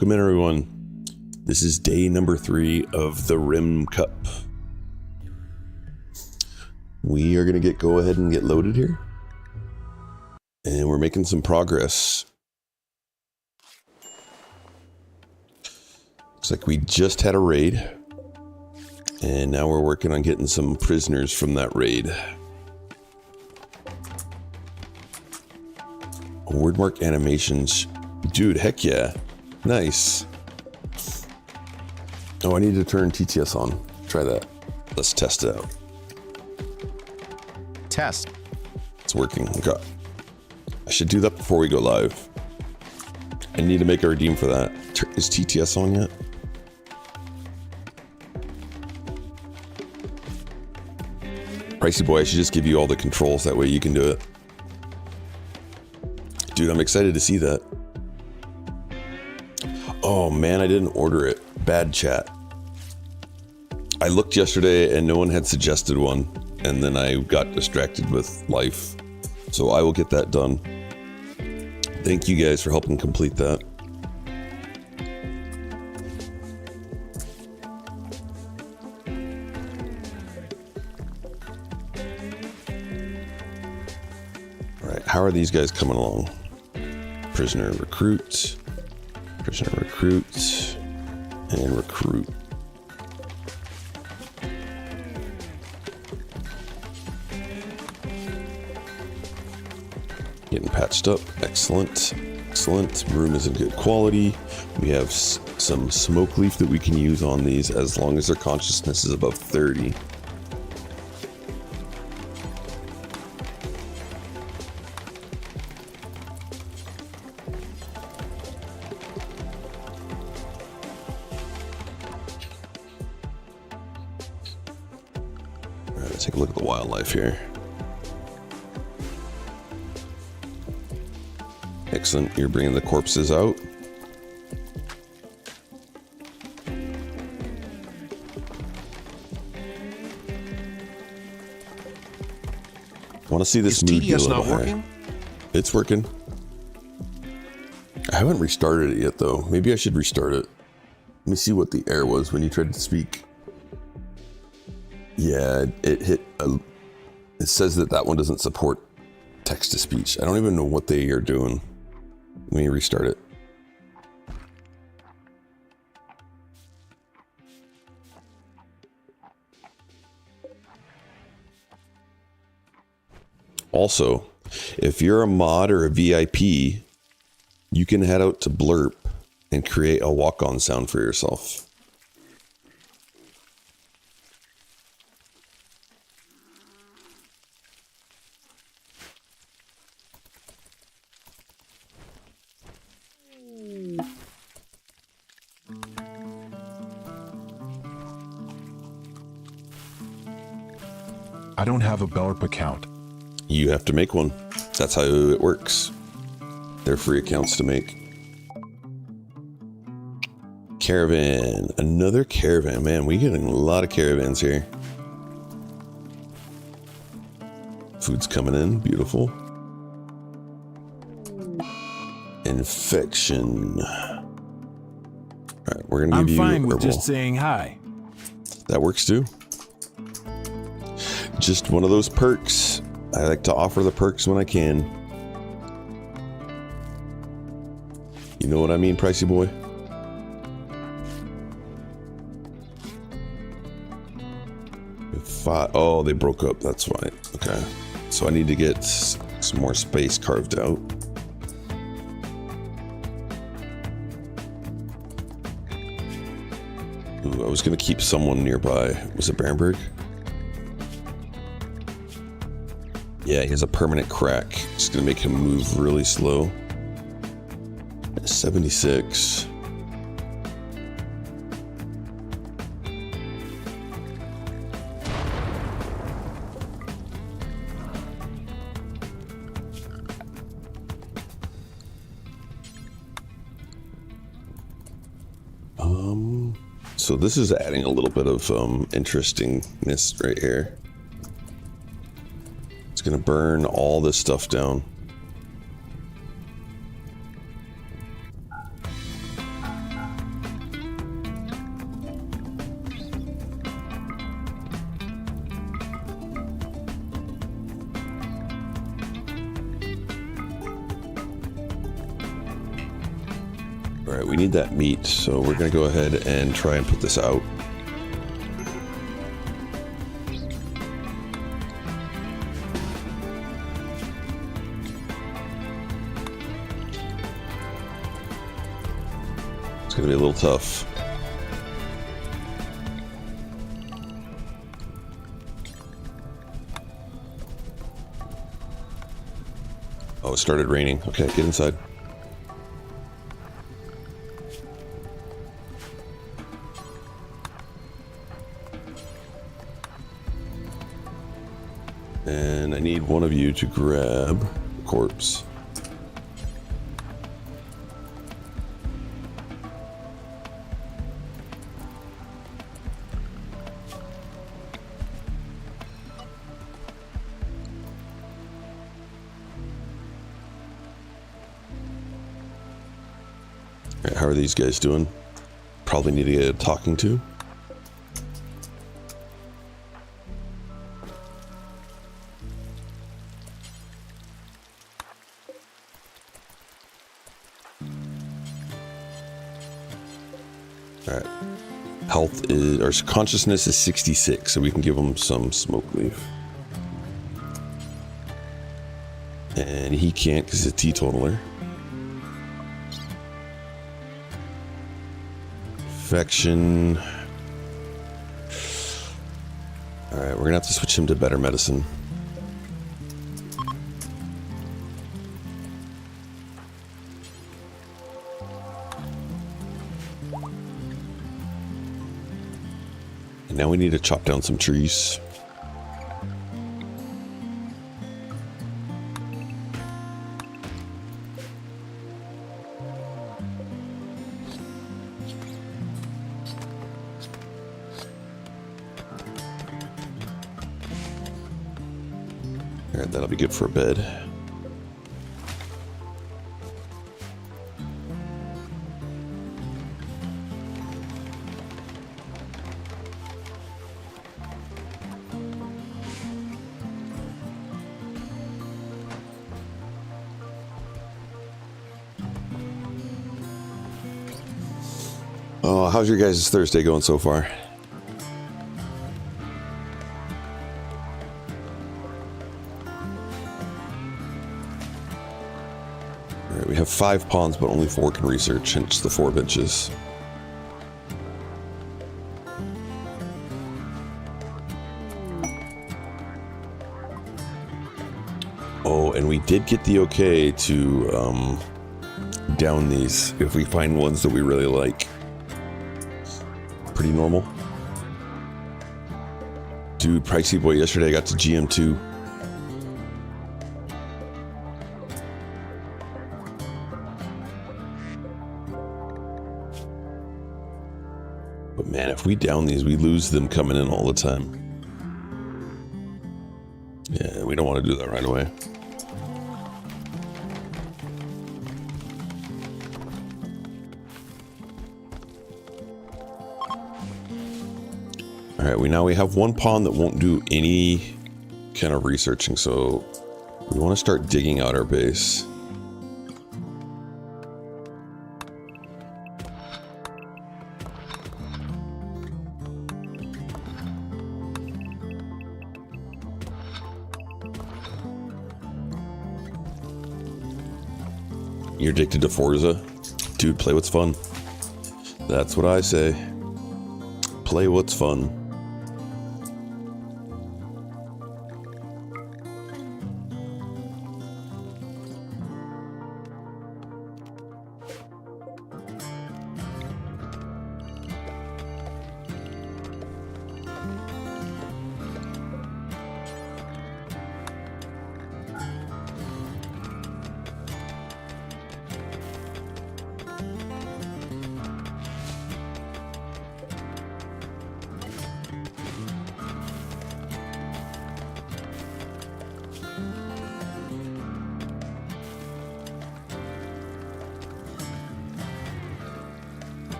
Welcome in, everyone. This is day number 3 of the RimCup. We are going to go ahead and get loaded here. And we're making some progress. Looks like we just had a raid. And now we're working on getting some prisoners from that raid. Wordmark animations. Dude, heck yeah. Nice. Oh, I need to turn TTS on. Try that. Let's test it out. Test. It's working. Okay. I should do that before we go live. I need to make a redeem for that. Is TTS on yet? Pricey boy, I should just give you all the controls. That way you can do it. Dude, I'm excited to see that. Oh man, I didn't order it. Bad chat. I looked yesterday and no one had suggested one. And then I got distracted with life. So I will get that done. Thank you guys for helping complete that. All right, how are these guys coming along? Prisoner recruit, and recruit. Getting patched up. Excellent. Excellent. Room is in good quality. We have some smoke leaf that we can use on these as long as their consciousness is above 30. All right, let's take a look at the wildlife here. Excellent, you're bringing the corpses out. I want to see this mood get a little higher. It's working. I haven't restarted it yet though. Maybe I should restart it. Let me see what the error was when you tried to speak. Yeah, it hit it says that one doesn't support text to speech. I don't even know what they are doing. Let me restart it. Also, if you're a mod or a VIP, you can head out to Blurp and create a walk-on sound for yourself. I don't have a Blurp account. You have to make one. That's how it works. They're free accounts to make. Caravan. Another caravan. Man, we're getting a lot of caravans here. Food's coming in. Beautiful. Infection. Alright, we're gonna give you I'm fine with herbal. just saying hi. That works too. Just one of those perks. I like to offer the perks when I can. You know what I mean, pricey boy? Oh, they broke up. That's why. Okay. So I need to get some more space carved out. Ooh, I was going to keep someone nearby. Was it Barenberg? Yeah, he has a permanent crack. It's gonna make him move really slow. 76. So this is adding a little bit of interestingness right here. It's gonna burn all this stuff down. All right, we need that meat, so we're gonna go ahead and try and put this out. It's gonna be a little tough. Oh, it started raining. Okay, get inside. And I need one of you to grab the corpse. All right, how are these guys doing? Probably need to get a talking to. Alright. Health is, or consciousness is 66, so we can give him some smoke leaf. And he can't because he's a teetotaler. Infection. Alright, we're gonna have to switch him to better medicine. And now we need to chop down some trees. Alright, that'll be good for a bed. Oh, how's your guys' Thursday going so far? Alright, we have 5 pawns, but only 4 can research, hence the 4 benches. Oh, and we did get the okay to down these if we find ones that we really like. Pretty normal. Dude, Pricey Boy, yesterday I got to GM2. But man, if we down these, we lose them coming in all the time. Yeah, we don't want to do that right away. Alright, we have 1 pawn that won't do any kind of researching, so we want to start digging out our base. You're addicted to Forza? Dude, play what's fun. That's what I say. Play what's fun.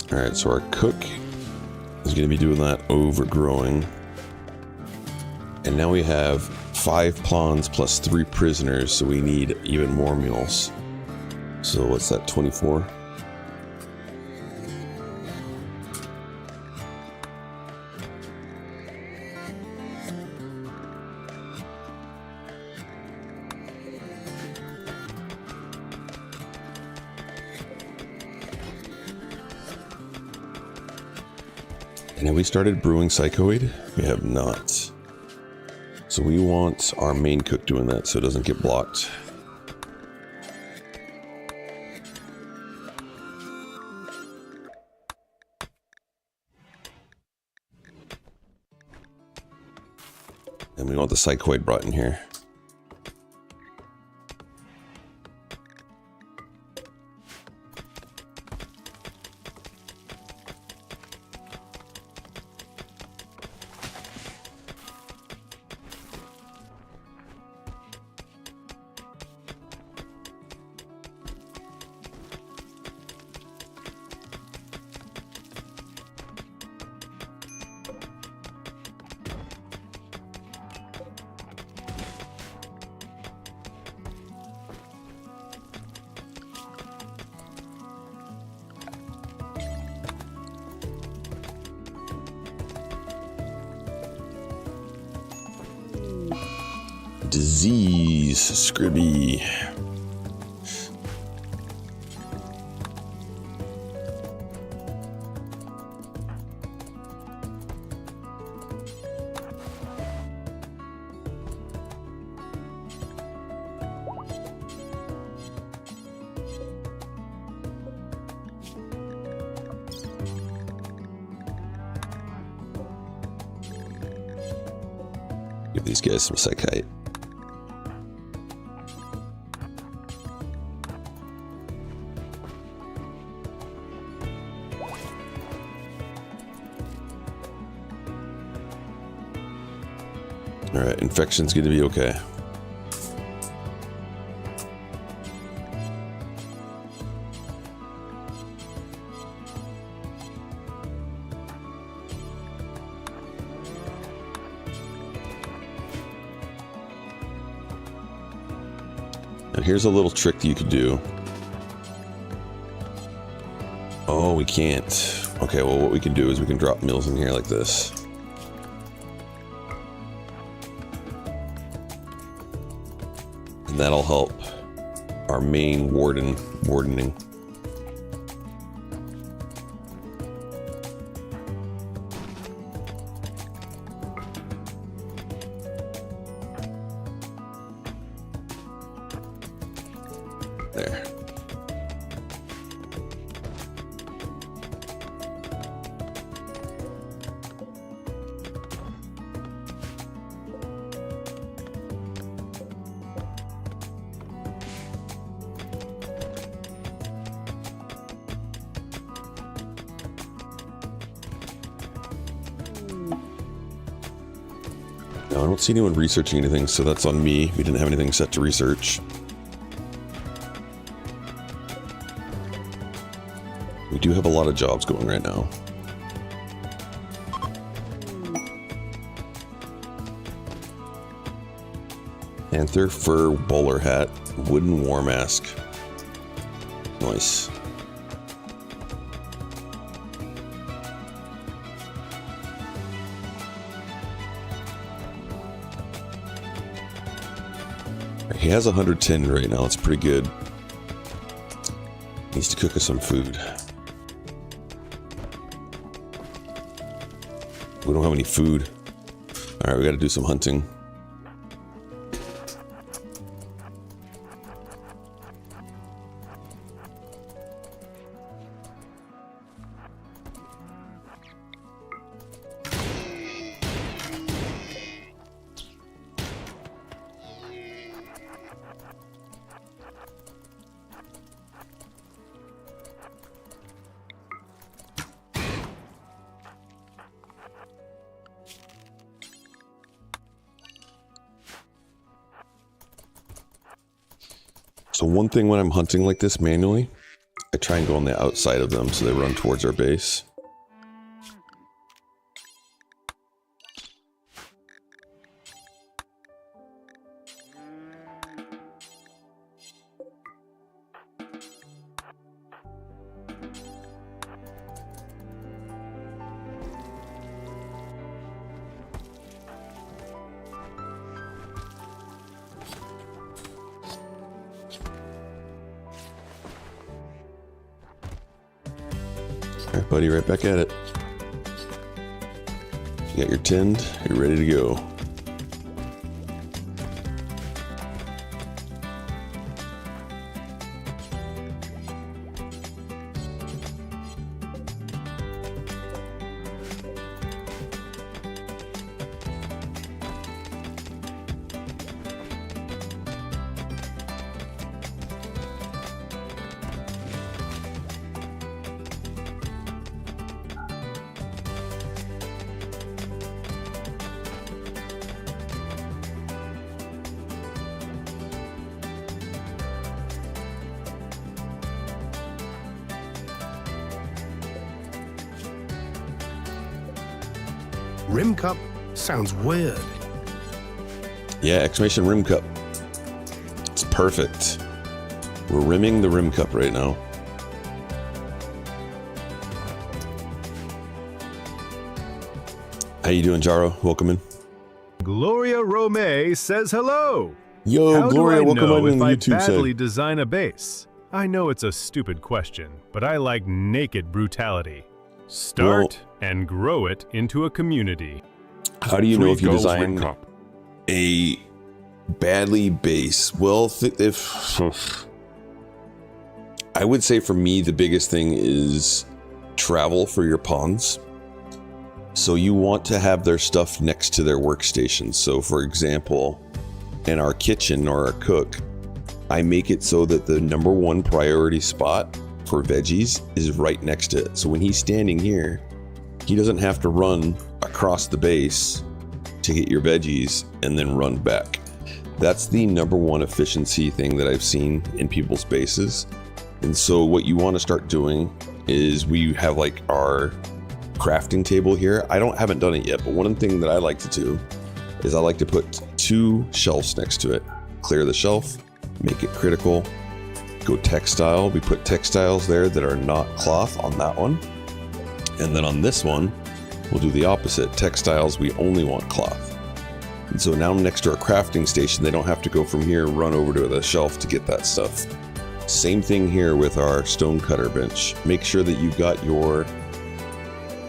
Alright, so our cook is going to be doing that overgrowing. And now we have 5 pawns plus 3 prisoners, so we need even more mules. So what's that, 24? And have we started brewing psychoid? We have not. So we want our main cook doing that so it doesn't get blocked. And we want the psychoid brought in here. Disease, Scribby. Give these guys some psychite. Alright, infection's gonna be okay. And here's a little trick that you could do. Oh, we can't. Okay, well what we can do is we can drop meals in here like this. And that'll help our main wardening. There. No, I don't see anyone researching anything, so that's on me. We didn't have anything set to research. We do have a lot of jobs going right now. Panther fur bowler hat, wooden war mask. Nice. He has 110 right now. It's pretty good. Needs to cook us some food. We don't have any food. All right, we got to do some hunting. So one thing when I'm hunting like this manually, I try and go on the outside of them so they run towards our base. All right, buddy, right back at it. You got your tinned, you're ready to go. RimCup sounds weird. Yeah, exclamation rim cup. It's perfect. We're rimming the rim cup right now. How you doing, Jaro? Welcome in. Gloria Romay says hello. Yo, How Gloria, do I welcome know on if the I YouTube badly side. design a base? I know it's a stupid question, but I like naked brutality. Start and grow it into a community. How do you know Three if you goals, design RimCup. a badly base? Well, if I would say for me, the biggest thing is travel for your pawns. So you want to have their stuff next to their workstations. So for example, in our kitchen or our cook, I make it so that the number one priority spot for veggies is right next to it. So when he's standing here, he doesn't have to run across the base to get your veggies and then run back. That's the number one efficiency thing that I've seen in people's bases. And so what you want to start doing is we have like our crafting table here. Haven't done it yet, but one thing that I like to do is I like to put 2 shelves next to it. Clear the shelf, make it critical, go textile. We put textiles there that are not cloth on that one. And then on this one, we'll do the opposite. Textiles, we only want cloth. And so now next to our crafting station, they don't have to go from here, run over to the shelf to get that stuff. Same thing here with our stone cutter bench. Make sure that you've got your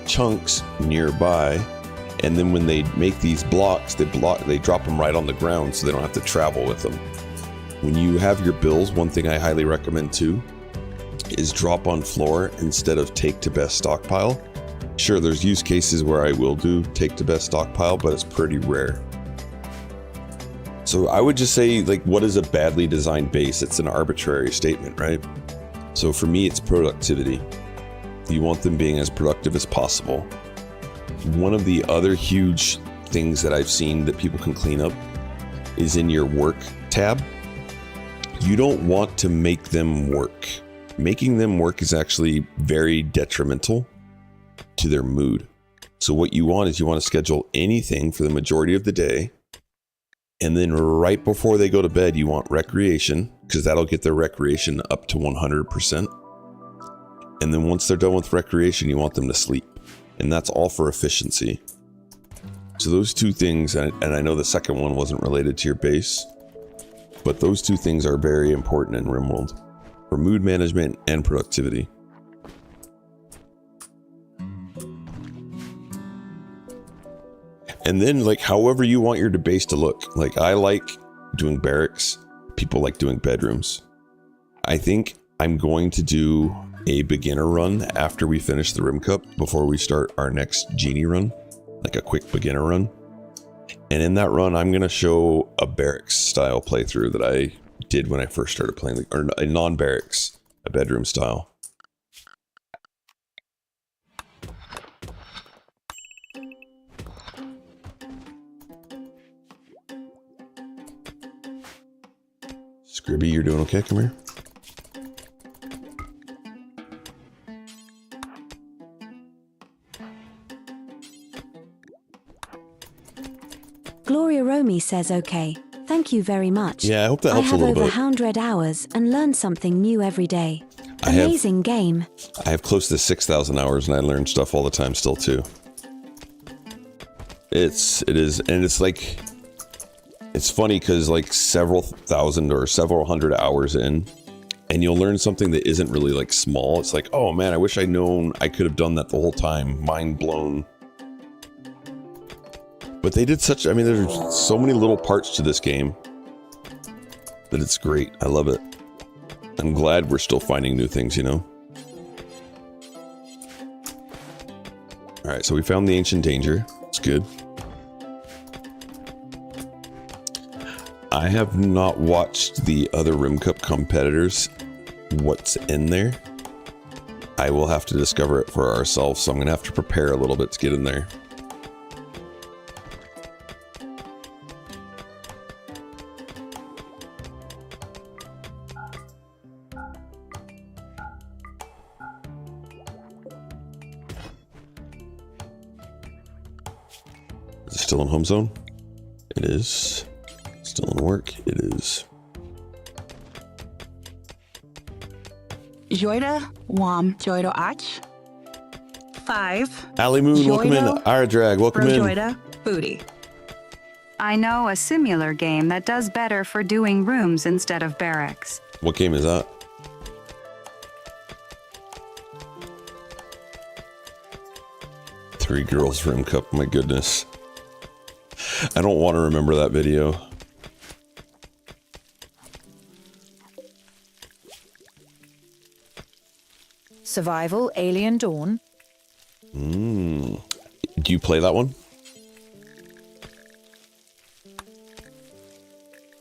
chunks nearby. And then when they make these blocks, they drop them right on the ground so they don't have to travel with them. When you have your bills, one thing I highly recommend too is drop on floor instead of take to best stockpile. Sure, there's use cases where I will do take to best stockpile, but it's pretty rare. So I would just say, like, what is a badly designed base? It's an arbitrary statement, right? So for me, it's productivity. You want them being as productive as possible. One of the other huge things that I've seen that people can clean up is in your work tab. You don't want to make them work. Making them work is actually very detrimental to their mood. So what you want is you want to schedule anything for the majority of the day. And then right before they go to bed, you want recreation, because that'll get their recreation up to 100%. And then once they're done with recreation, you want them to sleep. And that's all for efficiency. So those 2 things, and I know the second one wasn't related to your base, but those 2 things are very important in RimWorld for mood management and productivity. And then, like, however you want your base to look. Like, I like doing barracks. People like doing bedrooms. I think I'm going to do a beginner run after we finish the Rim Cup before we start our next Genie run. Like a quick beginner run. And in that run, I'm going to show a barracks style playthrough that I did when I first started playing, or a non-barracks, a bedroom style. Scribby, you're doing okay? Come here. Gloria Romy says okay. Thank you very much. Yeah, I hope that helps a I have little over bit. 100 hours and learn something new every day. I have- Amazing game. I have close to 6,000 hours and I learn stuff all the time still too. It is, and it's like, it's funny because like several thousand or several hundred hours in, and you'll learn something that isn't really like small. It's like, oh man, I wish I'd known I could have done that the whole time. Mind blown. But they did such, I mean, there's so many little parts to this game that it's great. I love it. I'm glad we're still finding new things, you know? All right, so we found the ancient danger. It's good. I have not watched the other RimCup competitors. What's in there? I will have to discover it for ourselves, so I'm gonna have to prepare a little bit to get in there. Is it still in home zone? It is. Still in work? It is. Joida, Wam, Joido Ach. 5. Ali Moon, welcome in. Ira Drag, welcome in. Joida, Booty. I know a similar game that does better for doing rooms instead of barracks. What game is that? Three Girls RimCup, my goodness. I don't want to remember that video. Survival Alien Dawn. Do you play that one?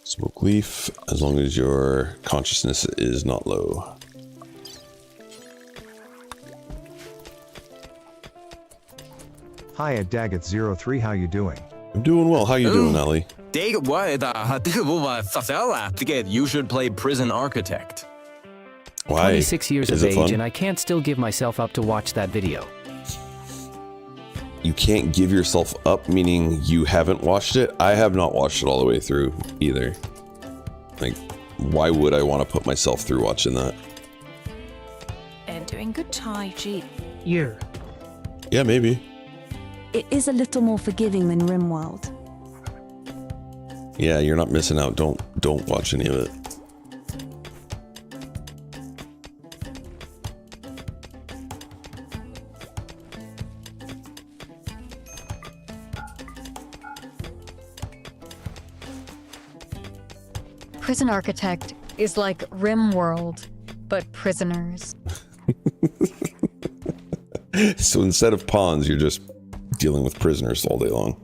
Smoke Leaf, as long as your consciousness is not low. Hi at Daggett03, how you doing? I'm doing well. How you doing, Ali? You should play Prison Architect. Why? 26 years Is of it age, fun? and I can't still give myself up to watch that video. You can't give yourself up, meaning you haven't watched it? I have not watched it all the way through either. Like, why would I want to put myself through watching that? And doing good Tai Chi. Yeah. Yeah, maybe. It is a little more forgiving than RimWorld. Yeah, you're not missing out. Don't watch any of it. Prison Architect is like RimWorld, but prisoners. So instead of pawns, you're just dealing with prisoners all day long.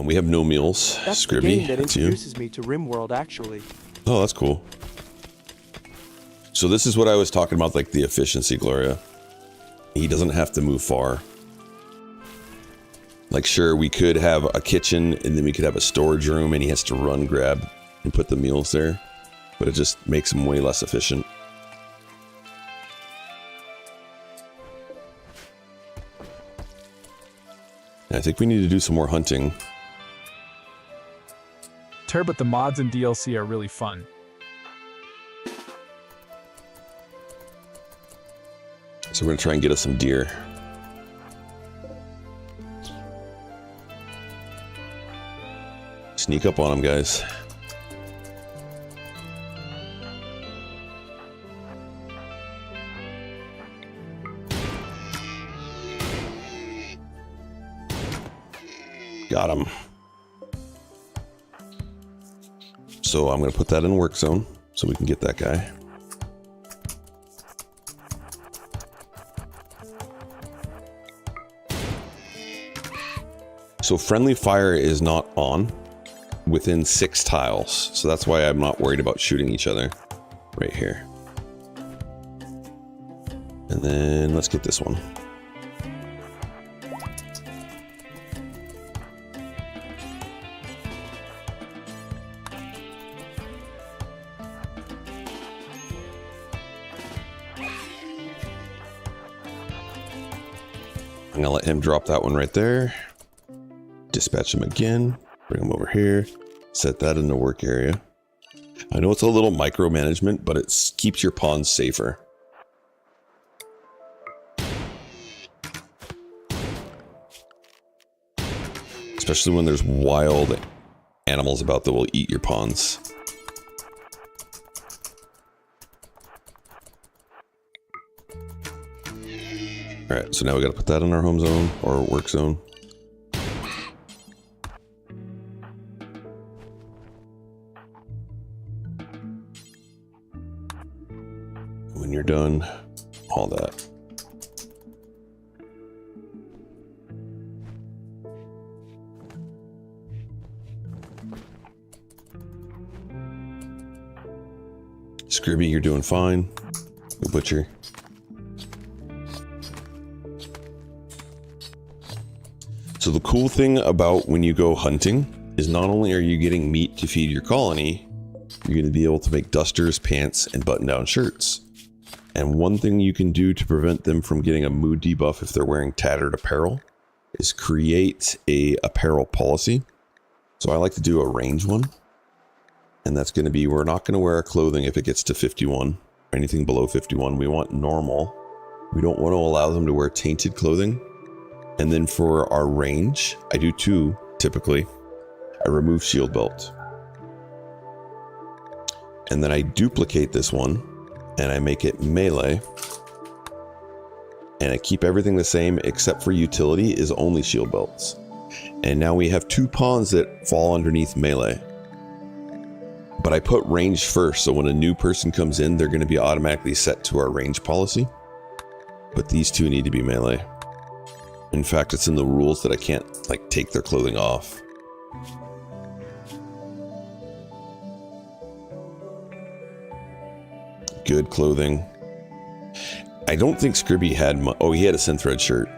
We have no meals. That's the Scribby, game that that's you. introduces me to RimWorld, actually. Oh, that's cool. So this is what I was talking about, like the efficiency, Gloria. He doesn't have to move far. Like, sure, we could have a kitchen, and then we could have a storage room, and he has to run, grab, and put the meals there. But it just makes him way less efficient. And I think we need to do some more hunting. But the mods and DLC are really fun. So we're gonna try and get us some deer. Sneak up on them, guys. Got him. So I'm gonna put that in work zone so we can get that guy. So friendly fire is not on within 6 tiles. So that's why I'm not worried about shooting each other right here. And then let's get this one. I'm gonna let him drop that one right there. Dispatch him again. Bring him over here. Set that in the work area. I know it's a little micromanagement, but it keeps your pawns safer. Especially when there's wild animals about that will eat your pawns. Alright, so now we gotta put that in our home zone, or work zone. When you're done, all that. Scribby, you're doing fine. The butcher. So the cool thing about when you go hunting is not only are you getting meat to feed your colony, you're going to be able to make dusters, pants, and button-down shirts. And one thing you can do to prevent them from getting a mood debuff if they're wearing tattered apparel is create a apparel policy. So I like to do a range one. And that's going to be, we're not going to wear our clothing if it gets to 51. Anything below 51, we want normal. We don't want to allow them to wear tainted clothing. And then for our range, I do two, typically. I remove shield belt. And then I duplicate this one, and I make it melee. And I keep everything the same, except for utility is only shield belts. And now we have two pawns that fall underneath melee. But I put range first, so when a new person comes in, they're going to be automatically set to our range policy. But these two need to be melee. In fact, it's in the rules that I can't, like, take their clothing off. Good clothing. I don't think Scribby had... Oh, he had a synthread shirt.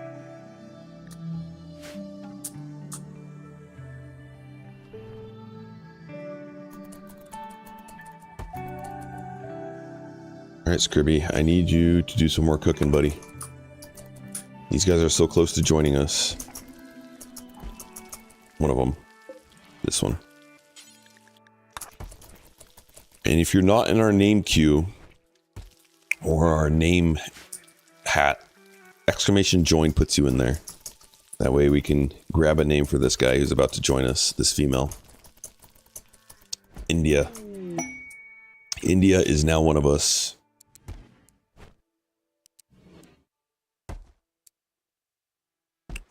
Alright, Scribby, I need you to do some more cooking, buddy. These guys are so close to joining us. One of them. This one. And if you're not in our name queue, or our name hat, exclamation join puts you in there. That way we can grab a name for this guy who's about to join us, this female. India. India is now one of us.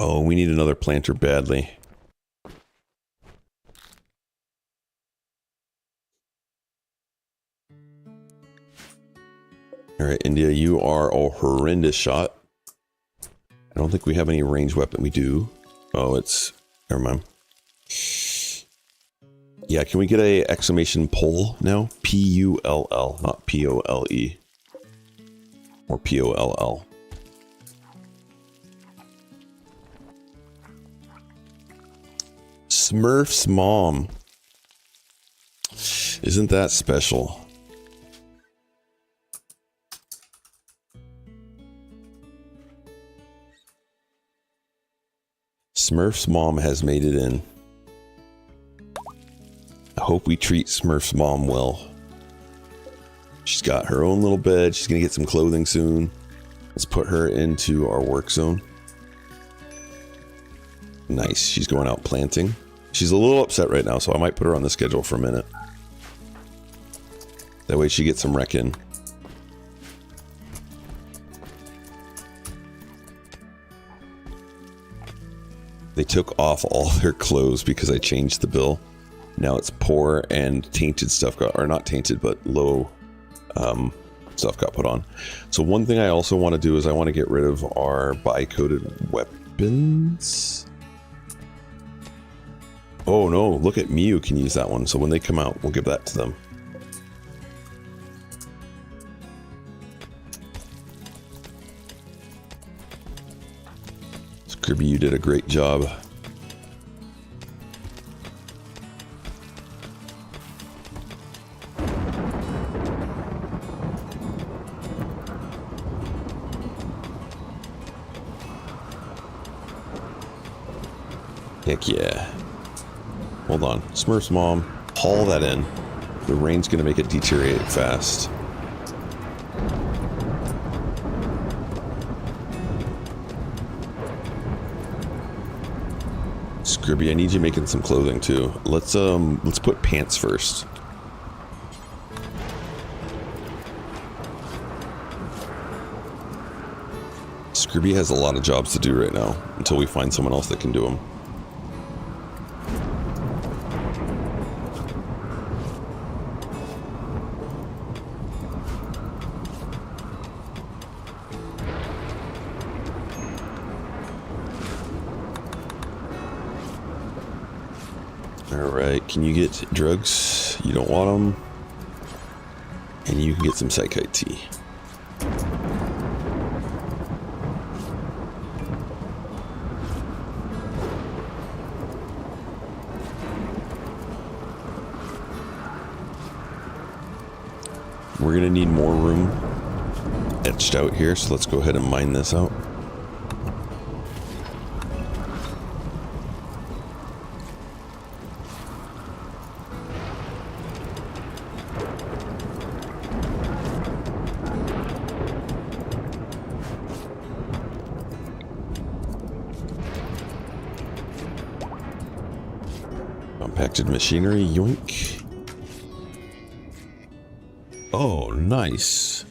Oh, we need another planter badly. Alright, India, you are a horrendous shot. I don't think we have any ranged weapon. We do. Oh, it's... Never mind. Yeah, can we get a exclamation pull now? P-U-L-L, not P-O-L-E. Or P-O-L-L. Smurf's mom. Isn't that special? Smurf's mom has made it in. I hope we treat Smurf's mom well. She's got her own little bed. She's gonna get some clothing soon. Let's put her into our work zone. Nice. She's going out planting. She's a little upset right now, so I might put her on the schedule for a minute. That way she gets some rec in. They took off all their clothes because I changed the bill. Now it's poor and tainted stuff got, or not tainted, but low stuff got put on. So one thing I also want to do is I want to get rid of our bi-coded weapons. Oh no, look at Mew can use that one. So when they come out, we'll give that to them. Scribby, you did a great job. Heck yeah. Hold on. Smurf's mom, haul that in. The rain's gonna make it deteriorate fast. Scribby, I need you making some clothing too. Let's put pants first. Scribby has a lot of jobs to do right now until we find someone else that can do them. Alright, can you get drugs? You don't want them. And you can get some psychite tea. We're gonna need more room etched out here, so let's go ahead and mine this out. Compacted machinery, yoink. Oh, nice.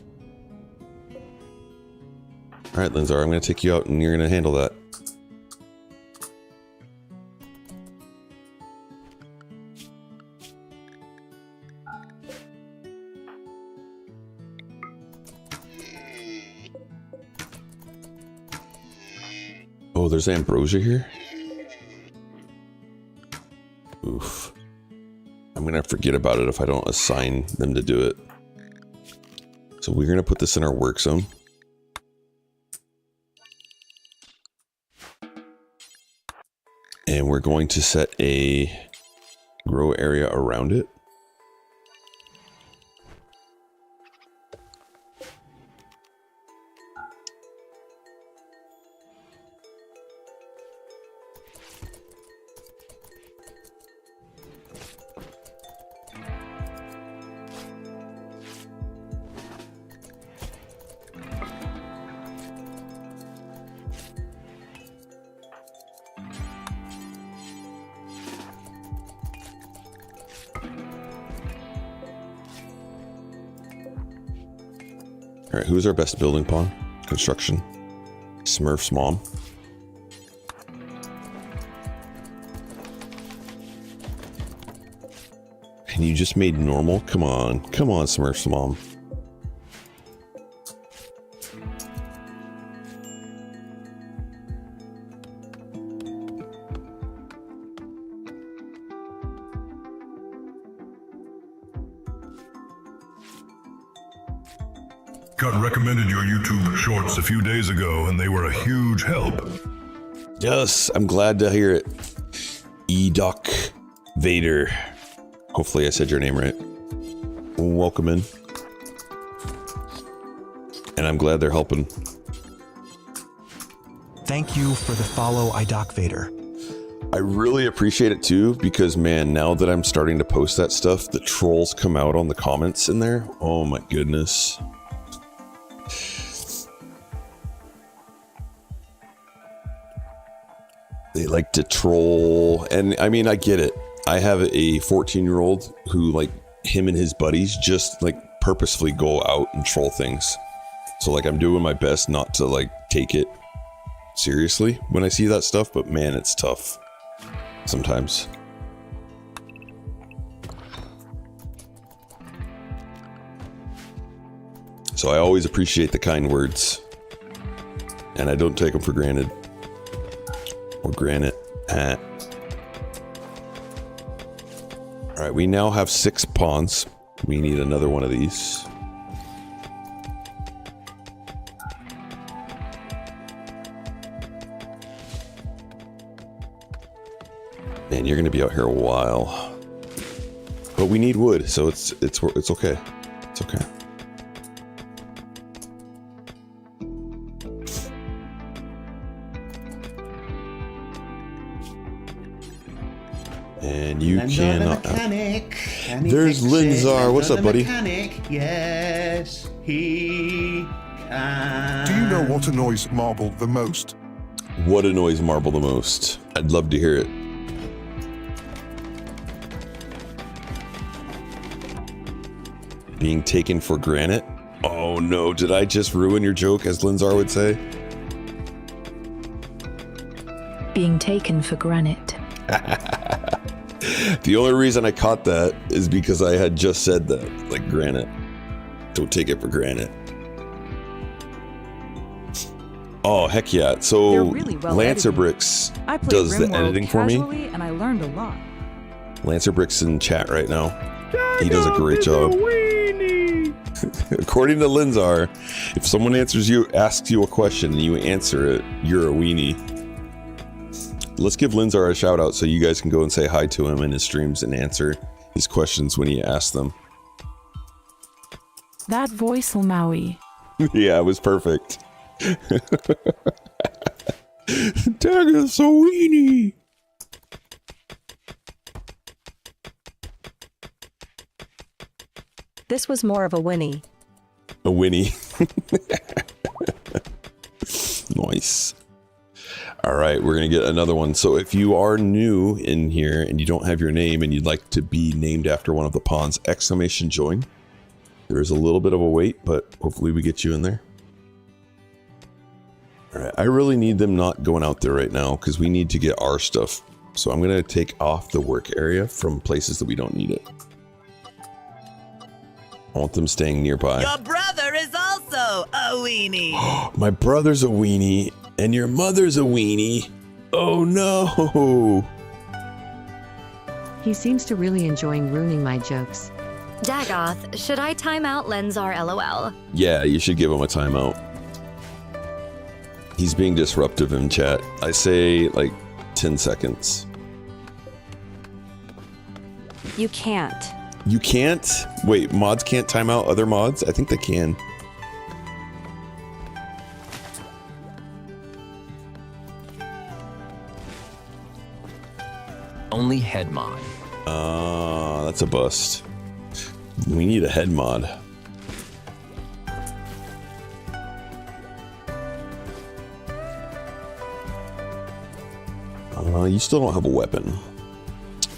Alright, Linzar, I'm going to take you out and you're going to handle that. Oh, there's ambrosia here? Oof. I'm going to forget about it if I don't assign them to do it. So we're going to put this in our work zone. And we're going to set a grow area around it. All right, who's our best building pawn? Construction. Smurf's mom. And you just made normal? Come on. Come on, Smurf's mom. Got recommended your YouTube shorts a few days ago, and they were a huge help. Yes, I'm glad to hear it. E-Doc Vader. Hopefully I said your name right. Welcome in. And I'm glad they're helping. Thank you for the follow, iDoc Vader. I really appreciate it too, because man, now that I'm starting to post that stuff, the trolls come out on the comments in there. Oh my goodness. They like to troll, and I mean, I get it. I have a 14-year-old who, like, him and his buddies just, like, purposefully go out and troll things. So, like, I'm doing my best not to, like, take it seriously when I see that stuff, but man, it's tough sometimes. So I always appreciate the kind words, and I don't take them for granted. Or granite. Alright, we now have 6 pawns. We need another one of these. Man, you're gonna be out here a while. But we need wood, so it's okay. It's okay. And you cannot. There's Linzar. What's up, buddy? Yes, he can. Do you know what annoys Marble the most? What annoys Marble the most? I'd love to hear it. Being taken for granted? Oh no, did I just ruin your joke, as Linzar would say? Being taken for granted. The only reason I caught that is because I had just said that, like granite. Don't take it for granted. Oh, heck yeah. So really well Lancer edited. Bricks I played does the RimWorld editing for me. casually, and I learned a lot. Lancer Bricks in chat right now. He does a great job. According to Linzar, if someone asks you a question and you answer it, you're a weenie. Let's give Linzar a shout out so you guys can go and say hi to him in his streams and answer his questions when he asks them. That voice, Maui. Yeah, it was perfect. Tag is so weenie. This was more of a whinny. A whinny. Nice. All right, we're going to get another one. So if you are new in here and you don't have your name and you'd like to be named after one of the pawns, exclamation join. There is a little bit of a wait, but hopefully we get you in there. All right, I really need them not going out there right now because we need to get our stuff. So I'm going to take off the work area from places that we don't need it. I want them staying nearby. Your brother is also a weenie. My brother's a weenie, and your mother's a weenie. Oh no! He seems to really enjoying ruining my jokes. Dagoth, should I time out Lenzar LOL? Yeah, you should give him a timeout. He's being disruptive in chat. I say like 10 seconds. You can't. You can't? Wait, mods can't time out other mods? I think they can. Only head mod. That's a bust. We need a head mod. You still don't have a weapon.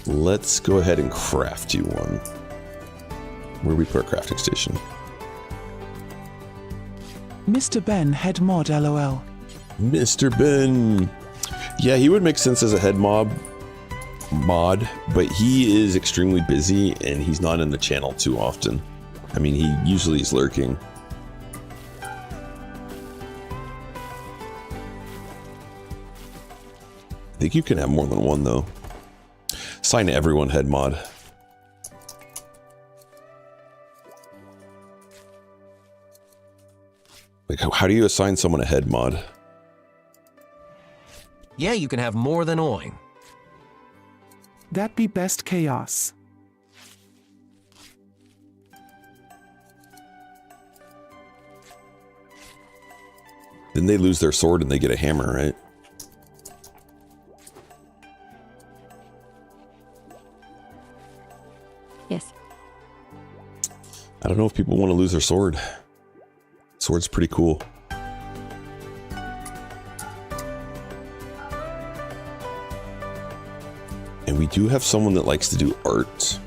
Let's go ahead and craft you one. Where do we put our crafting station? Mr. Ben, head mod, LOL. Mr. Ben. Yeah, he would make sense as a head mod, but he is extremely busy and he's not in the channel too often. I mean, he usually is lurking. I think you can have more than one though. Assign everyone head mod. Like, how do you assign someone a head mod? Yeah, you can have more than Oing. That be best chaos. Then they lose their sword and they get a hammer, right? Yes. I don't know if people want to lose their sword. Sword's pretty cool. And we do have someone that likes to do art.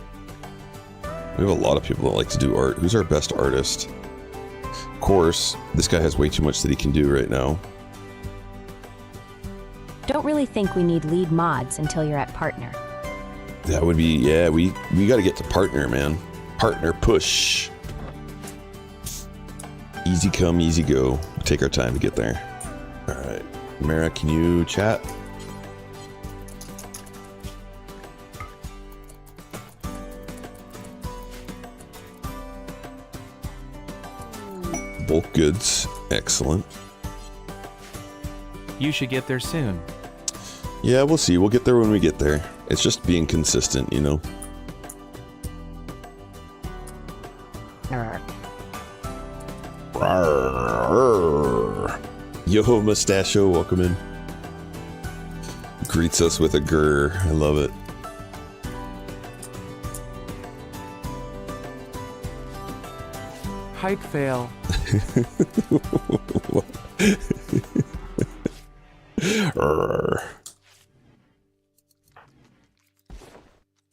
We have a lot of people that like to do art. Who's our best artist? Of course, this guy has way too much that he can do right now. Don't really think we need lead mods until you're at partner. That would be, yeah, we got to get to partner, man. Partner push. Easy come, easy go. We'll take our time to get there. All right. Mara, can you chat? Bulk goods. Excellent. You should get there soon. Yeah, we'll see. We'll get there when we get there. It's just being consistent, you know? Yo, Mustachio, welcome in. Greets us with a grr. I love it. Hype fail.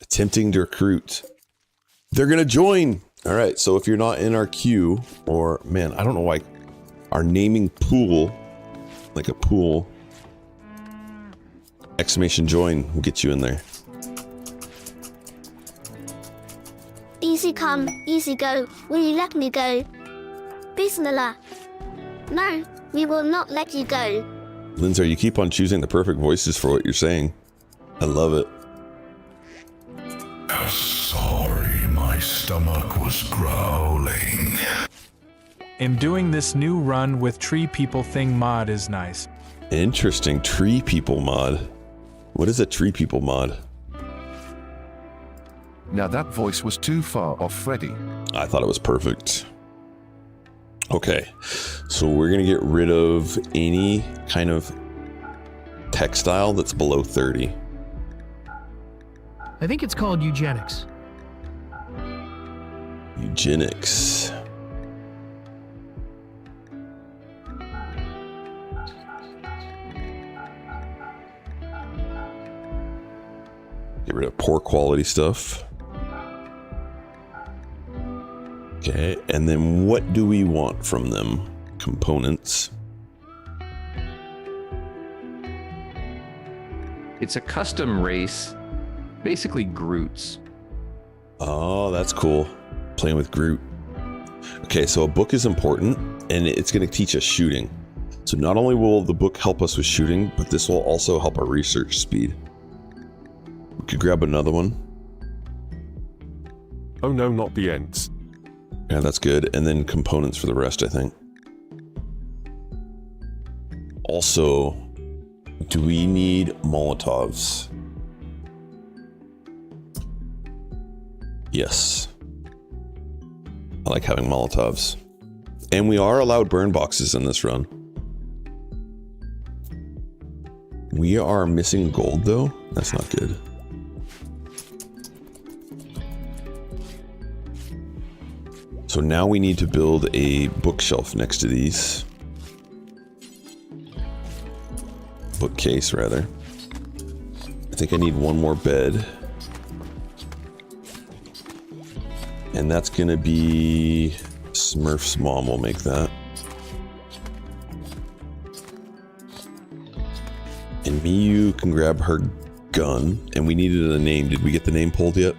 Attempting to recruit. They're gonna join. All right, so if you're not in our queue, or man, I don't know why our naming pool, like a pool, exclamation join will get you in there. Easy come, easy go. Will you let me go? Bismillah. No, we will not let you go. Lindsay, you keep on choosing the perfect voices for what you're saying. I love it. Sorry, my stomach was growling. And doing this new run with Tree People thing mod is nice. Interesting. Tree People mod. What is a Tree People mod? Now that voice was too far off Freddy. I thought it was perfect. Okay, so we're gonna get rid of any kind of textile that's below 30. I think it's called eugenics. Eugenics. Get rid of poor quality stuff. Okay, and then what do we want from them? Components. It's a custom race, basically Groots. Oh, that's cool. Playing with Groot. Okay, so a book is important, and it's going to teach us shooting. So not only will the book help us with shooting, but this will also help our research speed. We could grab another one. Oh no, not the ends. Yeah, that's good. And then components for the rest, I think. Also, do we need Molotovs? Yes. I like having Molotovs. And we are allowed burn boxes in this run. We are missing gold, though. That's not good. So now we need to build a bookshelf next to these. Bookcase, rather. I think I need one more bed. And that's gonna be... Smurf's mom will make that. And Miyu can grab her gun. And we needed a name. Did we get the name pulled yet?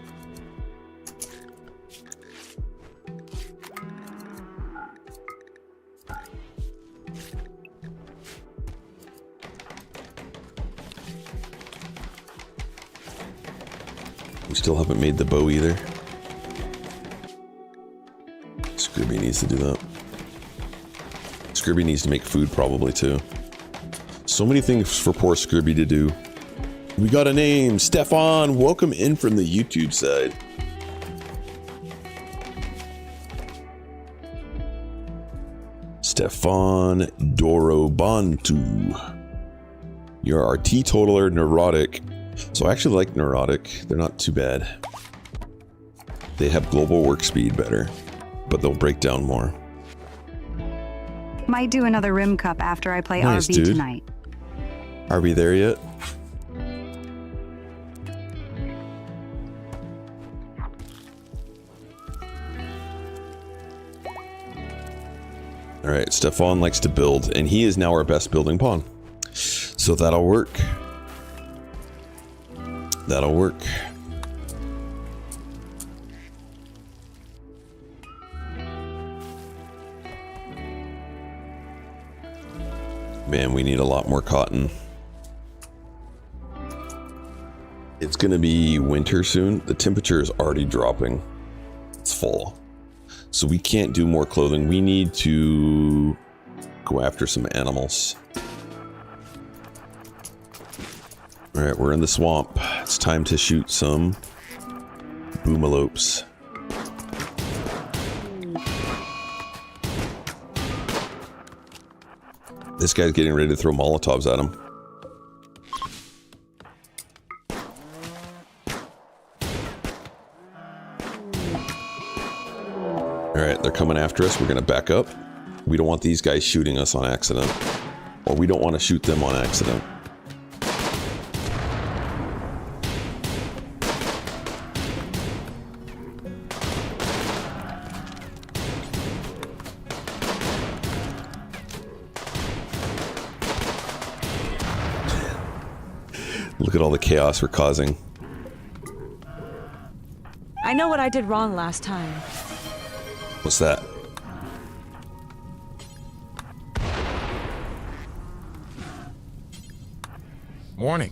We still haven't made the bow either. Scrubby needs to do that. Scrubby needs to make food probably too. So many things for poor Scrubby to do. We got a name, Stefan. Welcome in from the YouTube side. Stefan Dorobantu. You're our teetotaler neurotic. So I actually like neurotic. They're not too bad. They have global work speed better, but they'll break down more. Might do another rim cup after I play Nice, RV dude. tonight. Are we there yet? All right, Stefan likes to build, and he is now our best building pawn. So that'll work. That'll work. Man, we need a lot more cotton. It's gonna be winter soon. The temperature is already dropping. It's fall. So we can't do more clothing. We need to go after some animals. All right, we're in the swamp. It's time to shoot some boomalopes. This guy's getting ready to throw Molotovs at him. Alright, they're coming after us. We're gonna back up. We don't want these guys shooting us on accident. Or we don't want to shoot them on accident. Look at all the chaos we're causing. I know what I did wrong last time. What's that? Morning.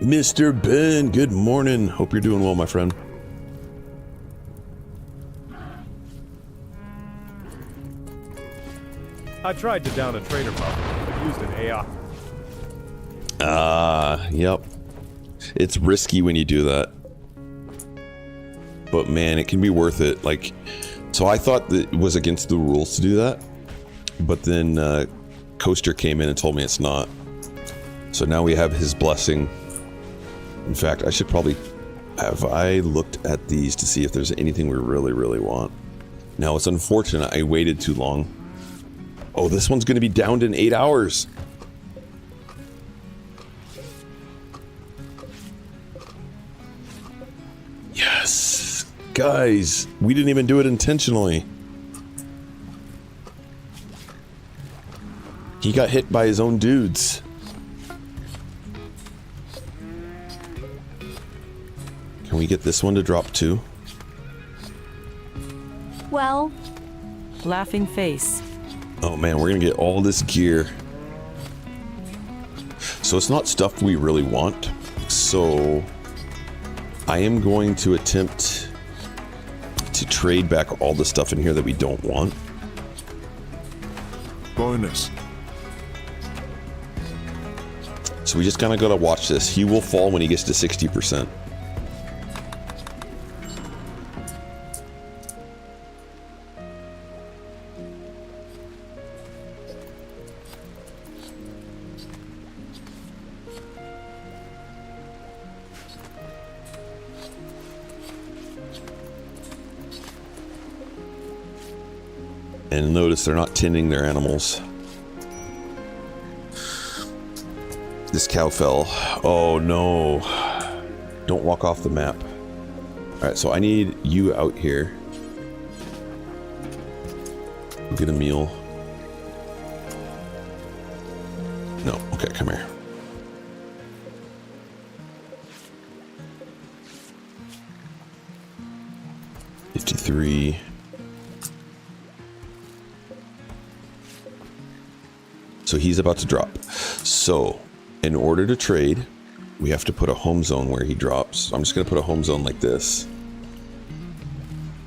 Mr. Ben, good morning. Hope you're doing well, my friend. I tried to down a trader pup, but used an AI. Yep. It's risky when you do that. But man, it can be worth it. Like, so I thought that it was against the rules to do that. But then Coaster came in and told me it's not. So now we have his blessing. In fact, I should probably... Have I looked at these to see if there's anything we really, really want? No, it's unfortunate I waited too long. Oh, this one's going to be downed in 8 hours. Yes. Guys, we didn't even do it intentionally. He got hit by his own dudes. Can we get this one to drop too? Well, laughing face. Oh man, we're gonna get all this gear. So it's not stuff we really want. So I am going to attempt to trade back all the stuff in here that we don't want. Bonus. So we just kind of gotta watch this. He will fall when he gets to 60%. And notice they're not tending their animals. This cow fell. Oh no. Don't walk off the map. Alright, so I need you out here. Go get a meal. No, okay, come here. $53. So he's about to drop. So in order to trade, we have to put a home zone where he drops. I'm just going to put a home zone like this.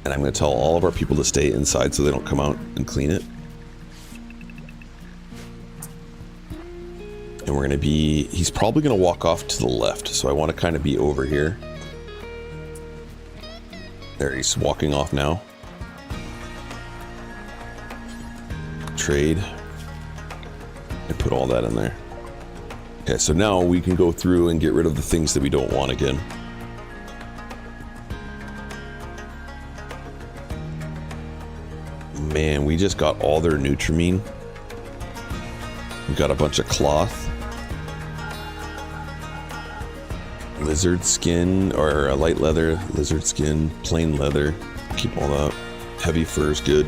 And I'm going to tell all of our people to stay inside so they don't come out and clean it. And we're going to be... He's probably going to walk off to the left. So I want to kind of be over here. There, he's walking off now. Trade. And put all that in there. Okay, so now we can go through and get rid of the things that we don't want again. Man, we just got all their Nutrimine. We got a bunch of cloth. Lizard skin, or light leather, lizard skin, plain leather. Keep all that. Heavy fur is good.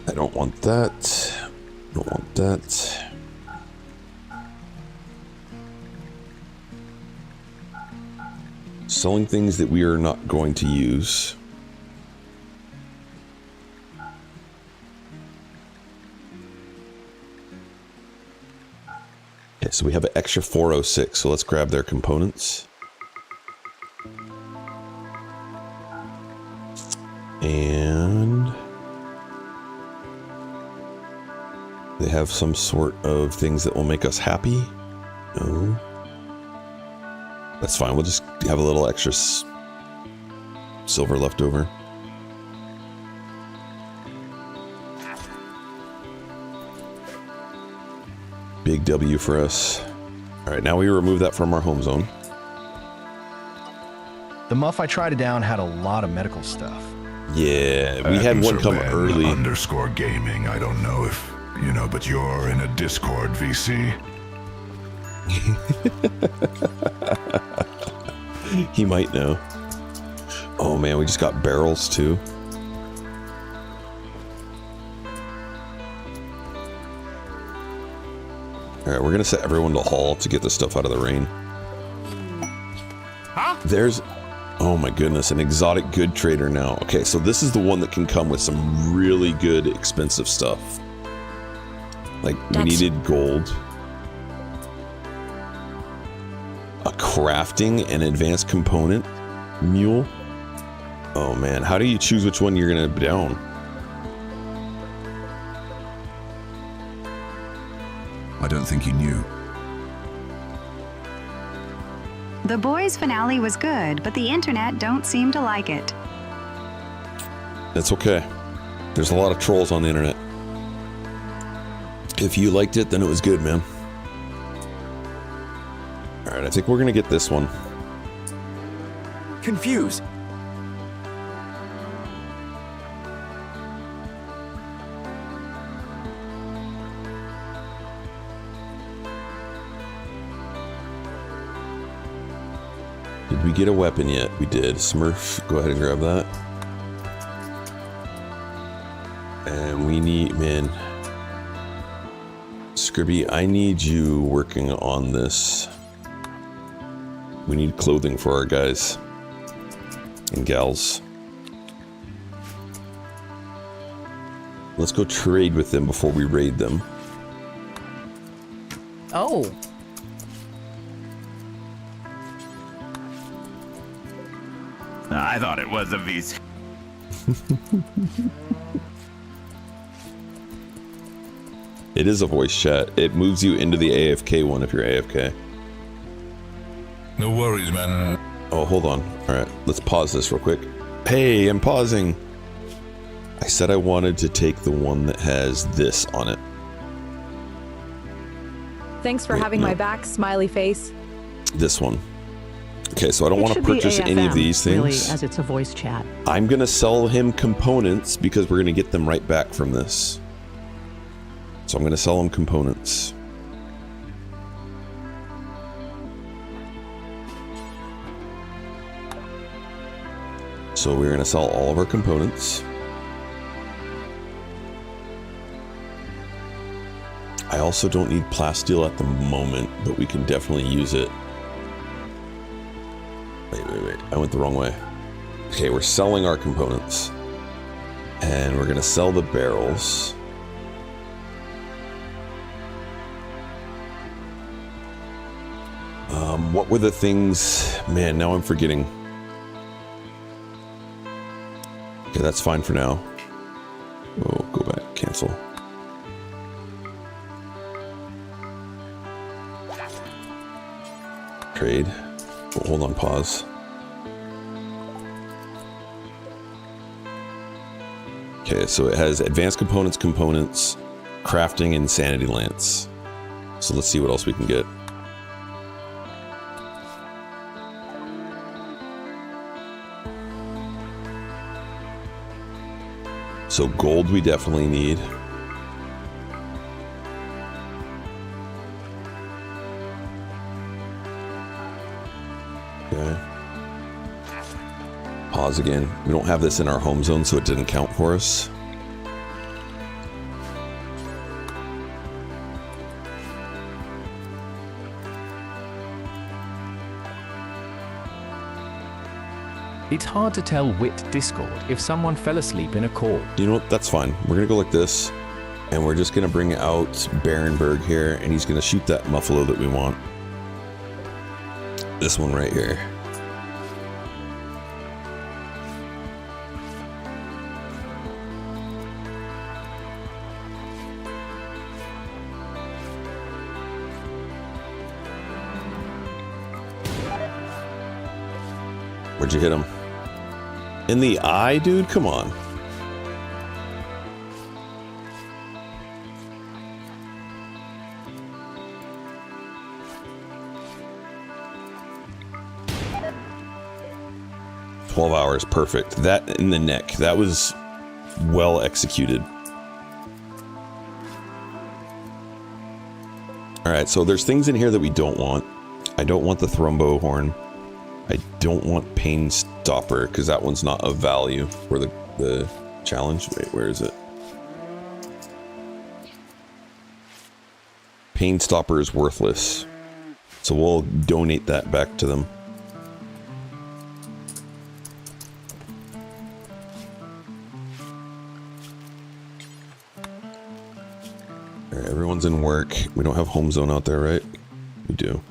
I don't want that. Don't want that. Selling things that we are not going to use. Okay, so we have an extra 406, so let's grab their components. And they have some sort of things that will make us happy. No. That's fine. We'll just have a little extra silver left over. Big W for us. All right, now we remove that from our home zone. The muff I tried to down had a lot of medical stuff. Yeah, we had one come early. _ gaming. I don't know if you know, but you're in a Discord VC. He might know. Oh man, we just got barrels too. Alright, we're gonna set everyone to haul to get the stuff out of the rain. Huh? There's... Oh my goodness, an exotic good trader now. Okay, so this is the one that can come with some really good expensive stuff. Like, we needed gold. A crafting and advanced component mule. Oh man, how do you choose which one you're gonna down? I don't think you knew. The boys' finale was good, but the internet don't seem to like it. It's okay. There's a lot of trolls on the internet. If you liked it, then it was good, man. Alright, I think we're gonna get this one. Confused. Did we get a weapon yet? We did. Smurf, go ahead and grab that. And we need, man. Scribby, I need you working on this. We need clothing for our guys and gals. Let's go trade with them before we raid them. Oh. I thought it was a VC. It is a voice chat. It moves you into the AFK one if you're AFK. No worries, man. Oh, hold on. Alright, let's pause this real quick. Hey, I'm pausing. I said I wanted to take the one that has this on it. Thanks for having my back, smiley face. This one. Okay, so I don't want to purchase any of these things. Really, as it's a voice chat. I'm going to sell him components because we're going to get them right back from this. So I'm going to sell him components. So we're going to sell all of our components. I also don't need plasteel at the moment, but we can definitely use it. Wait. I went the wrong way. Okay, we're selling our components. And we're going to sell the barrels. What were the things? Man, now I'm forgetting. Okay, that's fine for now. Oh, go back, cancel. Trade. Oh, hold on, pause. Okay, so it has advanced components, crafting, and sanity lance. So let's see what else we can get. So gold we definitely need. Okay. Pause again. We don't have this in our home zone, so it didn't count for us. It's hard to tell Wit Discord if someone fell asleep in a call. You know what? That's fine. We're gonna go like this, and we're just gonna bring out Barenberg here, and he's gonna shoot that muffalo that we want. This one right here. Where'd you hit him? In the eye, dude? Come on. "12 hours, perfect." That in the neck. That was well executed. Alright, so there's things in here that we don't want. I don't want the thrombo horn. I don't want Pain Stopper, because that one's not of value for the challenge. Wait, where is it? pain stopper is worthless. So we'll donate that back to them. Alright, everyone's in work. We don't have home zone out there, right? We do.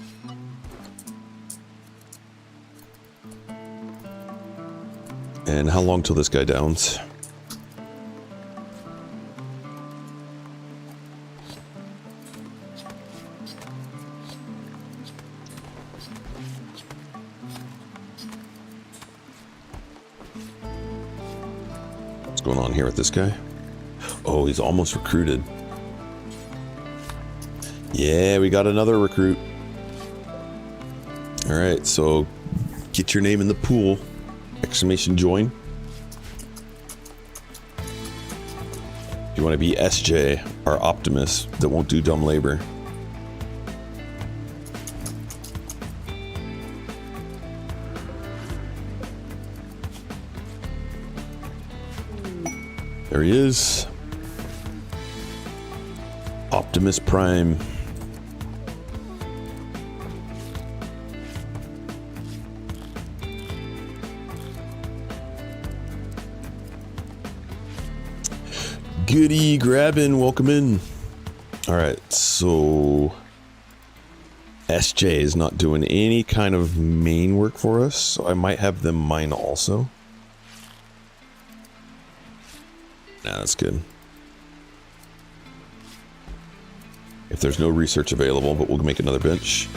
And how long till this guy downs? What's going on here with this guy? Oh, he's almost recruited. Yeah, we got another recruit. Alright, so get your name in the pool. Exclamation join. If you want to be SJ, our optimist that won't do dumb labor. There he is. Optimus Prime. Goody grabbing, welcome in. Alright, so SJ is not doing any kind of main work for us, so I might have them mine also. Nah, that's good. If there's no research available, but we'll make another bench.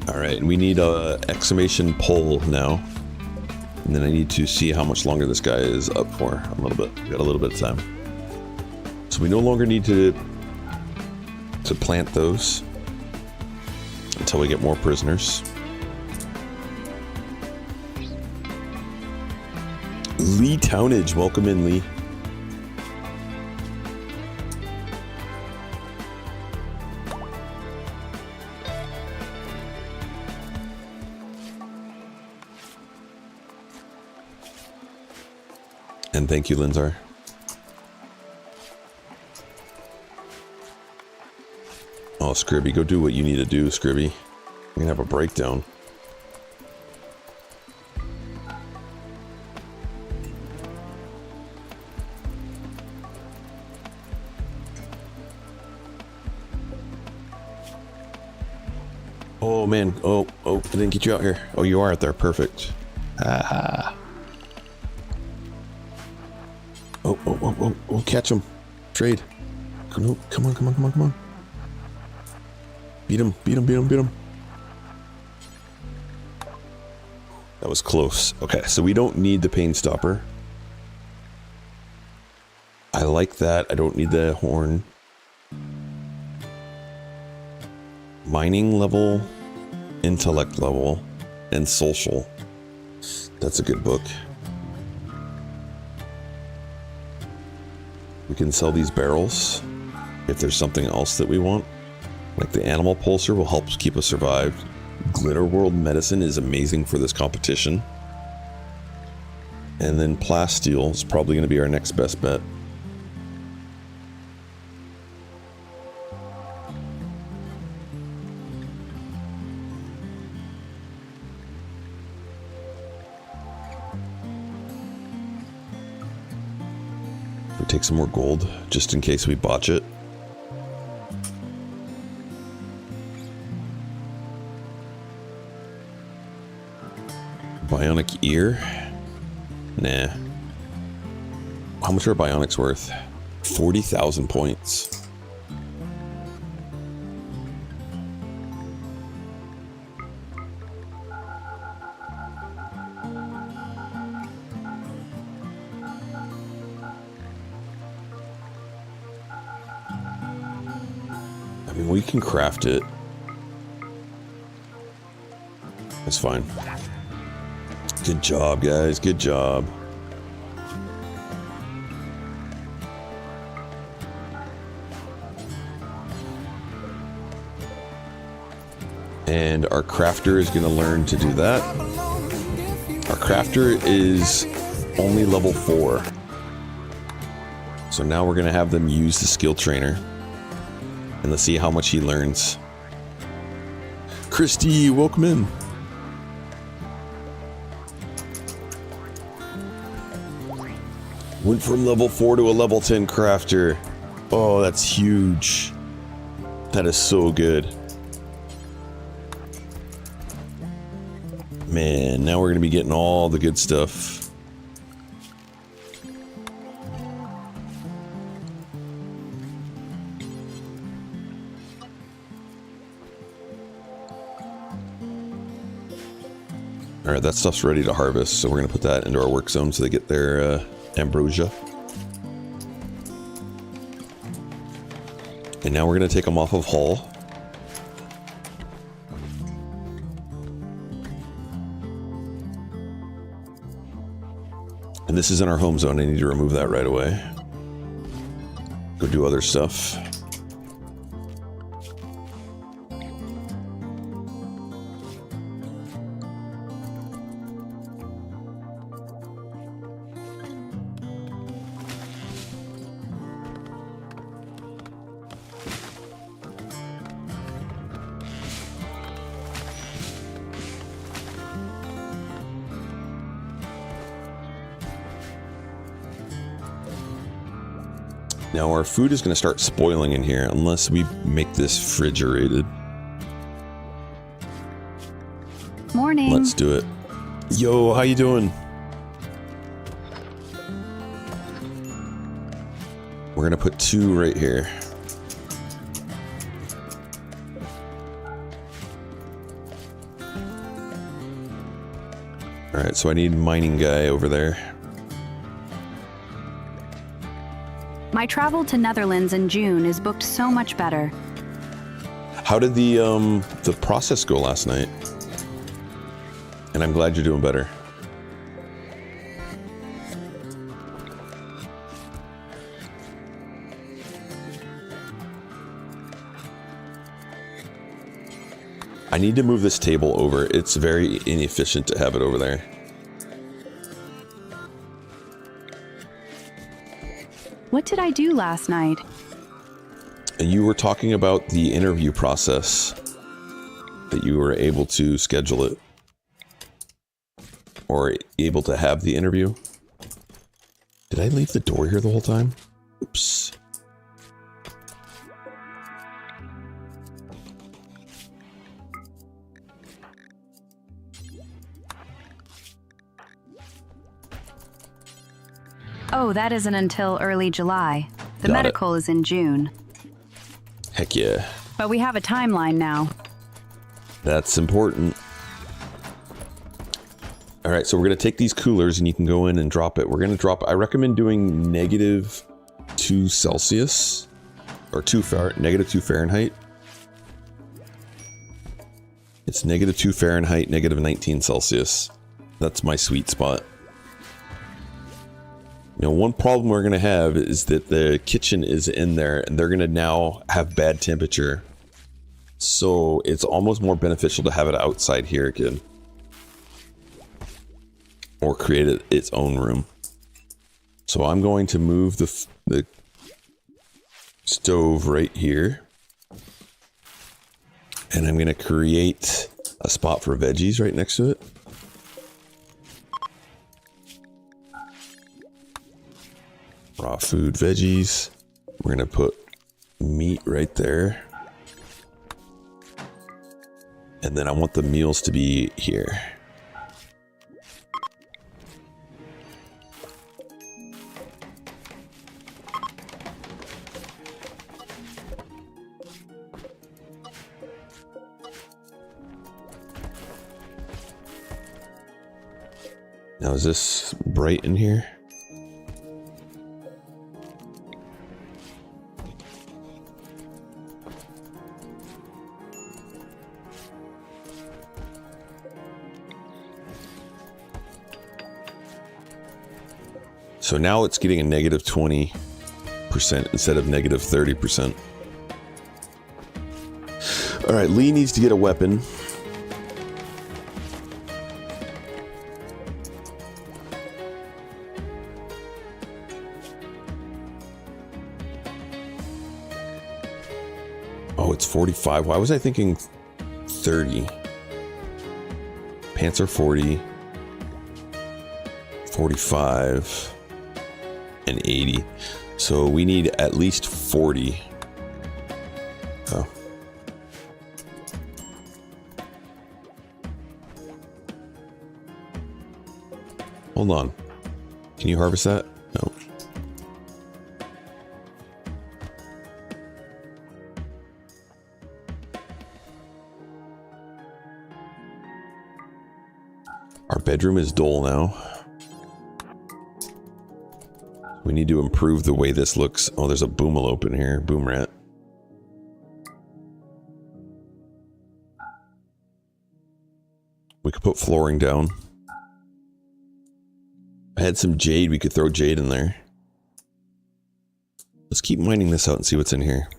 Alright, and we need a exclamation poll now. And then I need to see how much longer this guy is up for. A little bit. We got a little bit of time. So we no longer need to plant those until we get more prisoners. Lee Townage, welcome in, Lee. And thank you, Linzar. Oh, Scribby, go do what you need to do, Scribby. You're gonna have a breakdown. Oh, man. Oh, I didn't get you out here. Oh, you are out there. Perfect. Ah. Oh, catch him. Trade. Come on. Beat him. That was close. Okay, so we don't need the pain stopper. I like that. I don't need the horn. Mining level, intellect level, and social. That's a good book. We can sell these barrels if there's something else that we want. Like the animal pulsar will help keep us survived. Glitter World medicine is amazing for this competition. And then plasteel is probably going to be our next best bet. We'll take some more gold just in case we botch it. Bionic ear? Nah. How much are bionics worth? 40,000 points. I mean, we can craft it. It's fine. Good job, guys. Good job. And our crafter is going to learn to do that. Our crafter is only level 4. So now we're gonna have them use the skill trainer. And let's see how much he learns. Christy, welcome in. Went from level 4 to a level 10 crafter. Oh, that's huge. That is so good. Man, now we're gonna be getting all the good stuff. Alright, that stuff's ready to harvest, so we're gonna put that into our work zone so they get their ambrosia. And now we're gonna take them off of Hull. And this is in our home zone. I need to remove that right away. Go do other stuff. Now our food is going to start spoiling in here unless we make this refrigerated. Morning. Let's do it. Yo, how you doing? We're going to put 2 right here. Alright, so I need mining guy over there. My travel to Netherlands in June is booked so much better. How did the process go last night? And I'm glad you're doing better. I need to move this table over. It's very inefficient to have it over there. What did I do last night? And you were talking about the interview process, that you were able to schedule it. Or able to have the interview. Did I leave the door here the whole time? Oops. Oh, that isn't until early July. The Got medical is in June. Heck yeah. But we have a timeline now. That's important. Alright, so we're going to take these coolers and you can go in and drop it. We're going to drop, I recommend doing -2 Celsius. Or -2 Fahrenheit. It's -2 Fahrenheit, -19 Celsius. That's my sweet spot. You know, one problem we're going to have is that the kitchen is in there and they're going to now have bad temperature. So it's almost more beneficial to have it outside here again. Or create its own room. So I'm going to move the stove right here. And I'm going to create a spot for veggies right next to it. Raw food, veggies. We're going to put meat right there. And then I want the meals to be here. Now is this bright in here? So now it's getting a -20% instead of -30%. All right, Lee needs to get a weapon. Oh, it's 45. Why was I thinking 30? Pants are 40, 45, and 80. So we need at least 40. Oh. Hold on. Can you harvest that? No. Our bedroom is dull now. We need to improve the way this looks. Oh, there's a boomalope in here. Boom rat. We could put flooring down. I had some jade. We could throw jade in there. Let's keep mining this out and see what's in here.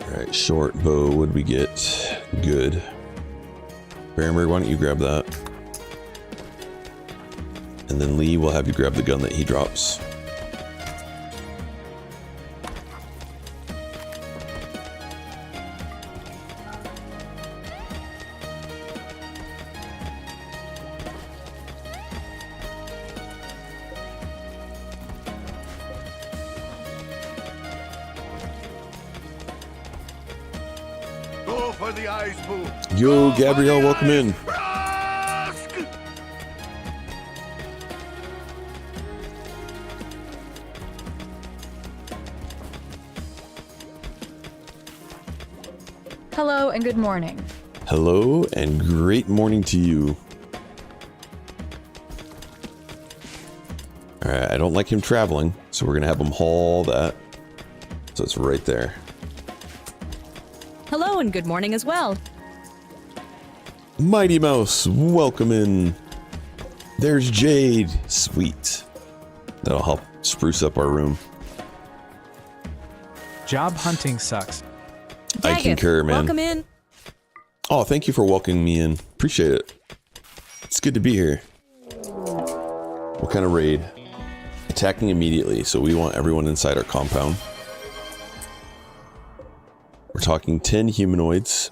Alright, short bow, what'd we get? Good. Berenberg, why don't you grab that? And then Lee, we'll have you grab the gun that he drops. Go for the ice pool. Yo, Gabrielle, welcome in. Hello and good morning. Hello and great morning to you. Alright, I don't like him traveling, so we're gonna have him haul that. So it's right there. Hello and good morning as well. Mighty Mouse, welcome in. There's Jade. Sweet. That'll help spruce up our room. Job hunting sucks. I concur, man. Welcome in. Oh, thank you for welcoming me in. Appreciate it. It's good to be here. What kind of raid? Attacking immediately, so we want everyone inside our compound. We're talking 10 humanoids.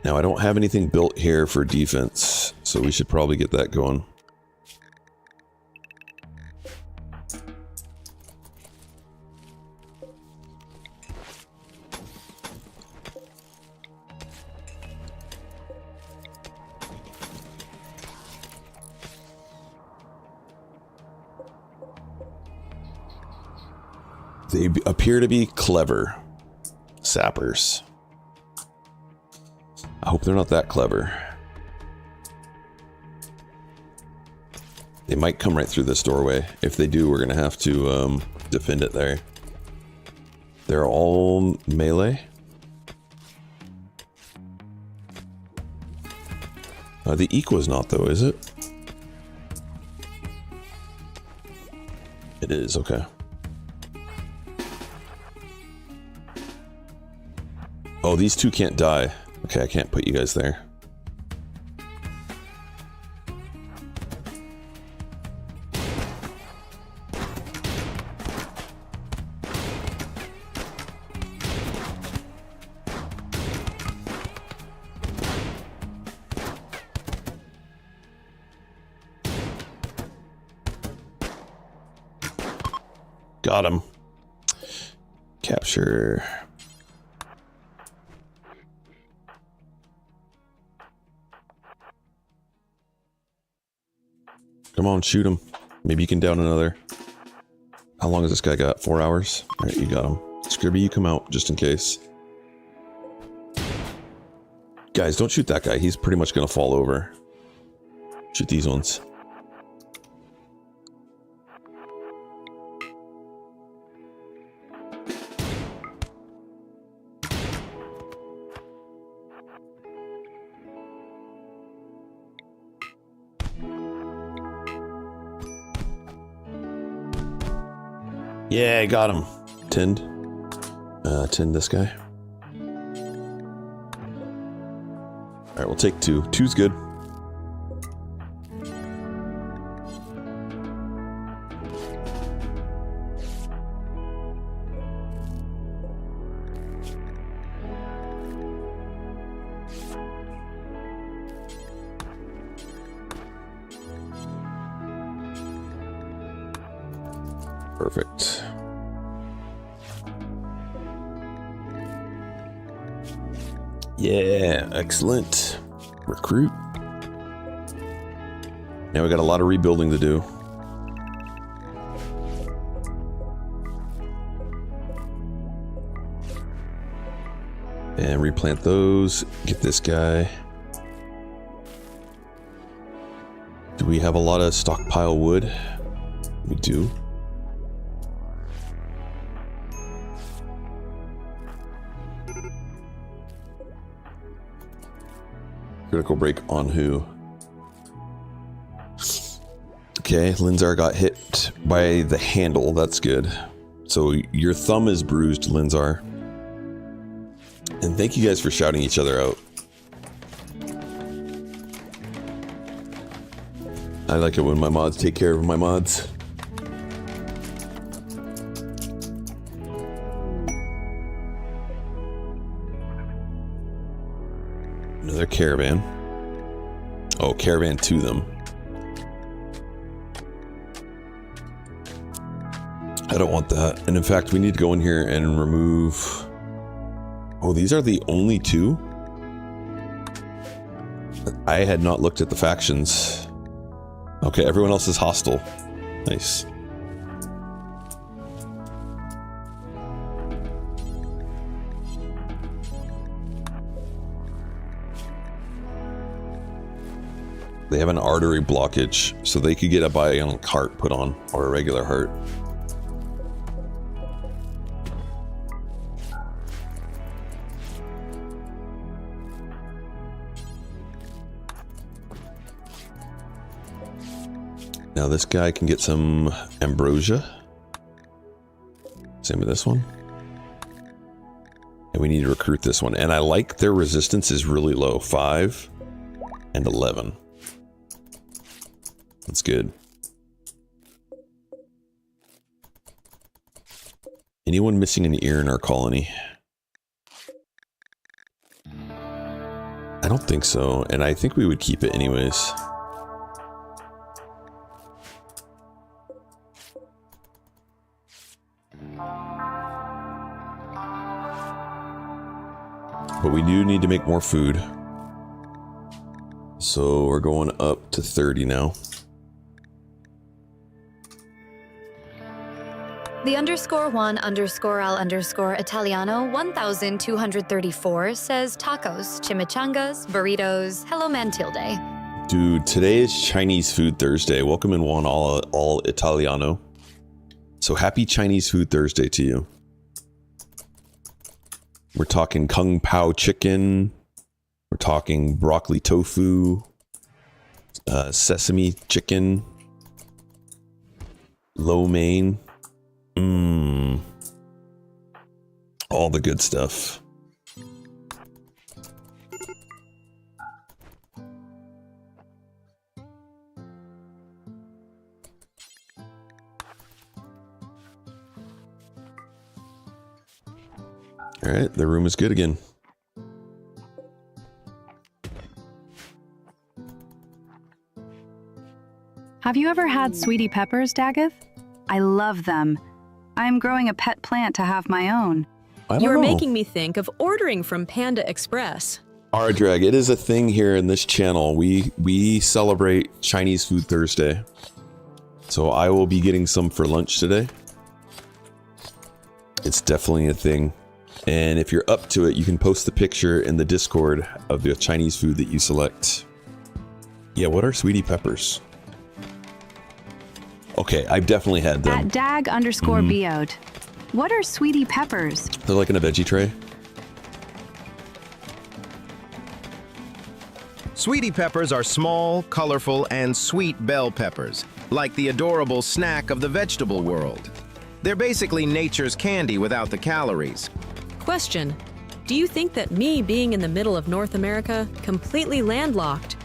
Now, I don't have anything built here for defense, so we should probably get that going. They appear to be clever sappers. I hope they're not that clever. They might come right through this doorway. If they do, we're gonna have to defend it there. They're all melee. The Equa's not though, is it? It is, okay. Oh, these two can't die. Okay, I can't put you guys there. Got him. Capture. Come on, shoot him. Maybe you can down another. How long has this guy got? 4 hours? Alright, you got him. Scribby, you come out, just in case. Guys, don't shoot that guy. He's pretty much gonna fall over. Shoot these ones. Yeah, got him. Tinned. Tinned this guy. Alright, we'll take 2. 2's good. Perfect. Yeah, excellent. Recruit. Now we got a lot of rebuilding to do. And replant those. Get this guy. Do we have a lot of stockpile wood? We do. Critical break on who? Okay, Linzar got hit by the handle. That's good. So your thumb is bruised, Linzar. And thank you guys for shouting each other out. I like it when my mods take care of my mods. Another caravan. Oh, caravan to them. I don't want that. And in fact, we need to go in here and remove... Oh, these are the only 2? I had not looked at the factions. Okay, everyone else is hostile. Nice. They have an artery blockage, so they could get a bionic heart put on, or a regular heart. Now this guy can get some ambrosia. Same with this one. And we need to recruit this one. And I like their resistance is really low. 5 and 11. That's good. Anyone missing an ear in our colony? I don't think so, and I think we would keep it anyways. But we do need to make more food. So we're going up to 30 now. The _1_L_Italiano 1234 says tacos, chimichangas, burritos. Hello, Mantilde. Dude, today is Chinese Food Thursday. Welcome in one all Italiano. So happy Chinese Food Thursday to you. We're talking Kung Pao chicken. We're talking broccoli tofu, sesame chicken, lo mein. All the good stuff. All right, the room is good again. Have you ever had sweetie peppers, Daggeth? I love them. I'm growing a pet plant to have my own. You're making me think of ordering from Panda Express. Drag, it is a thing here in this channel. We celebrate Chinese Food Thursday. So I will be getting some for lunch today. It's definitely a thing. And if you're up to it, you can post the picture in the Discord of the Chinese food that you select. Yeah, what are sweetie peppers? Okay, I've definitely had them. At dag_beod. What are sweetie peppers? They're like in a veggie tray. Sweetie peppers are small, colorful, and sweet bell peppers, like the adorable snack of the vegetable world. They're basically nature's candy without the calories. Question: do you think that me being in the middle of North America, completely landlocked,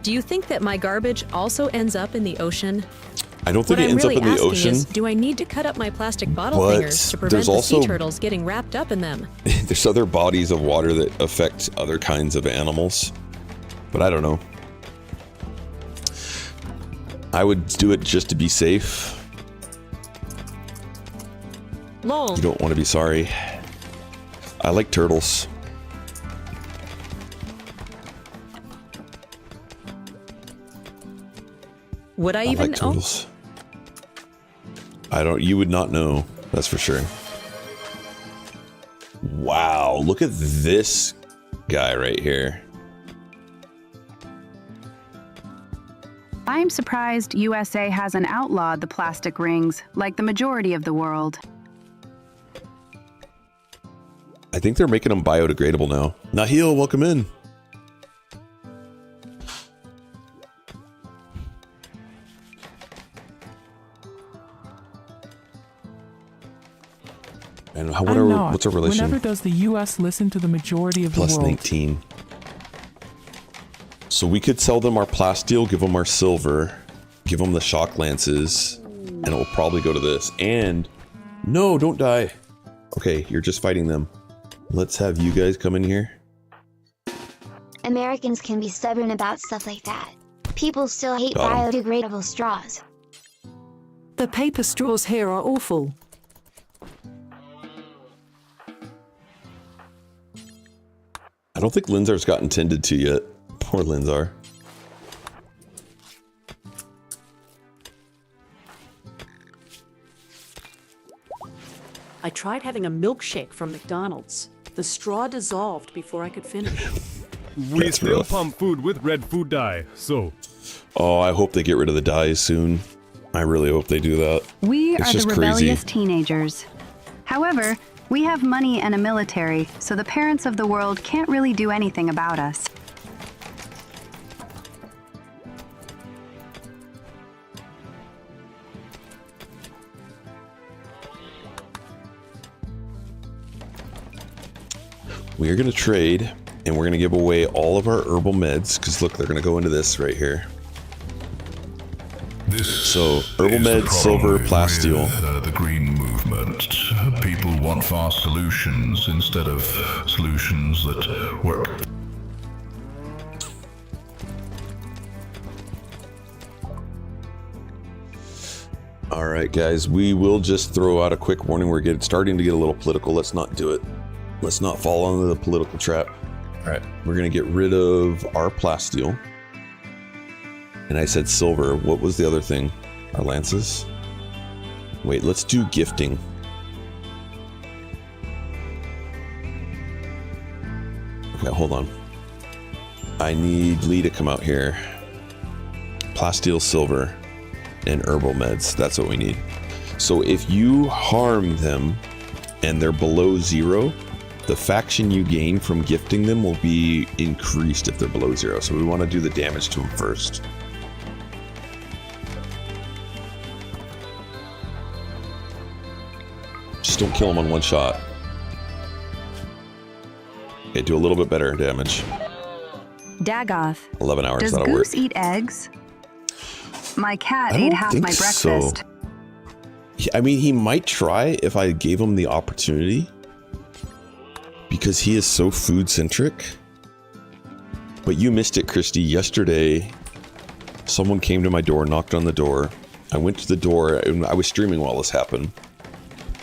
do you think that my garbage also ends up in the ocean? I don't think it ends up in the ocean. Is, do I need to cut up my plastic bottle But fingers to prevent the sea turtles getting wrapped up in them? There's other bodies of water that affect other kinds of animals. But I don't know. I would do it just to be safe. Lol. You don't want to be sorry. I like turtles. Would I even like turtles. You would not know, that's for sure. Wow, look at this guy right here. I'm surprised USA hasn't outlawed the plastic rings like the majority of the world. I think they're making them biodegradable now. Nahil, welcome in. And what's our relation? Whenever does the U.S. listen to the majority of the world? Plus 19. So we could sell them our plasteel, give them our silver, give them the shock lances, and it will probably go to this. And no, don't die. Okay, you're just fighting them. Let's have you guys come in here. Americans can be stubborn about stuff like that. People still hate biodegradable straws. The paper straws here are awful. I don't think Linzar's gotten tended to yet. Poor Linzar. I tried having a milkshake from McDonald's. The straw dissolved before I could finish. We still pump food with red food dye, so... Oh, I hope they get rid of the dyes soon. I really hope they do that. We It's are just the crazy. rebellious teenagers. However, we have money and a military, so the parents of the world can't really do anything about us. We are going to trade, and we're going to give away all of our herbal meds, because look, they're going to go into this right here. So, herbal meds, silver, plasteel. The green movement. People want fast solutions instead of solutions that work. Alright guys, we will just throw out a quick warning. We're starting to get a little political. Let's not do it. Let's not fall into the political trap. Alright, we're going to get rid of our plasteel. And I said silver. What was the other thing? Our lances? Wait, let's do gifting. Okay, hold on. I need Lee to come out here. Plasteel, silver, and herbal meds. That's what we need. So if you harm them and they're below 0, the faction you gain from gifting them will be increased if they're below 0. So we want to do the damage to them first. Just don't kill them on one shot. Okay, do a little bit better damage. Dagoth. 11 hours, Does that'll Goose work. eat eggs? My cat I ate don't half think my so. breakfast. I mean, he might try if I gave him the opportunity. Because he is so food-centric. But you missed it, Christy. Yesterday, someone came to my door, knocked on the door. I went to the door, and I was streaming while this happened.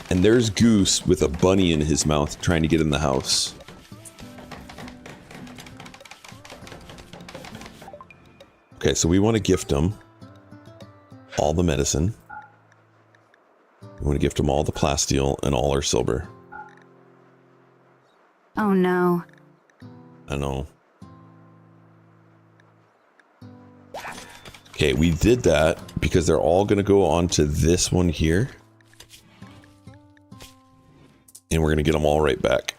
And there's Goose with a bunny in his mouth trying to get in the house. Okay, so we want to gift him all the medicine. We want to gift them all the plasteel and all our silver. Oh no. I know. Okay, we did that because they're all going to go on to this one here. And we're going to get them all right back.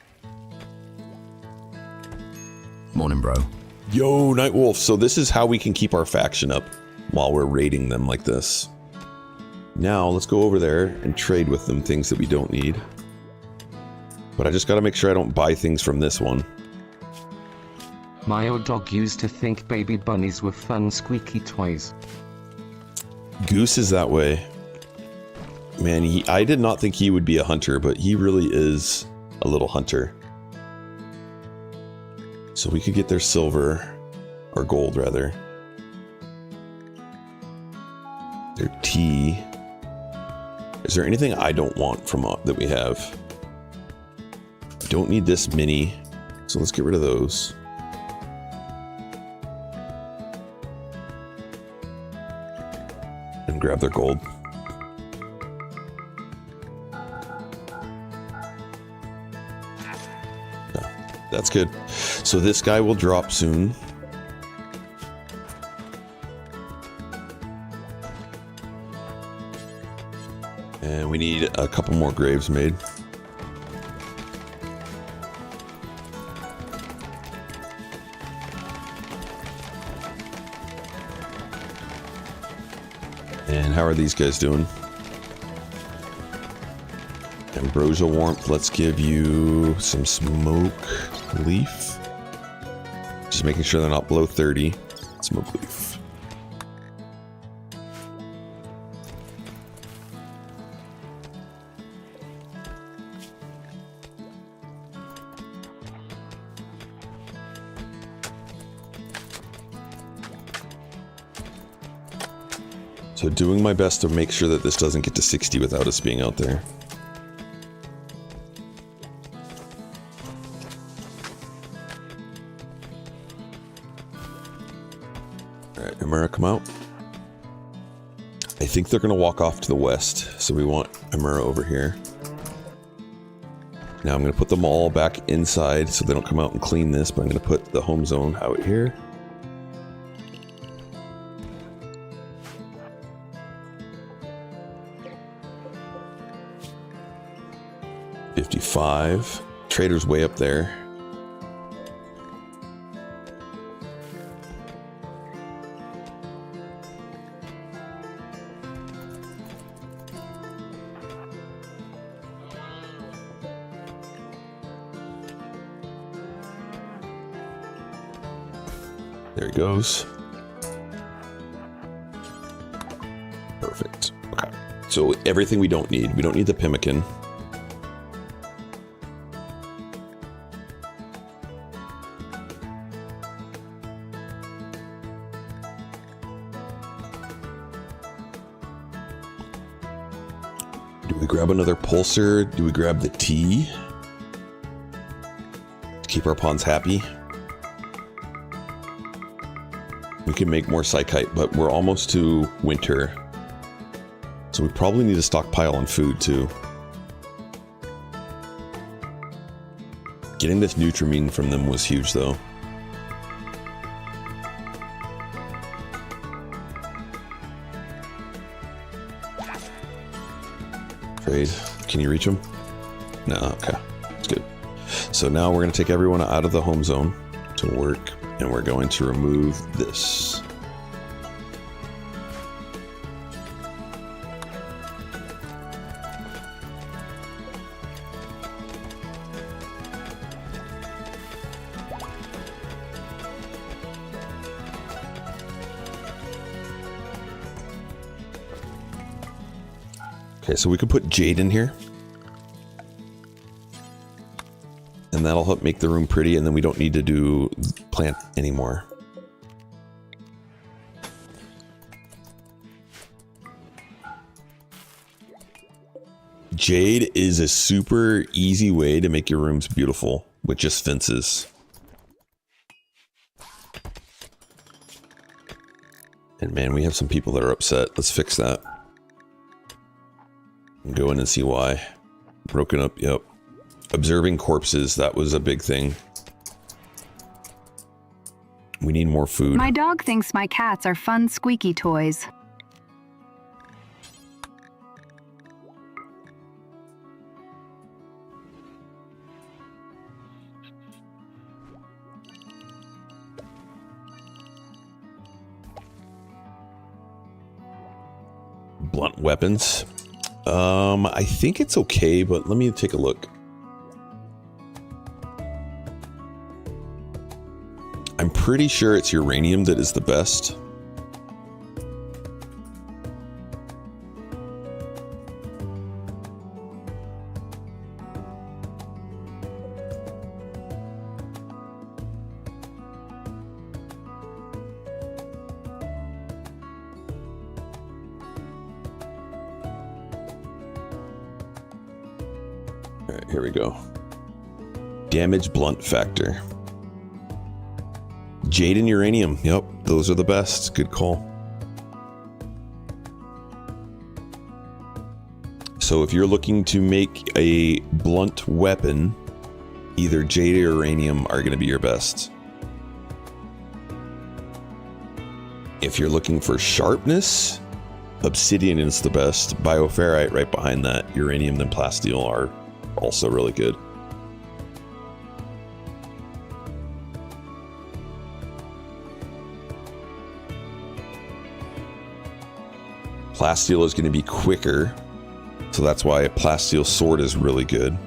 Morning, bro. Yo, Nightwolf. So this is how we can keep our faction up while we're raiding them like this. Now, let's go over there and trade with them things that we don't need. But I just got to make sure I don't buy things from this one. My old dog used to think baby bunnies were fun, squeaky toys. Goose is that way. Man, I did not think he would be a hunter, but he really is a little hunter. So we could get their silver, or gold rather. Their tea. Is there anything I don't want from that we have? I don't need this mini, so let's get rid of those. And grab their gold. That's good. So this guy will drop soon. And we need a couple more graves made. And how are these guys doing? Ambrosia warmth, let's give you some smoke leaf. Just making sure they're not below 30. Smoke leaf. So doing my best to make sure that this doesn't get to 60 without us being out there. Alright, Amara, come out. I think they're going to walk off to the west, so we want Amara over here. Now I'm going to put them all back inside so they don't come out and clean this, but I'm going to put the home zone out here. $55. Trader's way up there. There he goes. Perfect. Okay. So everything we don't need. We don't need the pemmican. Do we grab another pulsar? Do we grab the tea? To keep our pawns happy? We can make more psychite, but we're almost to winter. So we probably need to stockpile on food too. Getting this Nutrimine from them was huge though. Trade. Can you reach them? No, okay. That's good. So now we're going to take everyone out of the home zone to work. And we're going to remove this. Okay, so we can put jade in here. And that'll help make the room pretty, and then we don't need to do plant anymore. Jade is a super easy way to make your rooms beautiful with just fences. And man, we have some people that are upset. Let's fix that. Go in and see why. Broken up, yep. Observing corpses, that was a big thing. We need more food. My dog thinks my cats are fun, squeaky toys. Blunt weapons. I think it's okay, but let me take a look. I'm pretty sure it's uranium that is the best. All right, here we go. Damage blunt factor. Jade and uranium. Yep, those are the best. Good call. So if you're looking to make a blunt weapon, either jade or uranium are going to be your best. If you're looking for sharpness, obsidian is the best. Bioferrite right behind that. Uranium and plasteel are also really good. Plasteel is going to be quicker, so that's why a plasteel sword is really good.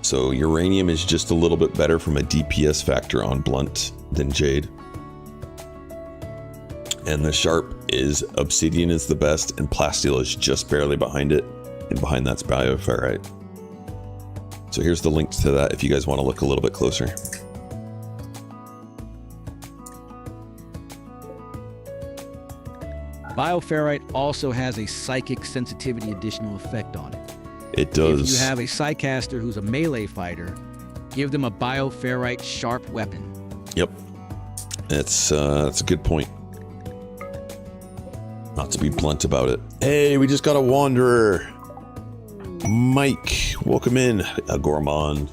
So uranium is just a little bit better from a DPS factor on blunt than jade. And the sharp is obsidian is the best, and plasteel is just barely behind it, and behind that's bioferrite. So here's the link to that if you guys want to look a little bit closer. Bioferrite also has a psychic sensitivity additional effect on it. It does. If you have a Psycaster who's a melee fighter, give them a Bioferrite sharp weapon. Yep. That's a good point. Not to be blunt about it. Hey, we just got a wanderer. Mike, welcome in. A gourmand.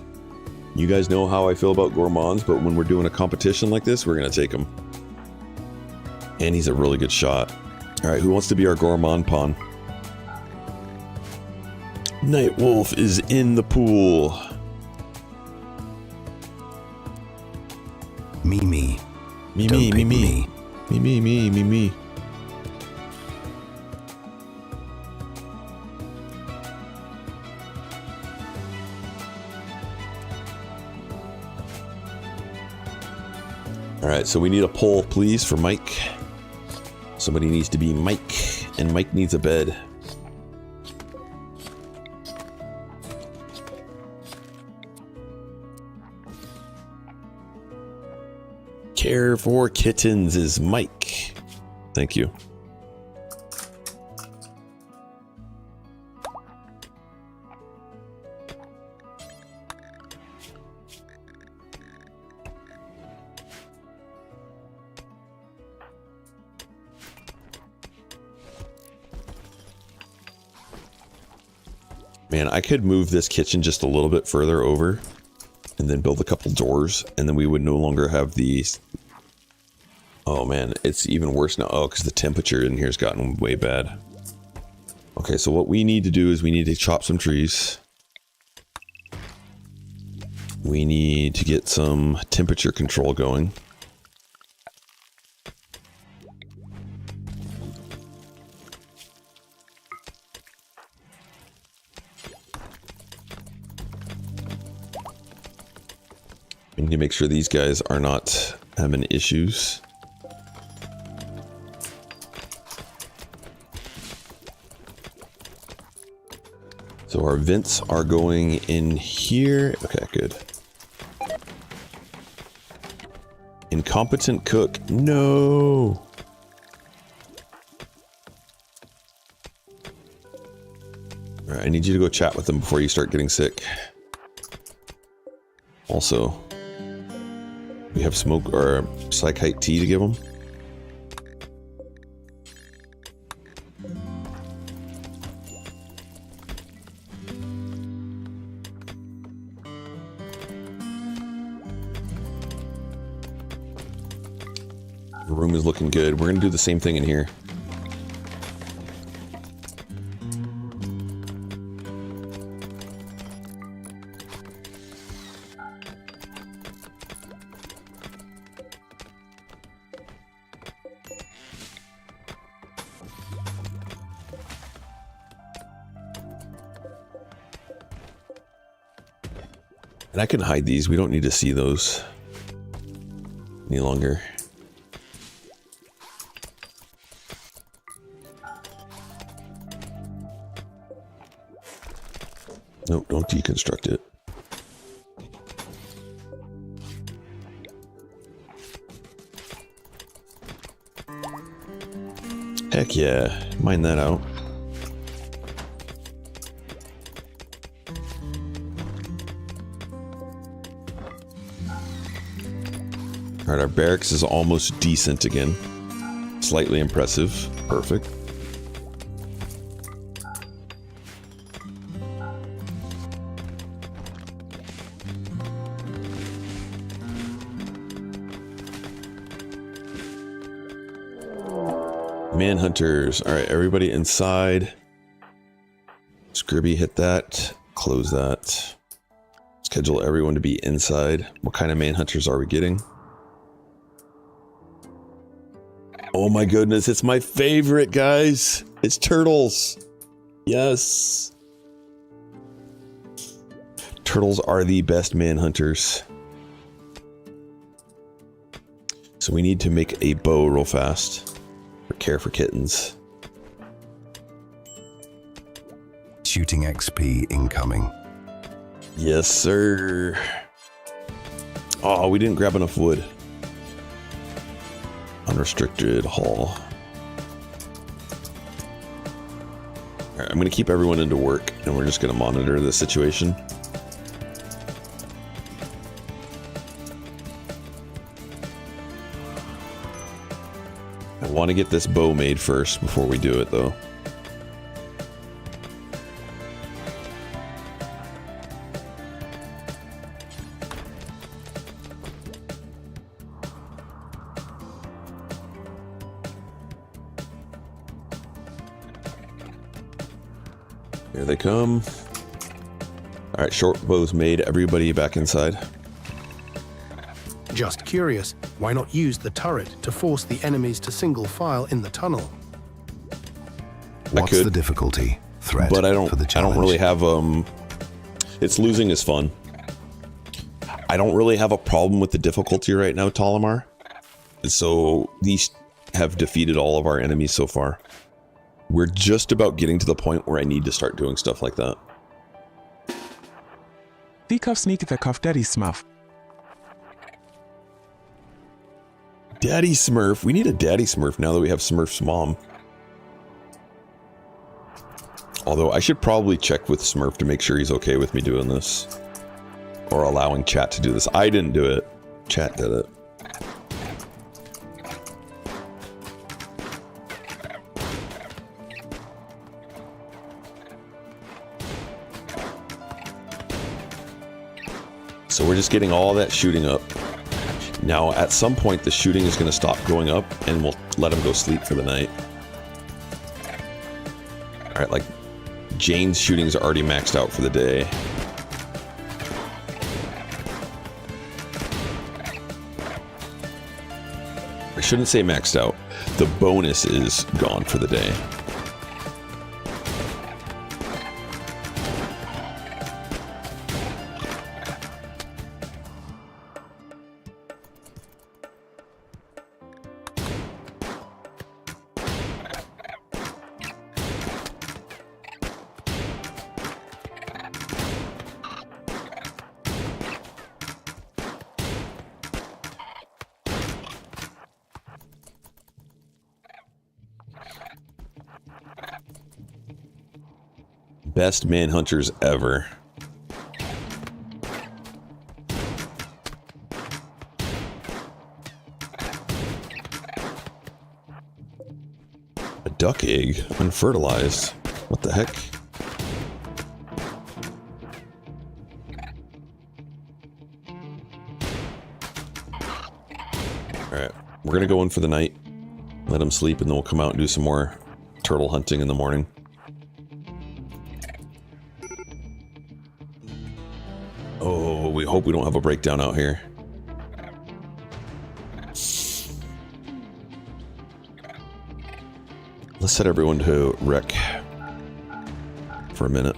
You guys know how I feel about gourmands, but when we're doing a competition like this, we're going to take him. And he's a really good shot. All right, who wants to be our gourmand pawn? Night Wolf is in the pool. Me. Me. All right, so we need a poll, please, for Mike. Somebody needs to be Mike, and Mike needs a bed. Care for kittens is Mike. Thank you. Man, I could move this kitchen just a little bit further over and then build a couple doors, and then we would no longer have these. Oh man, it's even worse now. Oh, because the temperature in here has gotten way bad. Okay, so what we need to do is we need to chop some trees. We need to get some temperature control going. We need to make sure these guys are not having issues. So our vents are going in here. Okay, good. Incompetent cook. No. All right, I need you to go chat with them before you start getting sick. Also, we have smoke or psychite tea to give them. Room is looking good. We're gonna do the same thing in here. And I can hide these. We don't need to see those any longer. Nope, don't deconstruct it. Heck yeah, mine that out. Alright, our barracks is almost decent again. Slightly impressive. Perfect. Manhunters. Alright, everybody inside. Scribby, hit that. Close that. Schedule everyone to be inside. What kind of manhunters are we getting? Oh my goodness, it's my favorite, guys. It's turtles. Yes. Turtles are the best manhunters. So we need to make a bow real fast. For care for kittens. Shooting XP incoming. Yes, sir. Oh, we didn't grab enough wood. Unrestricted haul. Alright, I'm going to keep everyone into work, and we're just going to monitor the situation. I want to get this bow made first before we do it, though. Here they come. Alright, short bow's made. Everybody back inside. Just curious, why not use the turret to force the enemies to single file in the tunnel? What's the difficulty? Threat but I don't really have it's losing is fun. I don't really have a problem with the difficulty right now, Tolimar. So these have defeated all of our enemies so far. We're just about getting to the point where I need to start doing stuff like that. Think of sneak the cuff Daddy Smurf. Daddy Smurf. We need a Daddy Smurf now that we have Smurf's mom. Although I should probably check with Smurf to make sure he's okay with me doing this. Or allowing chat to do this. I didn't do it. Chat did it. So we're just getting all that shooting up. Now, at some point, the shooting is going to stop going up, and we'll let him go sleep for the night. Alright, like, Jane's shooting is already maxed out for the day. I shouldn't say maxed out. The bonus is gone for the day. Best manhunters ever. A duck egg, unfertilized. What the heck? Alright. We're gonna go in for the night, let him sleep, and then we'll come out and do some more turtle hunting in the morning. Oh, we hope we don't have a breakdown out here. Let's set everyone to wreck for a minute.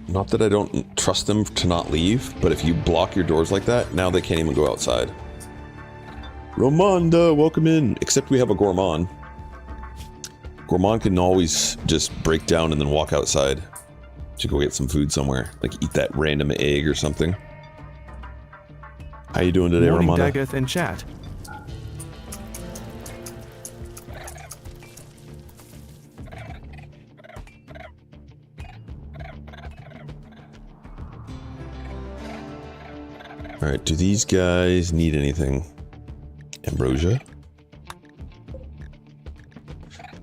Not that I don't trust them to not leave, but if you block your doors like that, now they can't even go outside. Romonda, welcome in. Except we have a gourmand. Gourmand can always just break down and then walk outside to go get some food somewhere. Like eat that random egg or something. How you doing today, Morning, Romonda? Daggeth and chat. Alright, do these guys need anything? Ambrosia?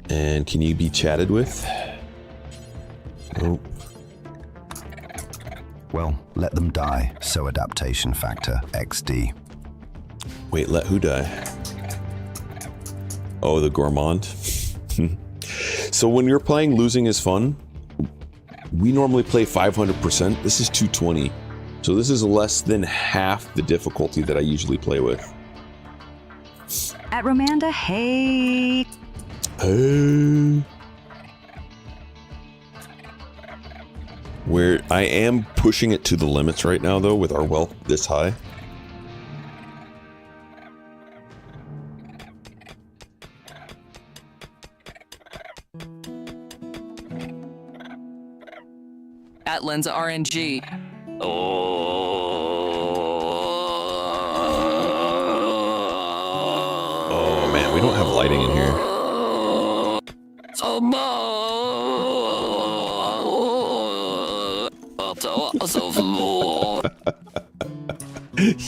And can you be chatted with? Nope. Well, let them die, so adaptation factor XD. Wait, let who die? Oh, the gourmand? So when you're playing Losing is Fun, we normally play 500%. This is 220. So this is less than half the difficulty that I usually play with. At Romanda, hey. Hey. Where I am pushing it to the limits right now, though, with our wealth this high. At Lenza RNG. Oh man, we don't have lighting in here.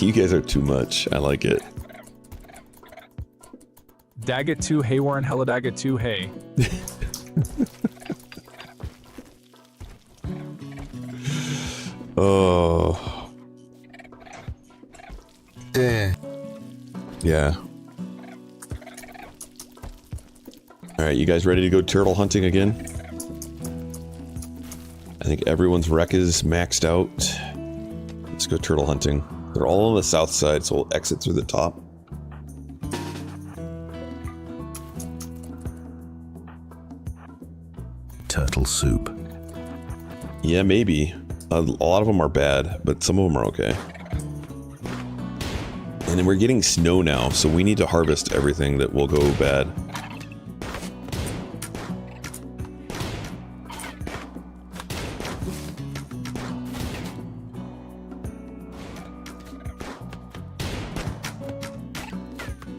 You guys are too much. I like it. Daggett 2, hey Warren, hello Daggett 2, hey. Oh. Yeah. Alright, you guys ready to go turtle hunting again? I think everyone's wreck is maxed out. Let's go turtle hunting. They're all on the south side, so we'll exit through the top. Turtle soup. Yeah, maybe. A lot of them are bad, but some of them are okay. And then we're getting snow now, so we need to harvest everything that will go bad.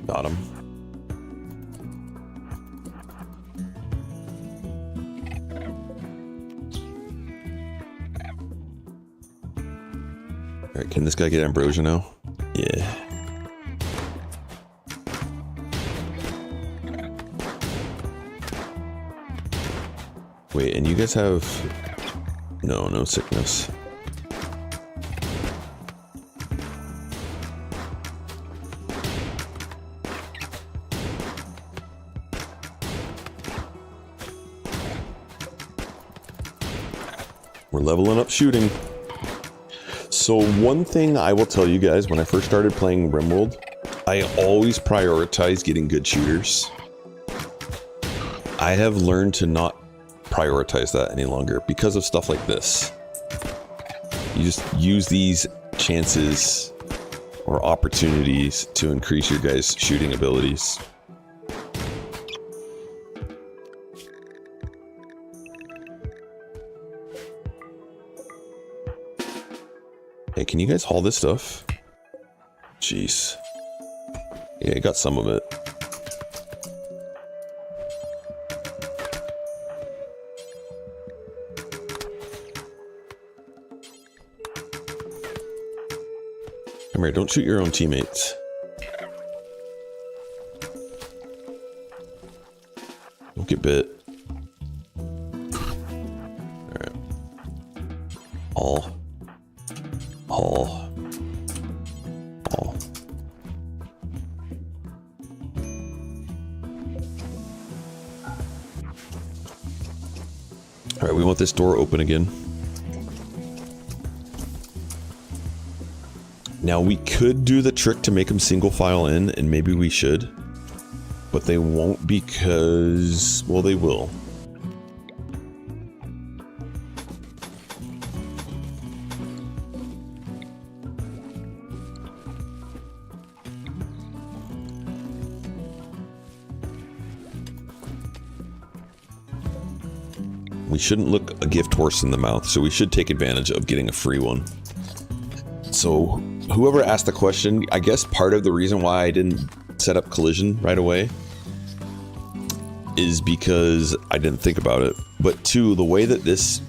Got him. Alright, can this guy get ambrosia now? Yeah. Wait, and you guys have... No sickness. We're leveling up shooting. So one thing I will tell you guys, when I first started playing RimWorld, I always prioritize getting good shooters. I have learned to not prioritize that any longer because of stuff like this. You just use these chances or opportunities to increase your guys' shooting abilities. Hey, can you guys haul this stuff? Jeez. Yeah, I got some of it. Come here, don't shoot your own teammates. Don't get bit. Alright. All. Alright, we want this door open again. Now we could do the trick to make them single file in, and maybe we should. But they won't because, well, they will. We shouldn't look a gift horse in the mouth, so we should take advantage of getting a free one. So, whoever asked the question, I guess part of the reason why I didn't set up collision right away is because I didn't think about it. But two, the way that this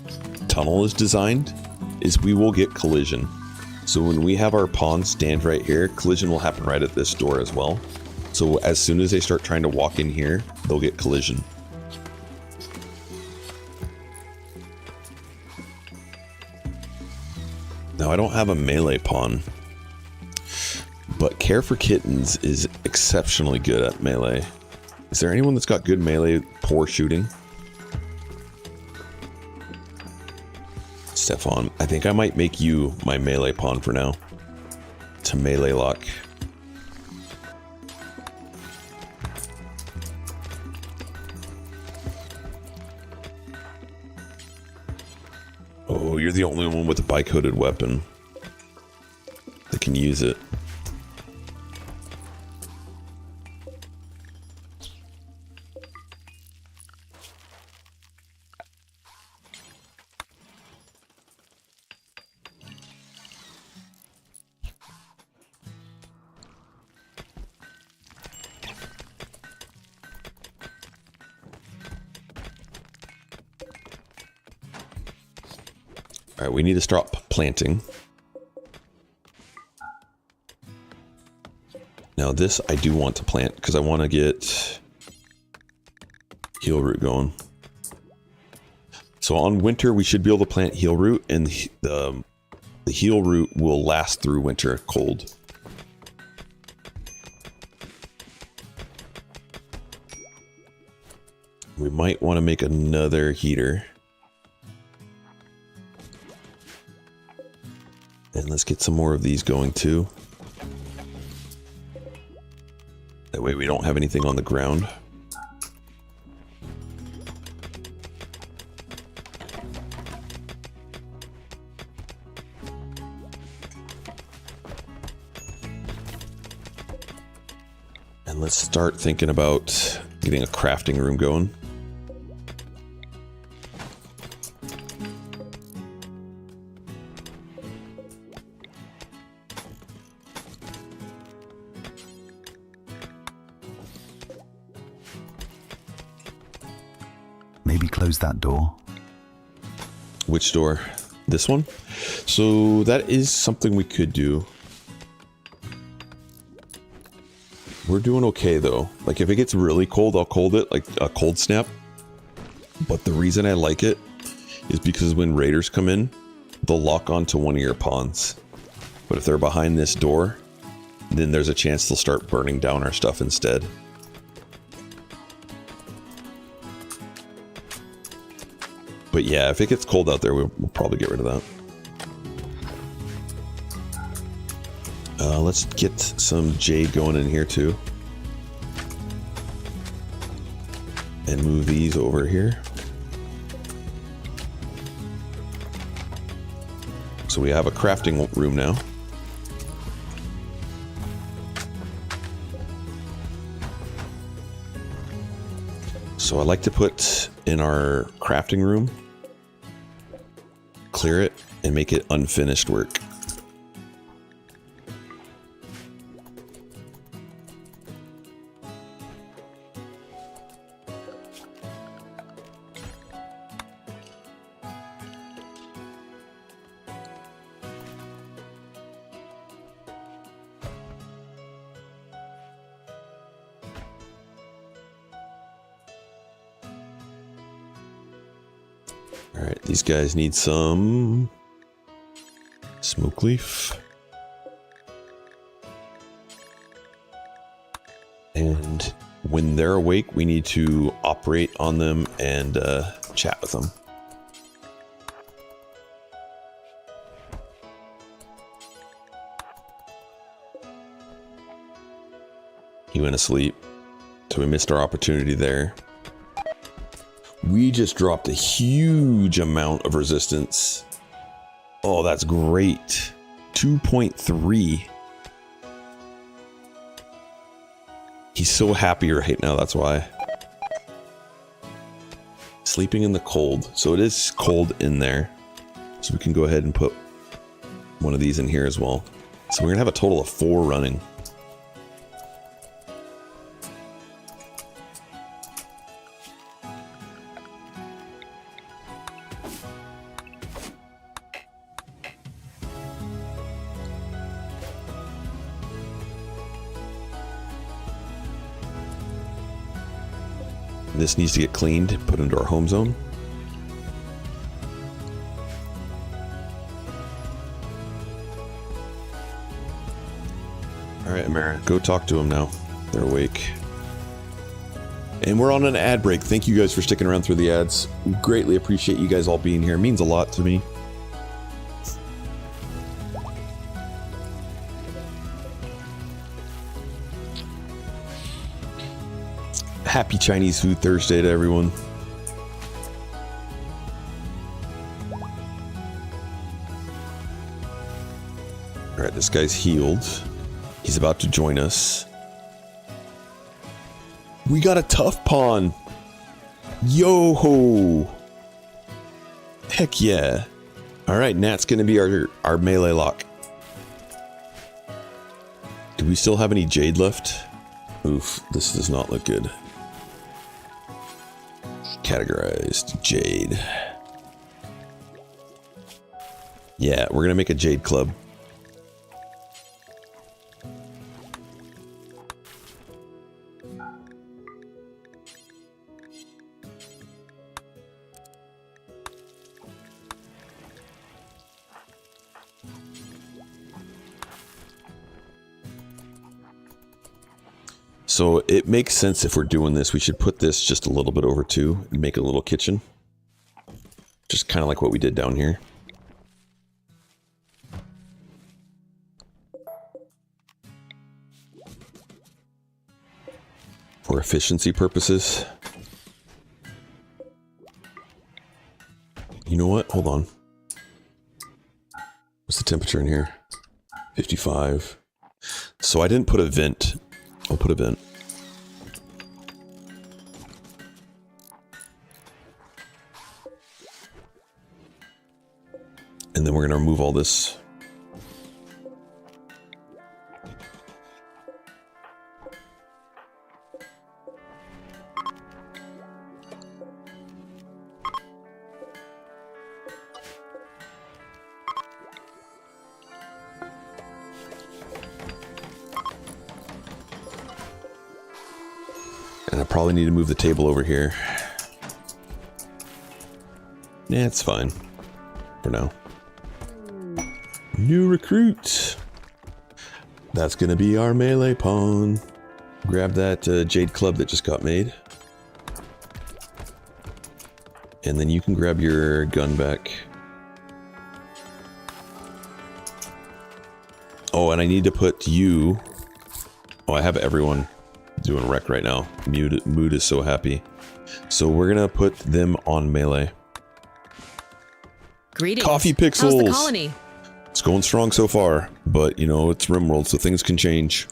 tunnel is designed is we will get collision. So when we have our pawn stand right here, collision will happen right at this door as well. So as soon as they start trying to walk in here, they'll get collision. Now I don't have a melee pawn, but Care for Kittens is exceptionally good at melee. Is there anyone that's got good melee, poor shooting? Stefan, I think I might make you my melee pawn for now. To melee lock. Oh, you're the only one with a bi-coated weapon that can use it. All right, we need to stop planting. Now this I do want to plant because I want to get heal root going. So on winter we should be able to plant heal root, and the heal root will last through winter cold. We might want to make another heater. And let's get some more of these going too. That way we don't have anything on the ground. And let's start thinking about getting a crafting room going. Maybe close that door. Which door? This one? So that is something we could do. We're doing okay though. Like if it gets really cold, I'll cold it, like a cold snap. But the reason I like it is because when raiders come in, they'll lock onto one of your pawns. But if they're behind this door, then there's a chance they'll start burning down our stuff instead. But yeah, if it gets cold out there, we'll probably get rid of that. Let's get some jade going in here too. And move these over here. So we have a crafting room now. So I like to put in our crafting room, clear it, and make it unfinished work. All right, these guys need some smoke leaf. And when they're awake, we need to operate on them and chat with them. He went asleep, so we missed our opportunity there. We just dropped a huge amount of resistance. Oh, that's great. 2.3. He's so happy right now, that's why. Sleeping in the cold. So it is cold in there. So we can go ahead and put one of these in here as well. So we're gonna have a total of 4 running. This needs to get cleaned, put into our home zone. All right, Mara, go talk to them now. They're awake. And we're on an ad break. Thank you guys for sticking around through the ads. We greatly appreciate you guys all being here. It means a lot to me. Happy Chinese Food Thursday to everyone. All right, this guy's healed. He's about to join us. We got a tough pawn. Yo ho. Heck yeah. All right, Nat's gonna be our melee lock. Do we still have any jade left? Oof, this does not look good. Categorized jade. Yeah, we're gonna make a jade club. So it makes sense if we're doing this, we should put this just a little bit over too and make a little kitchen. Just kind of like what we did down here. For efficiency purposes. You know what? Hold on. What's the temperature in here? 55. So I didn't put a vent. I'll put a vent. And then we're going to remove all this. And I probably need to move the table over here. Yeah, it's fine for now. New recruit. That's gonna be our melee pawn. Grab that jade club that just got made. And then you can grab your gun back. Oh, and I need to put you... Oh, I have everyone doing wreck right now. Mood is so happy. So we're gonna put them on melee. Greetings. Coffee Pixels. How's the colony? It's going strong so far, but you know, it's RimWorld, so things can change.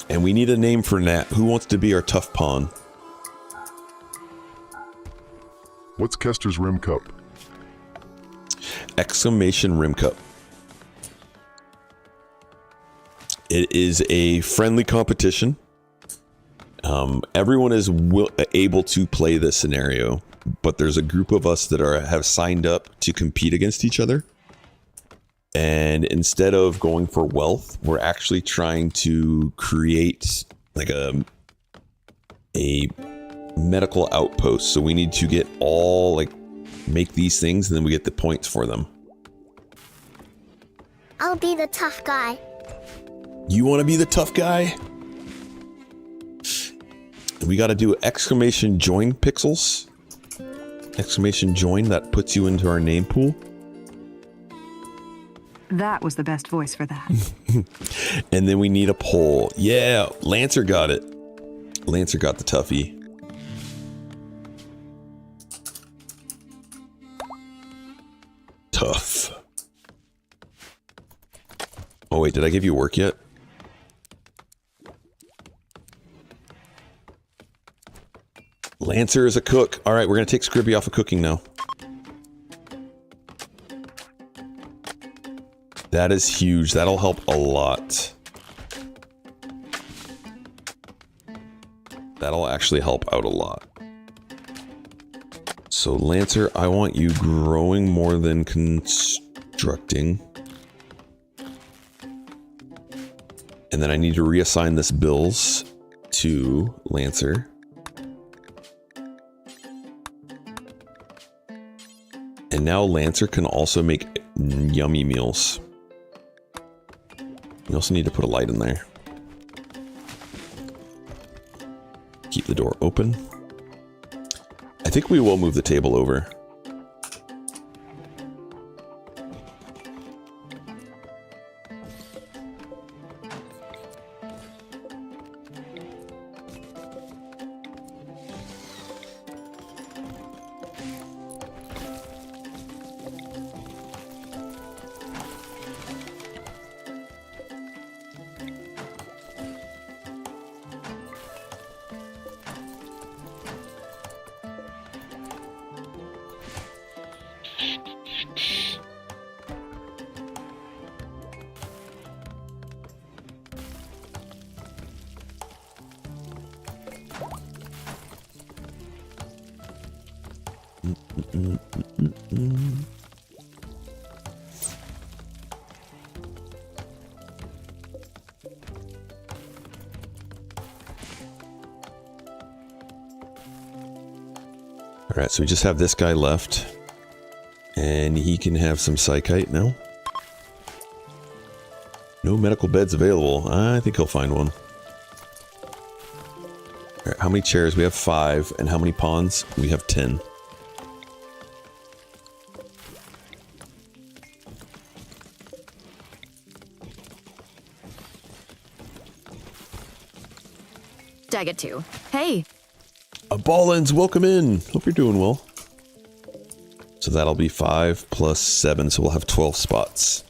And we need a name for Nat. Who wants to be our tough pawn? What's Kester's RimCup? Exclamation RimCup. It is a friendly competition. Everyone is able to play this scenario, but there's a group of us that have signed up to compete against each other. And instead of going for wealth, we're actually trying to create like a a medical outpost. So we need to get all, like, make these things, and then we get the points for them. I'll be the tough guy. You want to be the tough guy? We got to do exclamation join pixels. Exclamation join, that puts you into our name pool. That was the best voice for that. And then we need a poll. Yeah, Lancer got it. Lancer got the toughie. Tough. Oh wait, did I give you work yet? Lancer is a cook. All right, we're going to take Scribby off of cooking now. That is huge. That'll help a lot. That'll actually help out a lot. So Lancer, I want you growing more than constructing. And then I need to reassign this bills to Lancer. And now Lancer can also make yummy meals. We also need to put a light in there. Keep the door open. I think we will move the table over. Alright, so we just have this guy left. And he can have some psychite now. No medical beds available. I think he'll find one. Alright, how many chairs? We have 5. And how many pawns? We have 10. Daggett 2. Hey! Ballins, welcome in. Hope you're doing well. So that'll be 5 plus 7, so we'll have 12 spots.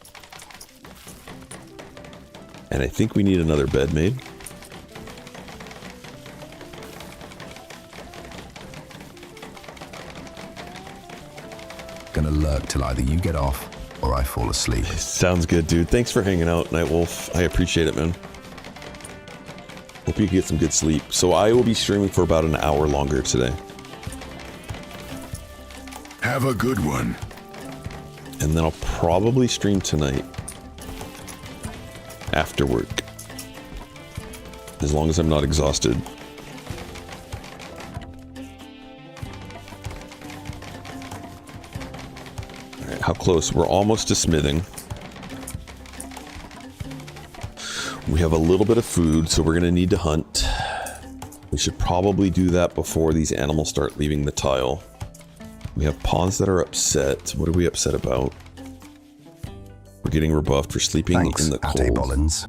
And I think we need another bed made. Gonna lurk till either you get off or I fall asleep. Sounds good, dude. Thanks for hanging out, Nightwolf. I appreciate it, man. Hope you get some good sleep. So I will be streaming for about an hour longer today. Have a good one. And then I'll probably stream tonight. After work. As long as I'm not exhausted. Alright, how close? We're almost to smithing. We have a little bit of food, so we're going to need to hunt. We should probably do that before these animals start leaving the tile. We have pawns that are upset. What are we upset about? We're getting rebuffed for sleeping in the cold. Bollins.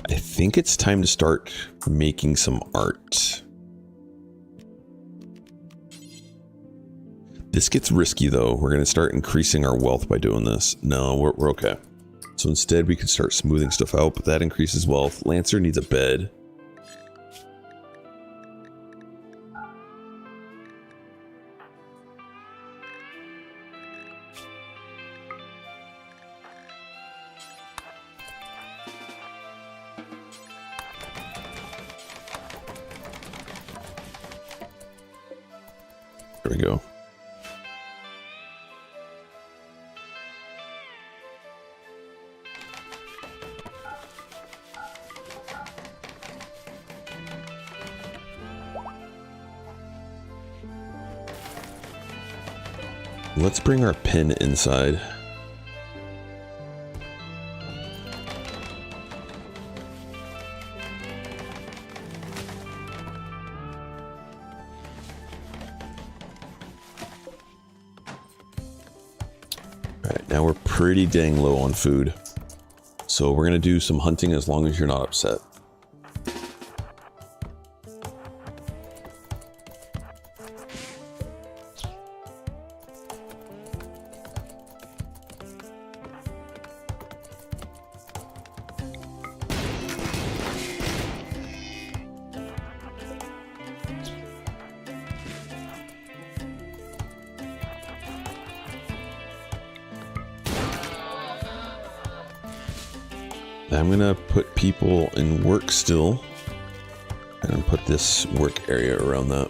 I think it's time to start making some art. This gets risky though. We're going to start increasing our wealth by doing this. No, we're okay. So instead we could start smoothing stuff out, but that increases wealth. Lancer needs a bed. There we go. Let's bring our pen inside. Alright, now we're pretty dang low on food. So we're gonna do some hunting as long as you're not upset. I'm gonna put people in work still, and put this work area around that.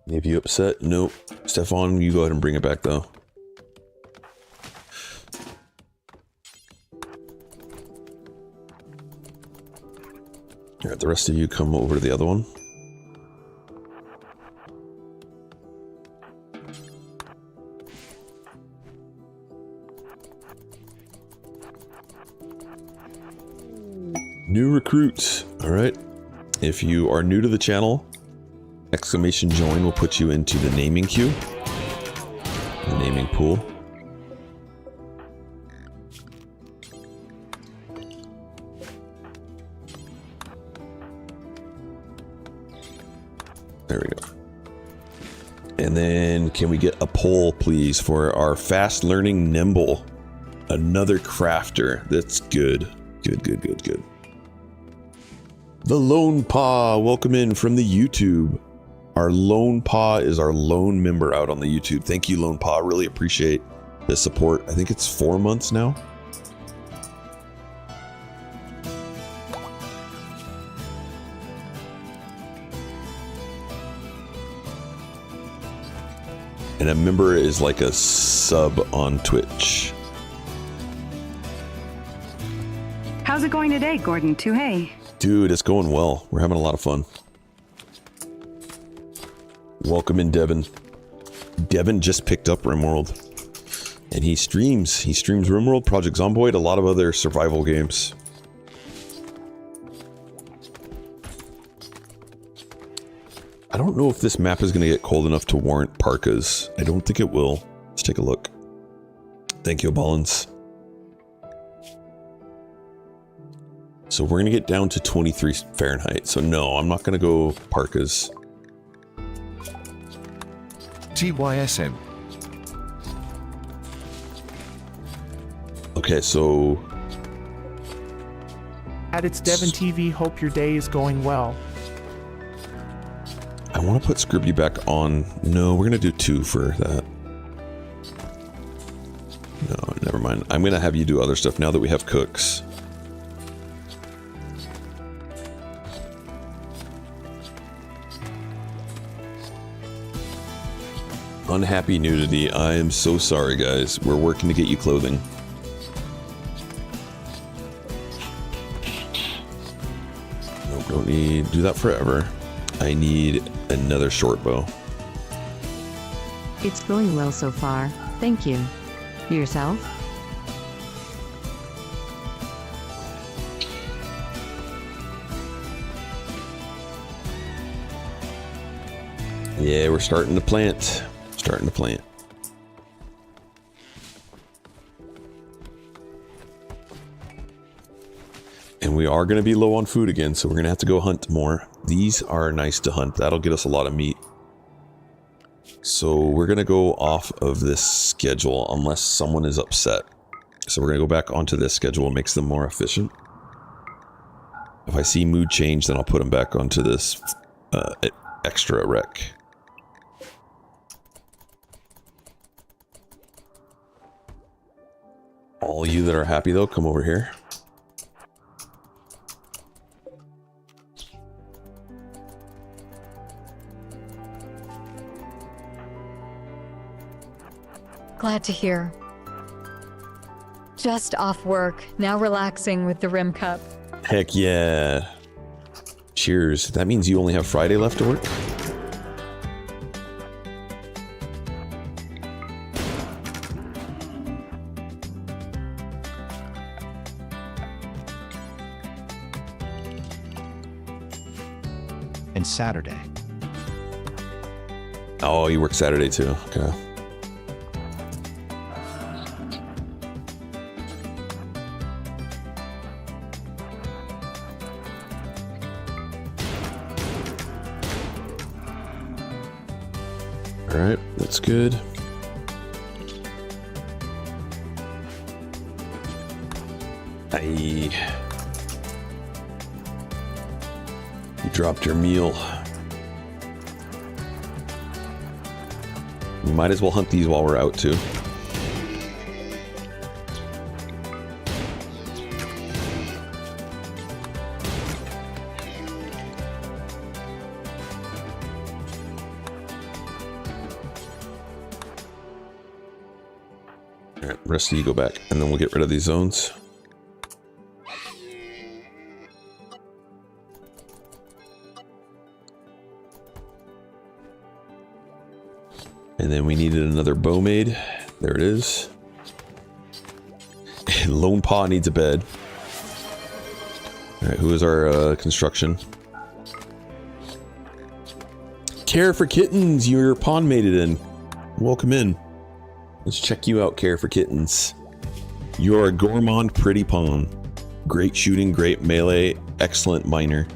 Maybe you upset? Nope. Stefan, you go ahead and bring it back though. Alright, the rest of you come over to the other one. New recruits. Alright. If you are new to the channel, exclamation join will put you into the naming queue. The naming pool. There we go. And then can we get a poll, please, for our fast learning nimble? Another crafter. That's good. Good, good, good, good. The Lone Paw, welcome in from the YouTube. Our Lone Paw is our lone member out on the YouTube. Thank you, Lone Paw. Really appreciate the support. I think it's 4 months now. And a member is like a sub on Twitch. How's it going today, Gordon Tuhey? Dude, it's going well. We're having a lot of fun. Welcome in, Devin. Devin just picked up RimWorld. And he streams. He streams RimWorld, Project Zomboid, a lot of other survival games. I don't know if this map is going to get cold enough to warrant parkas. I don't think it will. Let's take a look. Thank you, Ballins. So we're going to get down to 23 Fahrenheit. So no, I'm not going to go parkas. TYSM. Okay, so... It's Devin TV. Hope your day is going well. I want to put Scribby back on. No, we're going to do 2 for that. No, never mind. I'm going to have you do other stuff now that we have cooks. Unhappy nudity. I am so sorry, guys. We're working to get you clothing. Nope, don't need to do that forever. I need another short bow. It's going well so far. Thank you. Yourself? Yeah, we're starting to plant. Starting to plant. And we are going to be low on food again, so we're going to have to go hunt more. These are nice to hunt. That'll get us a lot of meat. So we're going to go off of this schedule unless someone is upset. So we're going to go back onto this schedule. It makes them more efficient. If I see mood change, then I'll put them back onto this extra rec. All you that are happy though, come over here. Glad to hear. Just off work, now relaxing with the Rim Cup. Heck yeah. Cheers. That means you only have Friday left to work? And Saturday. Oh, you work Saturday too. Okay. All right, that's good. You dropped your meal. We might as well hunt these while we're out too. All right, rest of you go back, and then we'll get rid of these zones. And then we needed another bow made. There it is. Lone Paw needs a bed. All right, who is our construction? Care for Kittens, you're pawn mated in. Welcome in. Let's check you out, Care for Kittens. You're a gourmand pretty pawn. Great shooting, great melee, excellent miner.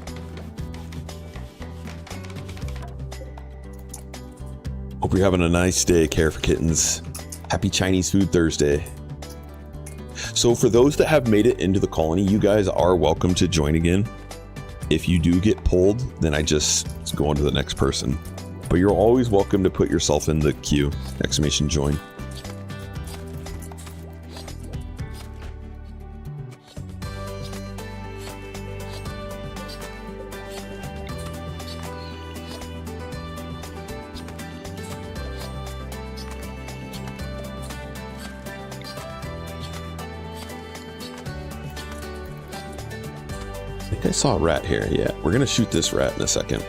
Hope you're having a nice day, Care for Kittens. Happy Chinese Food Thursday. So for those that have made it into the colony, you guys are welcome to join again. If you do get pulled, then I just go on to the next person. But you're always welcome to put yourself in the queue. Exclamation join. I think I saw a rat here. Yeah, we're gonna shoot this rat in a second.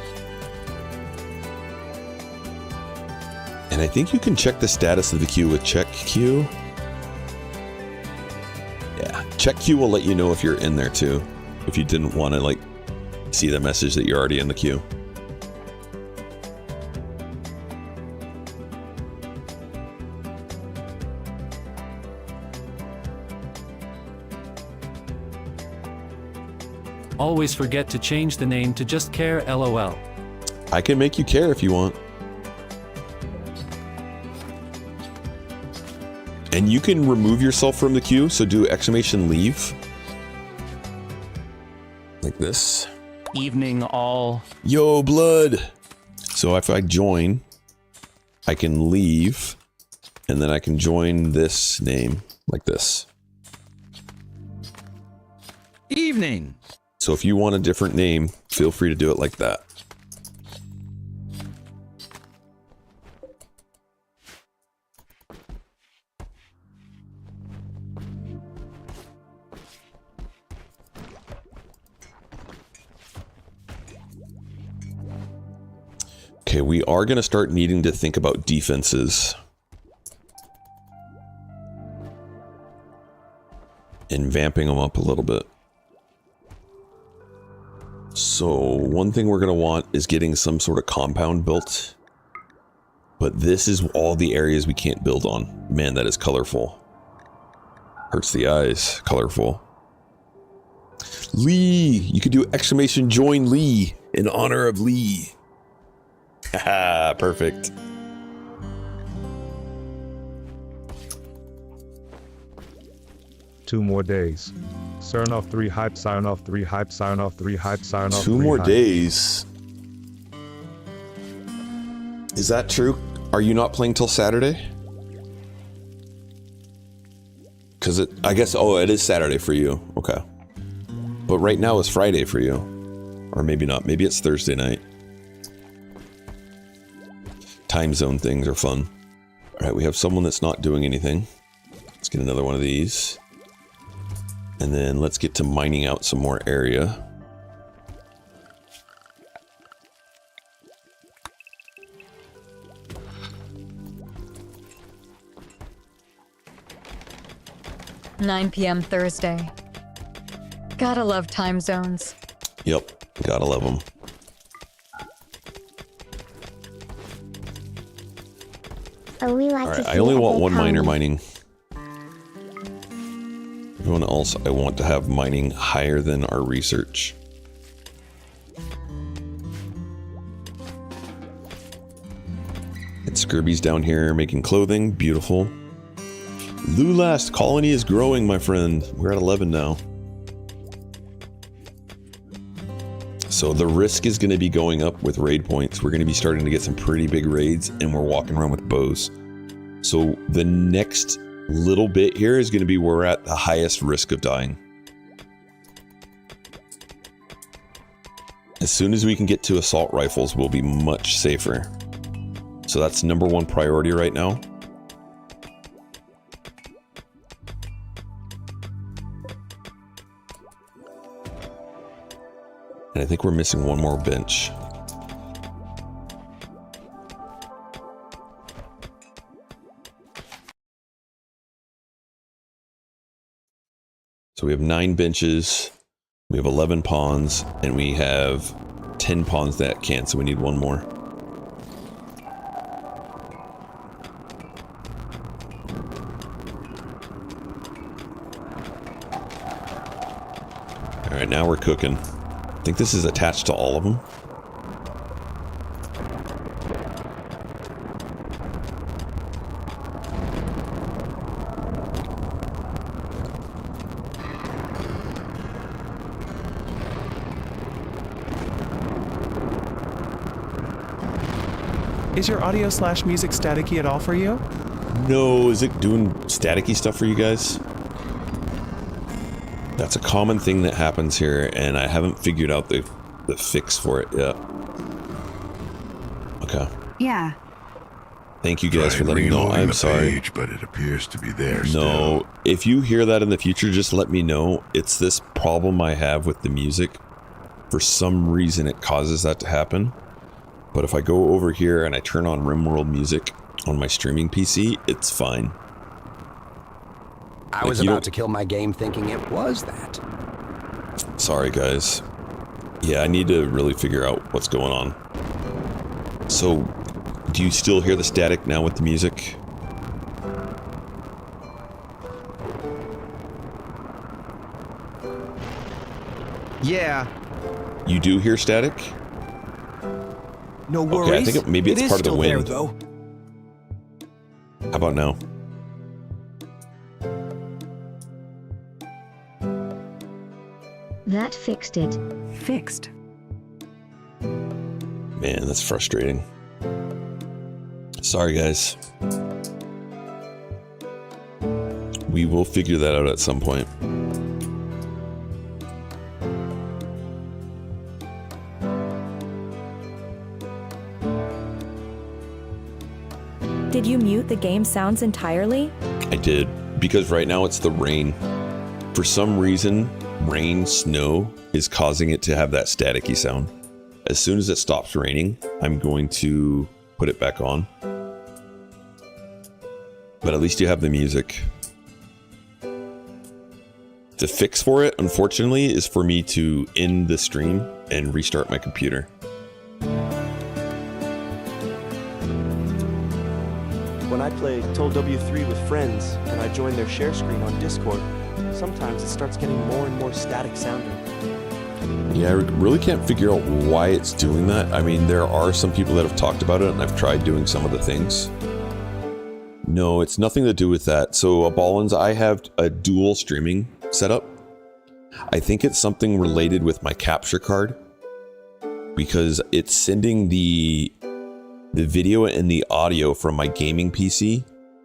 And I think you can check the status of the queue with check queue. Yeah, check queue will let you know if you're in there too. If you didn't want to like see the message that you're already in the queue. Always forget to change the name to just Care LOL. I can make you care if you want. And you can remove yourself from the queue, so do exclamation leave. Like this. Evening all. Yo, blood! So if I join, I can leave, and then I can join this name, like this. Evening! So if you want a different name, feel free to do it like that. Okay, we are going to start needing to think about defenses. And vamping them up a little bit. So one thing we're going to want is getting some sort of compound built. But this is all the areas we can't build on. Man, that is colorful. Hurts the eyes. Colorful. Lee! You could do exclamation join Lee in honor of Lee. Haha, perfect. Two more days. Sign off 3 hype, sign off 3 hype, sign off 3 hype, sign off 3 2 more hype. days. Is that true? Are you not playing till Saturday? Because I guess, oh, it is Saturday for you. Okay. But right now it's Friday for you. Or maybe not. Maybe it's Thursday night. Time zone things are fun. All right, we have someone that's not doing anything. Let's get another one of these. And then let's get to mining out some more area. $9 p.m. Thursday. Gotta love time zones. Yep, gotta love them. Oh, we like Alright, I only want one miner mining. Everyone else, I want to have mining higher than our research. It's Scurby's down here making clothing. Beautiful. Lulast colony is growing, my friend. We're at 11 now. So the risk is going to be going up with raid points. We're going to be starting to get some pretty big raids, and we're walking around with bows. So the next little bit here is going to be where we're at the highest risk of dying. As soon as we can get to assault rifles, we'll be much safer. So that's #1 priority right now. And I think we're missing one more bench. So we have 9 benches, we have 11 pawns, and we have 10 pawns that can't, so we need one more. Alright, now we're cooking. I think this is attached to all of them. Is your audio/music staticky at all for you? No, is it doing staticky stuff for you guys? That's a common thing that happens here, and I haven't figured out the fix for it yet. Okay. Yeah. Thank you guys for letting me know. I'm sorry. Page, but it appears to be there No, still. if you hear that in the future, just let me know. It's this problem I have with the music. For some reason, it causes that to happen. But if I go over here and I turn on RimWorld music on my streaming PC, it's fine. I was about to kill my game thinking it was that. Sorry, guys. Yeah, I need to really figure out what's going on. So, do you still hear the static now with the music? Yeah. You do hear static? No worries. Okay, I think maybe it's part of the wind. There, though. How about now? That fixed it. Fixed. Man, that's frustrating. Sorry, guys. We will figure that out at some point. Did you mute the game sounds entirely? I did, because right now it's the rain. For some reason, rain, snow is causing it to have that staticky sound. As soon as it stops raining, I'm going to put it back on. But at least you have the music. The fix for it, unfortunately, is for me to end the stream and restart my computer. When I play Toll W3 with friends and I join their share screen on Discord, sometimes it starts getting more and more static sounding. Yeah, I really can't figure out why it's doing that. I mean, there are some people that have talked about it, and I've tried doing some of the things. No, it's nothing to do with that. So, Ballins, I have a dual streaming setup. I think it's something related with my capture card, because it's sending the video and the audio from my gaming PC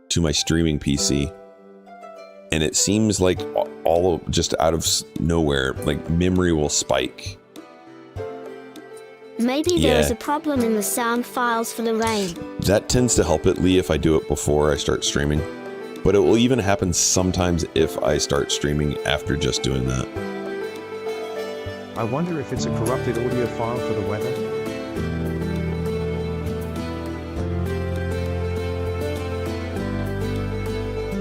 to my streaming PC. And it seems like all of, just out of nowhere, like memory will spike. Maybe there is a problem in the sound files for the rain. That tends to help it, Lee, if I do it before I start streaming. But it will even happen sometimes if I start streaming after just doing that. I wonder if it's a corrupted audio file for the weather.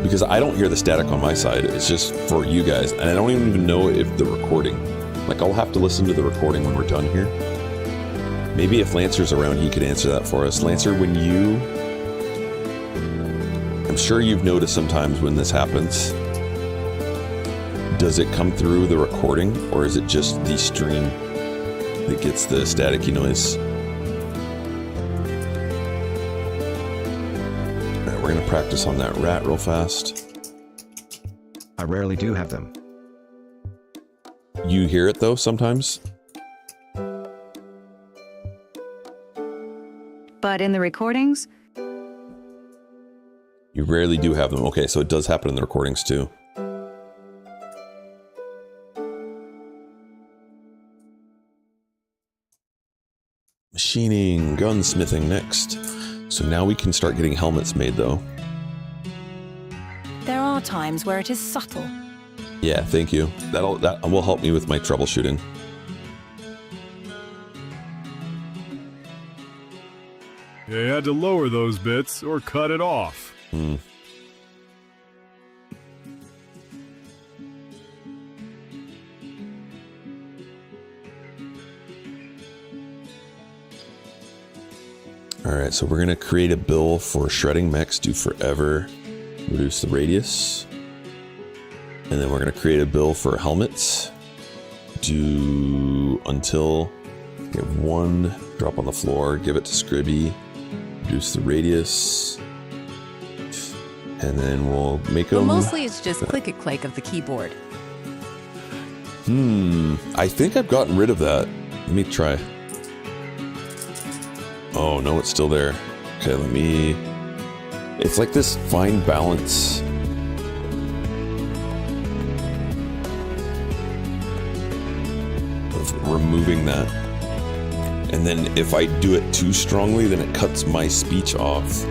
Because I don't hear the static on my side. It's just for you guys. And I don't even know if the recording, like I'll have to listen to the recording when we're done here. Maybe if Lancer's around, he could answer that for us. Lancer, when you, I'm sure you've noticed sometimes when this happens, does it come through the recording or is it just the stream that gets the staticky noise? All right, we're gonna practice on that rat real fast. I rarely do have them. You hear it though sometimes? But in the recordings, You rarely do have them. Okay, so it does happen in the recordings too. Machining, gunsmithing next. So now we can start getting helmets made though. There are times where it is subtle. Yeah, thank you. That will help me with my troubleshooting. You had to lower those bits or cut it off. Alright, so we're going to create a bill for shredding mechs, do forever, reduce the radius. And then we're going to create a bill for helmets, do until we have one, drop on the floor, give it to Scribby, reduce the radius, and then we'll make them... Well, mostly it's just click-a-click of the keyboard. I think I've gotten rid of that. Let me try. Oh, no, it's still there. Okay, let me... It's like this fine balance. Of removing that. And then if I do it too strongly, then it cuts my speech off.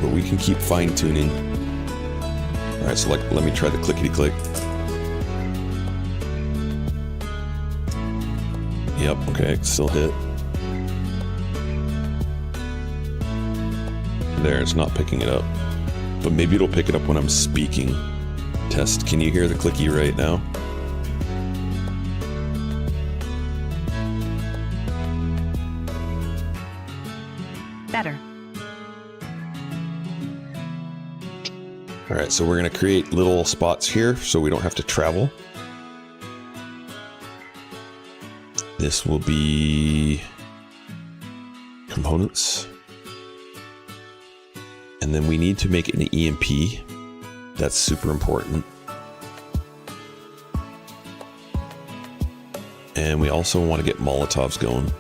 But we can keep fine-tuning. Alright, so let me try the clickety-click. Yep, okay, still hit. There, it's not picking it up. But maybe it'll pick it up when I'm speaking. Test, can you hear the clicky right now? better. Alright, so we're going to create little spots here so we don't have to travel. This will be components. And then we need to make an EMP. That's super important. And we also want to get Molotovs going.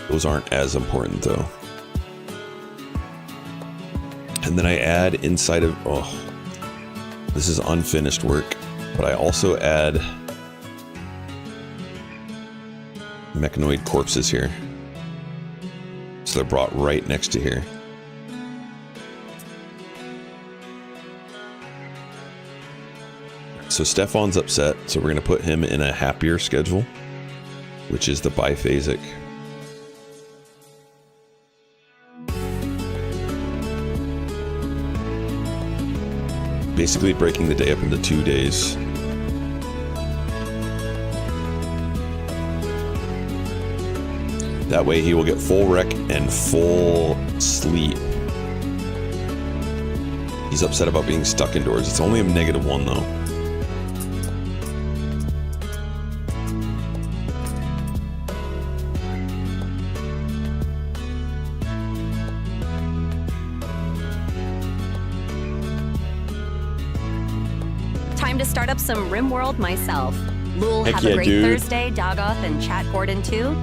Those aren't as important though. And then I add inside of, oh, this is unfinished work, but I also add mechanoid corpses here. So they're brought right next to here. So Stefan's upset, so we're going to put him in a happier schedule, which is the biphasic. Basically breaking the day up into 2 days. That way he will get full rec and full sleep. He's upset about being stuck indoors. It's only a -1 though. Time to start up some RimWorld myself. Lul, Heck have yeah, a great dude. Thursday, Dogoth, and chat Gordon too.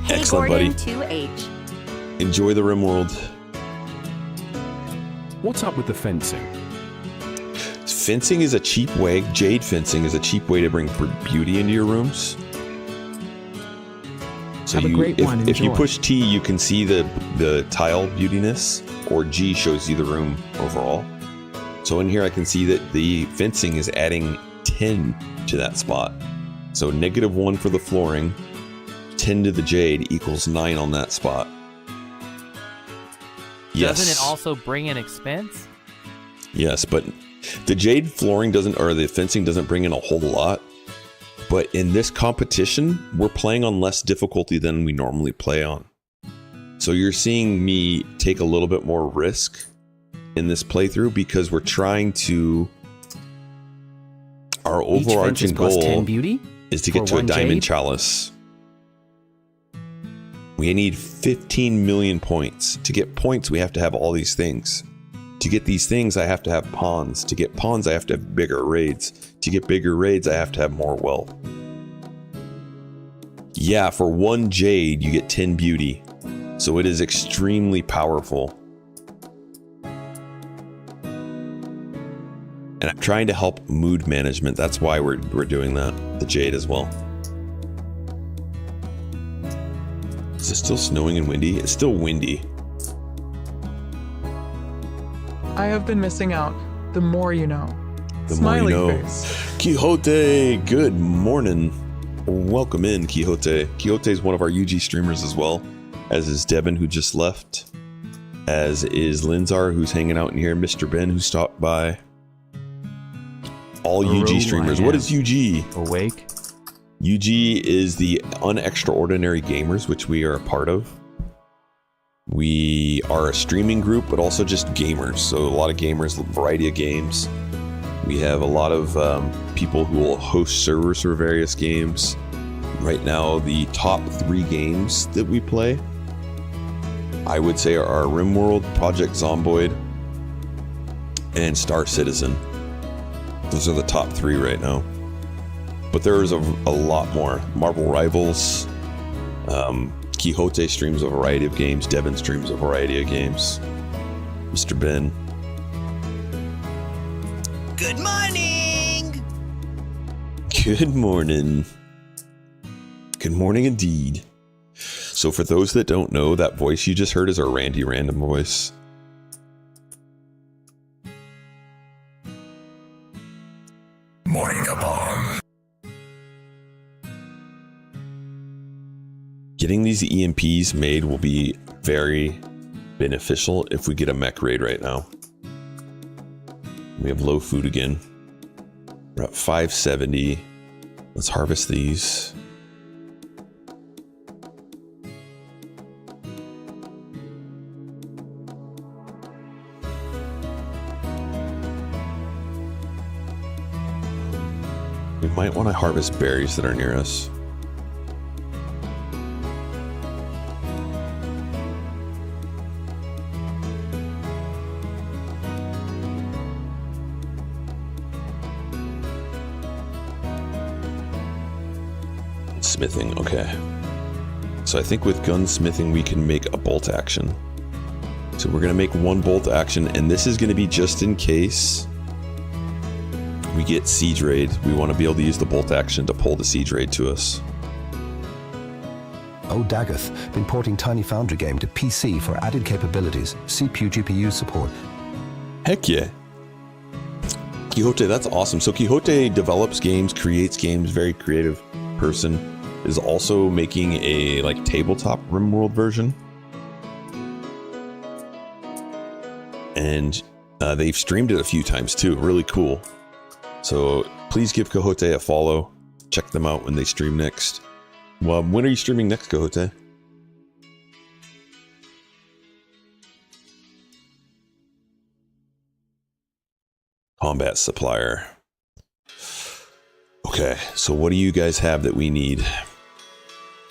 Hey Excellent, Gordon, buddy. 2H. Enjoy the RimWorld. What's up with the fencing? Fencing is a cheap way, jade fencing is a cheap way to bring beauty into your rooms. So Have a great one. if you Enjoy. push T, you can see the tile beautiness, or G shows you the room overall. So in here, I can see that the fencing is adding 10 to that spot. So -1 for the flooring, 10 to the jade equals 9 on that spot. Yes. Doesn't it also bring an expense? Yes, but the jade flooring doesn't, or the fencing doesn't bring in a whole lot. But in this competition, we're playing on less difficulty than we normally play on. So you're seeing me take a little bit more risk in this playthrough because we're trying to... Our overarching goal 10 beauty is to get to a diamond chalice. We need 15 million points. To get points, we have to have all these things. To get these things, I have to have pawns. To get pawns, I have to have bigger raids. To get bigger raids, I have to have more wealth. Yeah, for 1 jade, you get 10 beauty. So it is extremely powerful. And I'm trying to help mood management. That's why we're doing that. The jade as well. Is it still snowing and windy? It's still windy. I have been missing out. The more you know. The Smiley more you know. face. Quixote, good morning. Welcome in, Quixote. Quixote is one of our UG streamers as well, as is Devin, who just left, as is Linzar, who's hanging out in here, Mr. Ben, who stopped by. All UG streamers. What is UG? Awake. UG is the Unextraordinary Gamers, which we are a part of. We are a streaming group, but also just gamers. So a lot of gamers, a variety of games. We have a lot of people who will host servers for various games. Right now, the top 3 games that we play, I would say, are RimWorld, Project Zomboid, and Star Citizen. Those are the top 3 right now. But there is a lot more. Marvel Rivals, Quixote streams a variety of games, Devin streams a variety of games. Mr. Ben. Good morning! Good morning. Good morning indeed. So for those that don't know, that voice you just heard is our Randy Random voice. Morning upon. Getting these EMPs made will be very beneficial if we get a mech raid right now. We have low food again. We're at 570. Let's harvest these. We might want to harvest berries that are near us. Smithing, okay. So I think with gunsmithing we can make a bolt action. So we're gonna make 1 bolt action, and this is gonna be just in case we get siege raid. We want to be able to use the bolt action to pull the siege raid to us. Oh, Dagoth, been porting Tiny Foundry game to PC for added capabilities. CPU, GPU support. Heck yeah. Quixote, that's awesome. So Quixote develops games, creates games, very creative person. Is also making a like tabletop RimWorld version. And they've streamed it a few times too. Really cool. So please give Quixote a follow. Check them out when they stream next. Well, when are you streaming next, Quixote? Combat supplier. Okay, so what do you guys have that we need?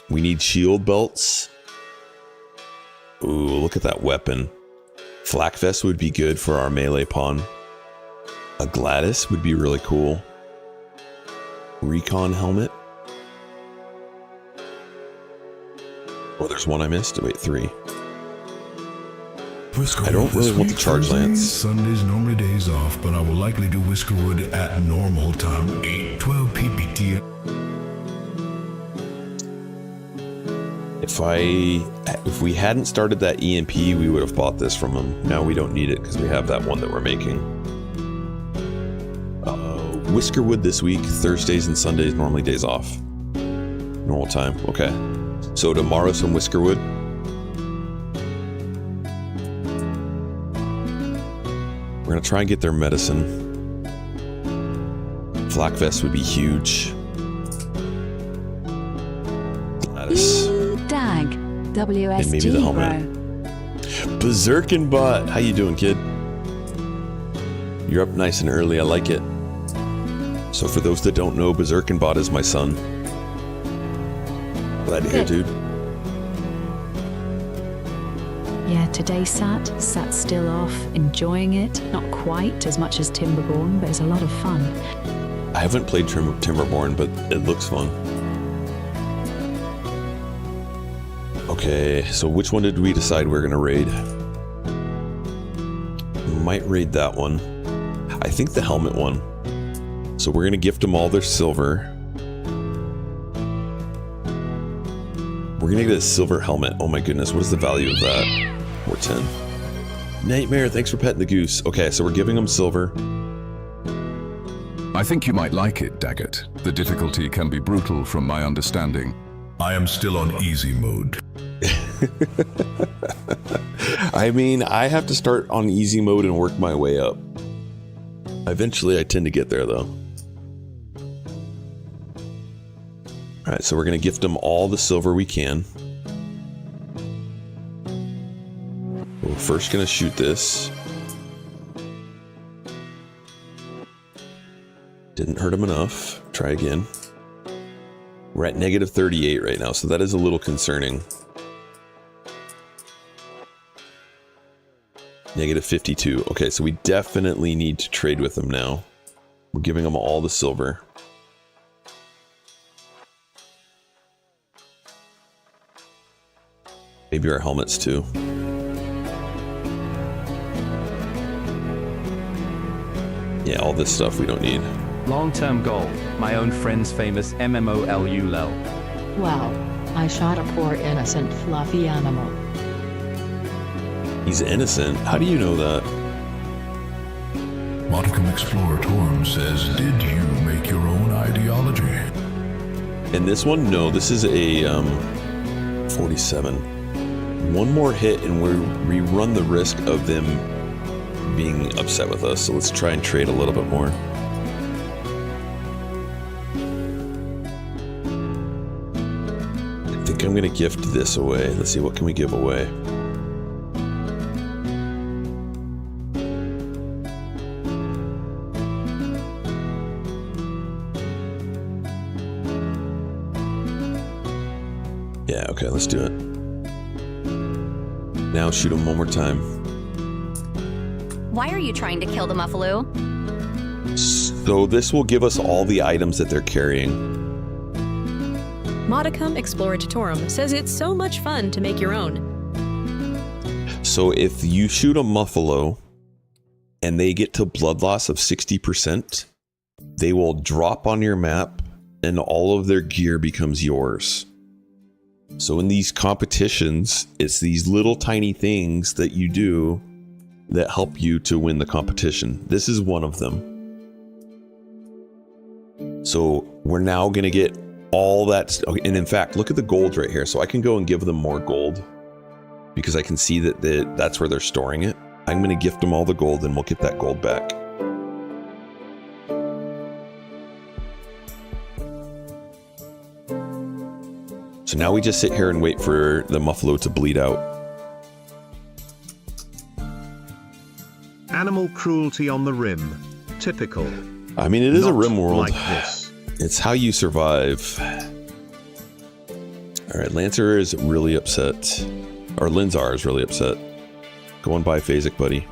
We need shield belts. Ooh, look at that weapon. Flak vest would be good for our melee pawn. A Gladys would be really cool. Recon helmet. Oh, there's one I missed. Wait, 3. I don't really want the charge lance. Sundays normally days off, but I will likely do Whiskerwood at normal time, 8:12 PPT. If we hadn't started that EMP, we would have bought this from him. Now we don't need it because we have that one that we're making. Whiskerwood this week. Thursdays and Sundays normally days off. Normal time. Okay. So tomorrow some Whiskerwood. We're gonna try and get their medicine. Flak vest would be huge. Gladys. Dag. WSG, And maybe the helmet. Berserkin Bot. How you doing, kid? You're up nice and early. I like it. So for those that don't know, Berserkin Bot is my son. Glad to hear, dude. Yeah, today sat still off, enjoying it. Not quite as much as Timberborn, but it's a lot of fun. I haven't played Timberborn, but it looks fun. Okay, so which one did we decide we're gonna raid? We might raid that one. I think the helmet one. So we're gonna gift them all their silver. We're gonna get a silver helmet. Oh my goodness, what is the value of that? 410. Nightmare, thanks for petting the goose. Okay, so we're giving them silver. I think you might like it, Daggett. The difficulty can be brutal from my understanding. I am still on easy mode. I mean, I have to start on easy mode and work my way up. Eventually, I tend to get there, though. Alright, so we're going to gift them all the silver we can. We're first going to shoot this. Didn't hurt him enough. Try again. We're at negative 38 right now, so that is a little concerning. Negative 52. Okay, so we definitely need to trade with them now. We're giving them all the silver. Maybe our helmets too. Yeah, all this stuff we don't need. Long-term goal. My own friend's famous MMOLU lel. Well, I shot a poor innocent fluffy animal. He's innocent? How do you know that? Modicum Explorer Torm says, did you make your own ideology? And this one? No, this is a 47. One more hit and we run the risk of them being upset with us. So let's try and trade a little bit more. I think I'm going to gift this away. Let's see, what can we give away? Yeah, okay, let's do it. Now shoot him one more time. Why are you trying to kill the Muffalo? So this will give us all the items that they're carrying. Modicum Exploratorum says it's so much fun to make your own. So if you shoot a Muffalo and they get to blood loss of 60%, they will drop on your map and all of their gear becomes yours. So in these competitions, it's these little tiny things that you do that help you to win the competition. This is one of them. So we're now going to get all that. And in fact, look at the gold right here. So I can go and give them more gold because I can see that that's where they're storing it. I'm going to gift them all the gold and we'll get that gold back. So now we just sit here and wait for the Muffalo to bleed out. Animal cruelty on the rim. Typical. I mean, it is a Not RimWorld. like this. It's how you survive. Alright, Lancer is really upset. Or Linzar is really upset. Go on by Phasic, buddy.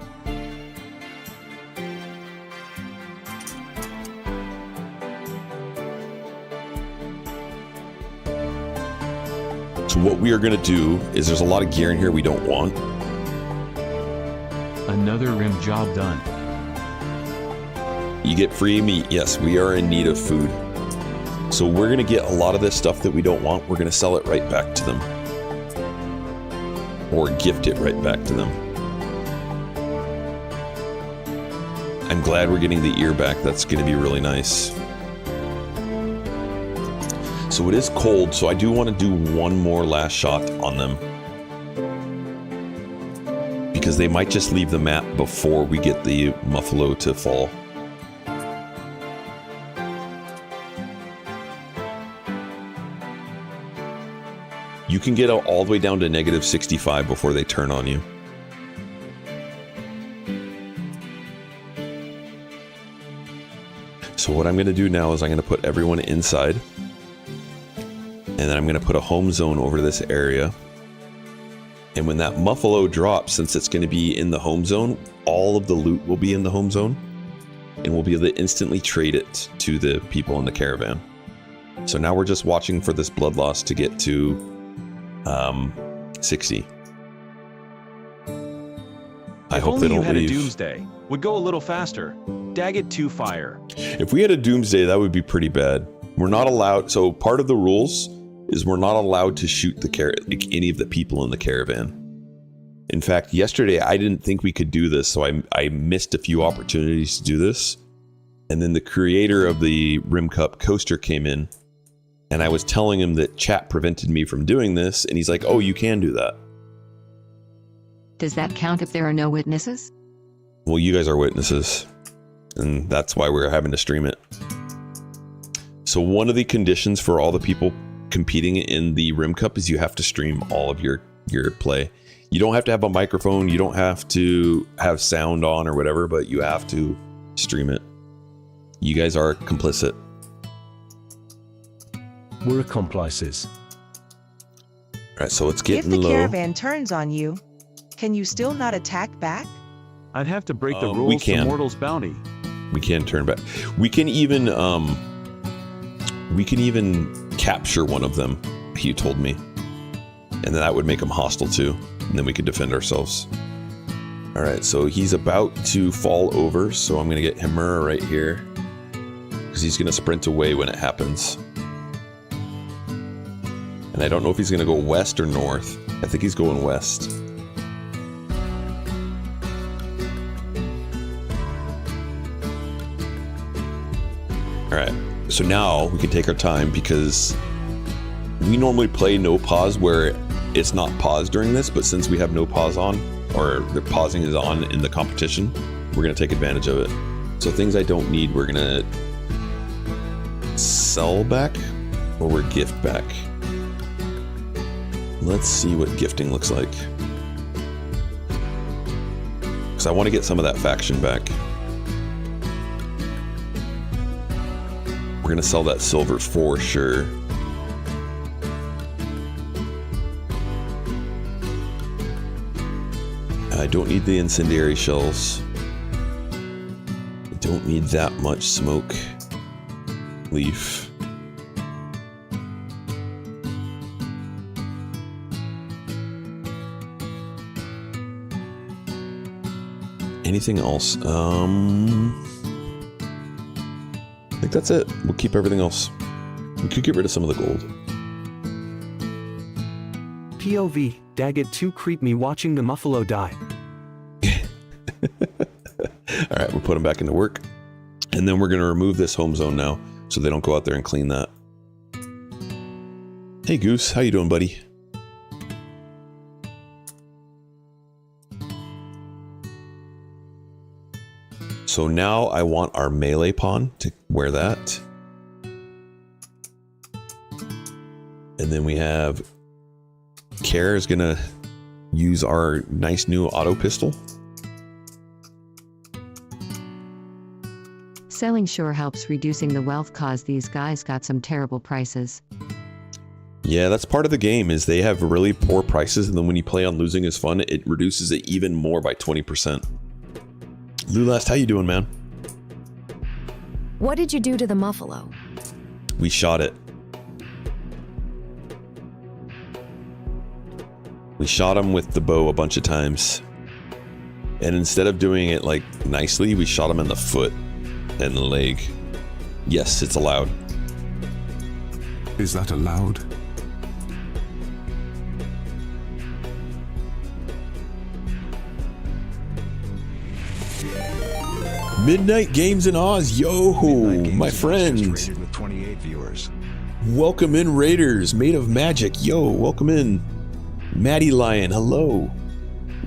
So what we are going to do is there's a lot of gear in here we don't want. Another rim job done. You get free meat. Yes, we are in need of food. So we're going to get a lot of this stuff that we don't want. We're going to sell it right back to them. or gift it right back to them. I'm glad we're getting the ear back. That's going to be really nice. So it is cold, so I do want to do one more last shot on them. Because they might just leave the map before we get the Muffalo to fall. You can get all the way down to -65 before they turn on you. So what I'm going to do now is I'm going to put everyone inside. And then I'm going to put a home zone over this area. And when that Muffalo drops, since it's going to be in the home zone, all of the loot will be in the home zone. And we'll be able to instantly trade it to the people in the caravan. So now we're just watching for this blood loss to get to 60. I hope they don't had leave. A doomsday. Would go a little faster. Daggett 2 fire. If we had a doomsday, that would be pretty bad. We're not allowed. So part of the rules is we're not allowed to shoot like any of the people in the caravan. In fact, yesterday I didn't think we could do this, so I missed a few opportunities to do this. And then the creator of the RimCup coaster came in, and I was telling him that chat prevented me from doing this, and he's like, "Oh, you can do that." Does that count if there are no witnesses? Well, you guys are witnesses, and that's why we're having to stream it. So one of the conditions for all the people competing in the RimCup is you have to stream all of your play. You don't have to have a microphone, you don't have to have sound on or whatever, but you have to stream it. You guys are complicit. We're accomplices. Alright, so it's getting low. If the low. caravan turns on you, can you still not attack back? I'd have to break the rules to Mortal's Bounty. We can turn back. We can even capture one of them, he told me. And then that would make them hostile too. And then we could defend ourselves. Alright, so he's about to fall over, so I'm going to get Himura right here. Because he's going to sprint away when it happens. And I don't know if he's going to go west or north. I think he's going west. Alright, so now we can take our time because we normally play no pause where it's not paused during this, but since we have no pause on, or the pausing is on in the competition, we're going to take advantage of it. So things I don't need, we're going to sell back or we're gift back. Let's see what gifting looks like. Because I want to get some of that faction back. We're going to sell that silver for sure. I don't need the incendiary shells. I don't need that much smoke. Leaf. Anything else? I think that's it. We'll keep everything else. We could get rid of some of the gold. POV, Daggett 2 creep me watching the Muffalo die. Alright, we'll put them back into work. And then we're going to remove this home zone now, so they don't go out there and clean that. Hey Goose, how you doing, buddy? So now I want our melee pawn to wear that. And then we have Kara is gonna use our nice new auto pistol. Selling sure helps reducing the wealth cause these guys got some terrible prices. Yeah, that's part of the game, is they have really poor prices, and then when you play on losing is fun, it reduces it even more by 20%. Lulast, how you doing, man? What did you do to the Muffalo? We shot it. We shot him with the bow a bunch of times. And instead of doing it like nicely, we shot him in the foot and the leg. Yes, it's allowed. Is that allowed? Midnight Games in Oz, yo, my friend. With 28 viewers. Welcome in, Raiders, made of magic, yo, welcome in. Maddie Lion, hello.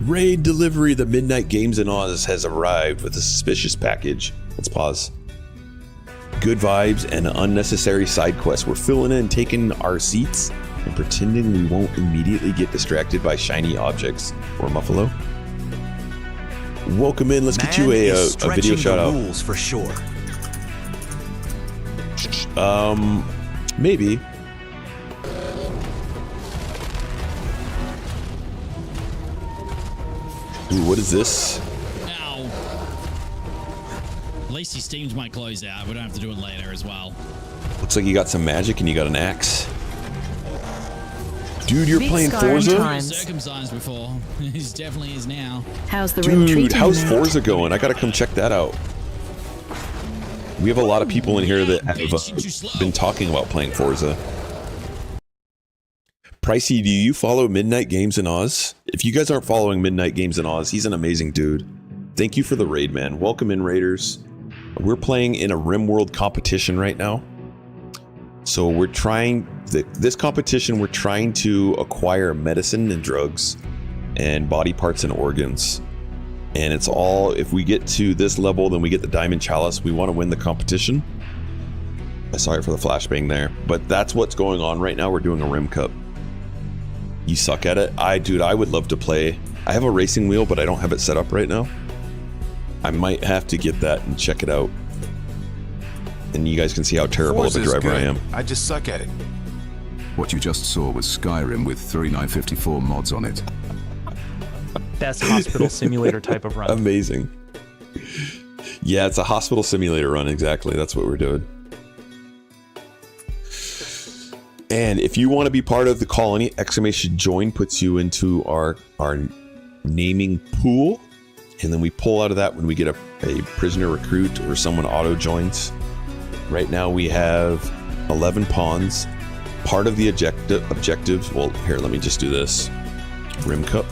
Raid delivery, the Midnight Games in Oz has arrived with a suspicious package. Let's pause. Good vibes and unnecessary side quests. We're filling in, taking our seats, and pretending we won't immediately get distracted by shiny objects. Or Muffalo. Welcome in. Let's get you a video shout out. Rules for sure. Maybe. Ooh, what is this? Ow. At least he steams my clothes out. We don't have to do it later as well. Looks like you got some magic and you got an axe. Dude, you're playing Forza? He was circumcised before. He definitely is now. How's the rim treating Dude, how's you? Forza going? I gotta come check that out. We have a lot of people in here that have been talking about playing Forza. Pricey, do you follow Midnight Games in Oz? If you guys aren't following Midnight Games in Oz, he's an amazing dude. Thank you for the raid, man. Welcome in, Raiders. We're playing in a RimWorld competition right now. So we're trying, this competition, we're trying to acquire medicine and drugs and body parts and organs. And it's all, if we get to this level, then we get the Diamond Chalice. We want to win the competition. Sorry for the flashbang there. But that's what's going on right now. We're doing a RimCup. You suck at it? Dude, I would love to play. I have a racing wheel, but I don't have it set up right now. I might have to get that and check it out. And you guys can see how terrible of a driver I am. I just suck at it. What you just saw was Skyrim with 3954 mods on it. Best hospital simulator type of run. Amazing. Yeah, it's a hospital simulator run, exactly. That's what we're doing. And if you want to be part of the colony, !join puts you into our naming pool. And then we pull out of that when we get a prisoner recruit or someone auto joins. Right now we have 11 pawns. Part of the objectives, well, here, let me just do this. RimCup.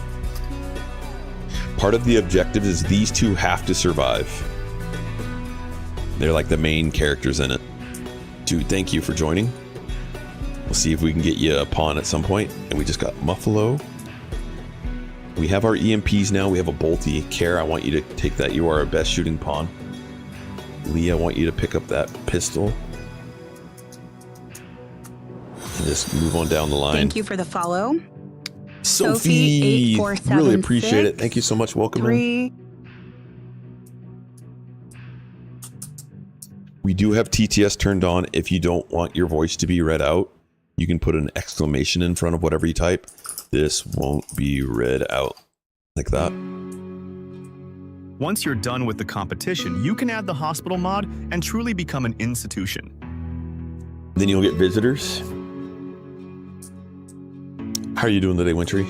Part of the objective is these two have to survive. They're like the main characters in it. Dude, thank you for joining. We'll see if we can get you a pawn at some point. And we just got Muffalo. We have our EMPs now. We have a Bolty. Care, I want you to take that. You are our best shooting pawn. Lee, I want you to pick up that pistol. And just move on down the line. Thank you for the follow. Sophie, 8476, really appreciate it. Thank you so much. Welcome in. We do have TTS turned on. If you don't want your voice to be read out, you can put an exclamation in front of whatever you type. This won't be read out. Like that. Once you're done with the competition, you can add the hospital mod and truly become an institution. Then you'll get visitors. How are you doing today, Wintry?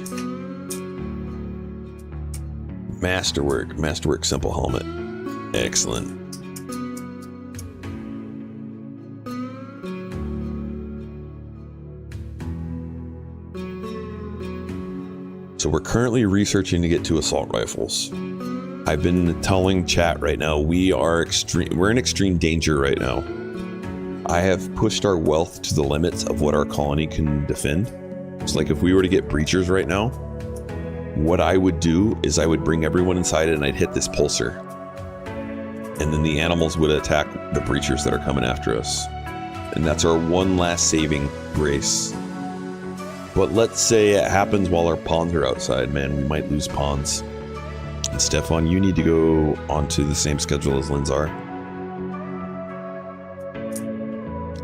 Masterwork simple helmet. Excellent. So we're currently researching to get to assault rifles. I've been telling chat right now, we're in extreme danger right now. I have pushed our wealth to the limits of what our colony can defend. It's like if we were to get breachers right now, what I would do is I would bring everyone inside and I'd hit this pulsar. And then the animals would attack the breachers that are coming after us. And that's our one last saving grace. But let's say it happens while our pawns are outside, man, we might lose pawns. And Stefan, you need to go onto the same schedule as Linzar.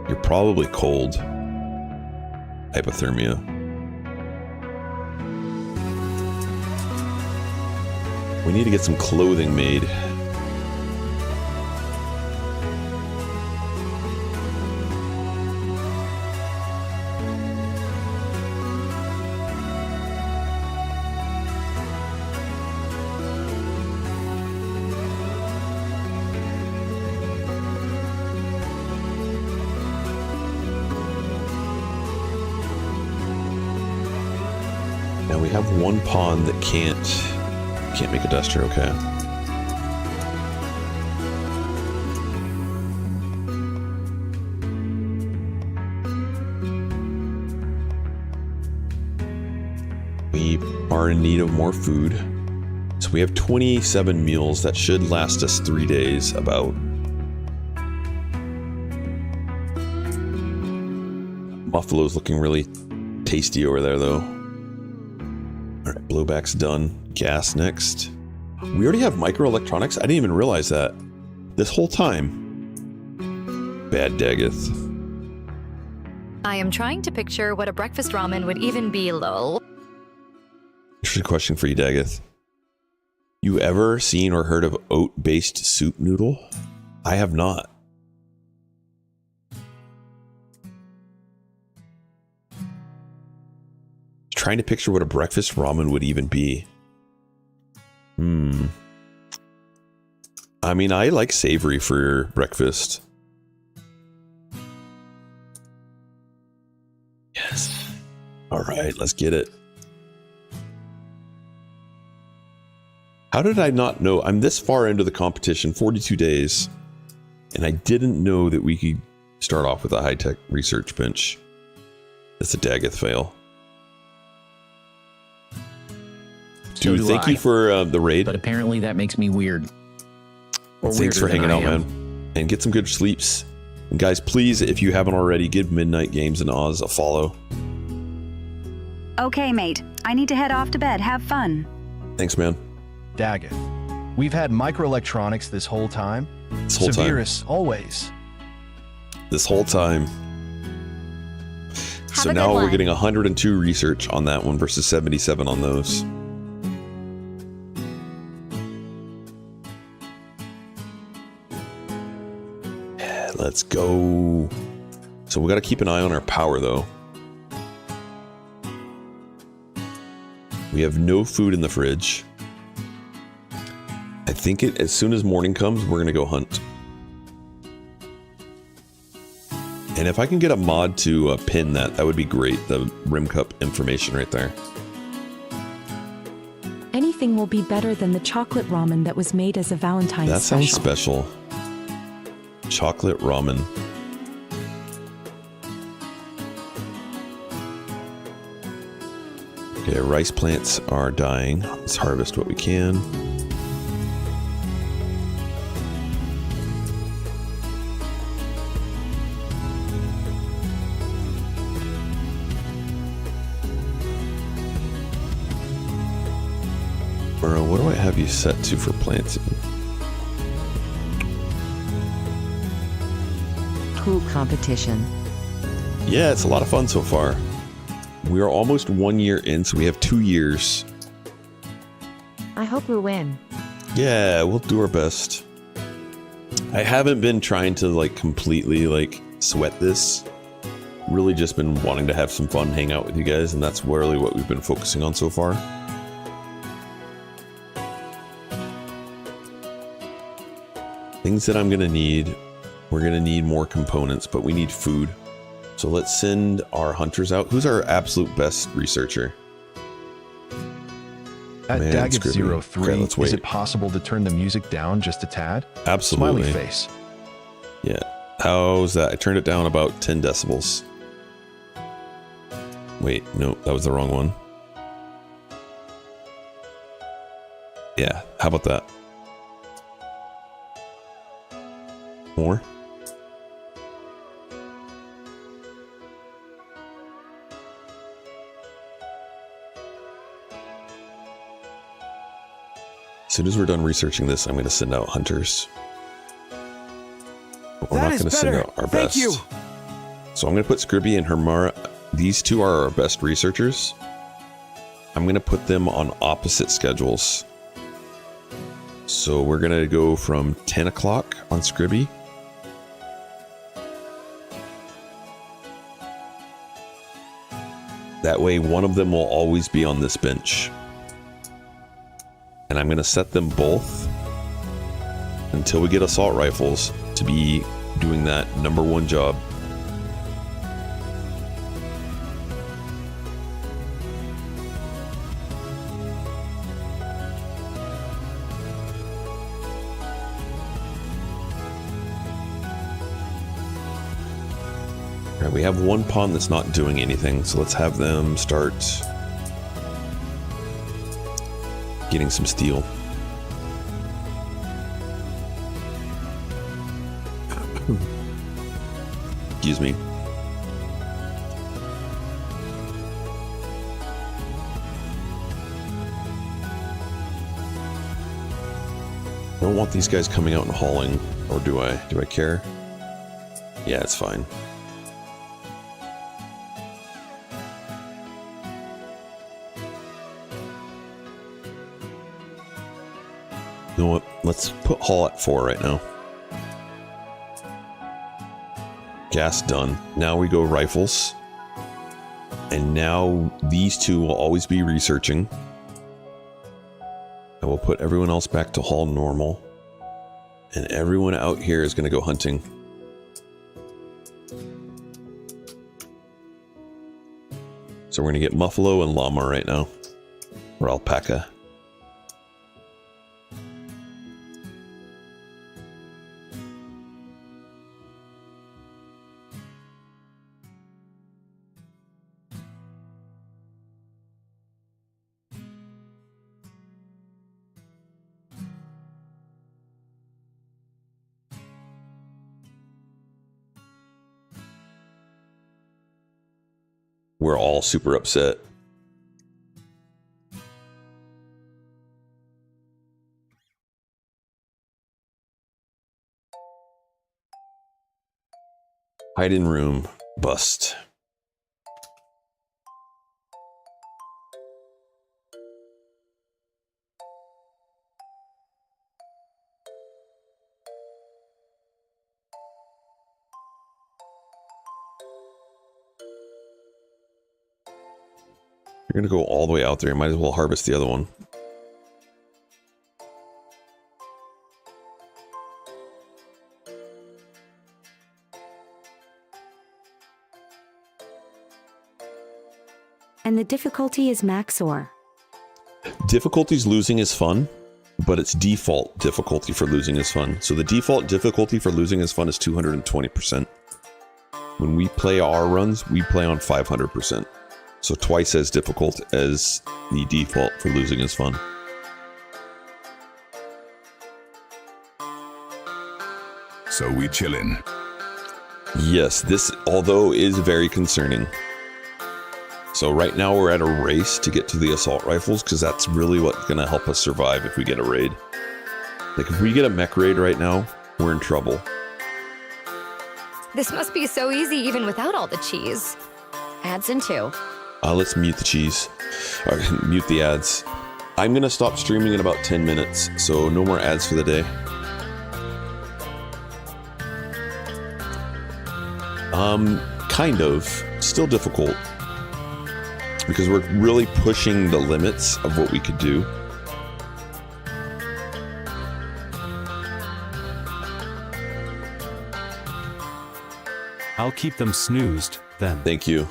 You're probably cold. Hypothermia. We need to get some clothing made. Now we have one pawn that can't make a duster, okay. are in need of more food. So we have 27 meals. That should last us 3 days about. Buffalo's looking really tasty over there, though. All right, blowback's done. Gas next. We already have microelectronics? I didn't even realize that. This whole time. Bad Daggett. I am trying to picture what a breakfast ramen would even be, lol. Interesting question for you, Daggett. You ever seen or heard of oat-based soup noodle? I have not. Trying to picture what a breakfast ramen would even be. I mean, I like savory for breakfast. Yes. All right, let's get it. How did I not know? I'm this far into the competition, 42 days, and I didn't know that we could start off with a high-tech research bench. That's a Daggett fail. Dude, thank you for the raid. But apparently that makes me weird. Thanks for hanging out, man. And get some good sleeps. And guys, please, if you haven't already, give Midnight Games and Oz a follow. Okay, mate. I need to head off to bed. Have fun. Thanks, man. Daggett, we've had microelectronics this whole time. This whole time. Severus, always. This whole time. So now we're getting 102 research on that one versus 77 on those. Let's go. So we got to keep an eye on our power, though. We have no food in the fridge. I think as soon as morning comes, we're going to go hunt. And if I can get a mod to pin that, that would be great. The RimCup information right there. Anything will be better than the chocolate ramen that was made as a Valentine's That sounds special. Chocolate ramen. Okay, rice plants are dying. Let's harvest what we can. Burrow, what do I have you set to for planting? Cool competition. Yeah, it's a lot of fun so far. We are almost 1 year in, so we have 2 years. I hope we win. Yeah, we'll do our best. I haven't been trying to like completely like sweat this. Really just been wanting to have some fun, hang out with you guys, and that's really what we've been focusing on so far. Things that I'm gonna need. We're gonna need more components, but we need food. So let's send our hunters out. Who's our absolute best researcher? At Daggett 03, okay, let's wait. Is it possible to turn the music down just a tad? Absolutely. Smiley face. Yeah. How's that? I turned it down about 10 decibels. Wait, no, that was the wrong one. Yeah, how about that? More? As soon as we're done researching this, I'm going to send out hunters. But we're not going to send out our best. You. So I'm going to put Scribby and Hermara. These two are our best researchers. I'm going to put them on opposite schedules. So we're going to go from 10 o'clock on Scribby. That way one of them will always be on this bench. And I'm going to set them both until we get assault rifles to be doing that #1 job. All right, we have one pawn that's not doing anything, so let's have them start getting some steel. Excuse me. I don't want these guys coming out and hauling, or do I? Do I care? Yeah, it's fine. You know what? Let's put haul at 4 right now. Gas done. Now we go rifles. And now these two will always be researching. I will put everyone else back to haul normal. And everyone out here is going to go hunting. So we're going to get buffalo and llama right now. Or alpaca. We're all super upset. Hide in room. Bust. You're gonna go all the way out there. You might as well harvest the other one. And the difficulty is max or? Difficulties losing is fun, but it's default difficulty for losing is fun. So the default difficulty for losing is fun is 220%. When we play our runs, we play on 500%. So twice as difficult as the default for losing is fun. So we chillin'. Yes, this although is very concerning. So right now we're at a race to get to the assault rifles because that's really what's going to help us survive if we get a raid. Like if we get a mech raid right now, we're in trouble. This must be so easy even without all the cheese. Ads in 2. Let's mute the cheese. Or mute the ads. I'm going to stop streaming in about 10 minutes, so no more ads for the day. Kind of. Still difficult. Because we're really pushing the limits of what we could do. I'll keep them snoozed, then. Thank you.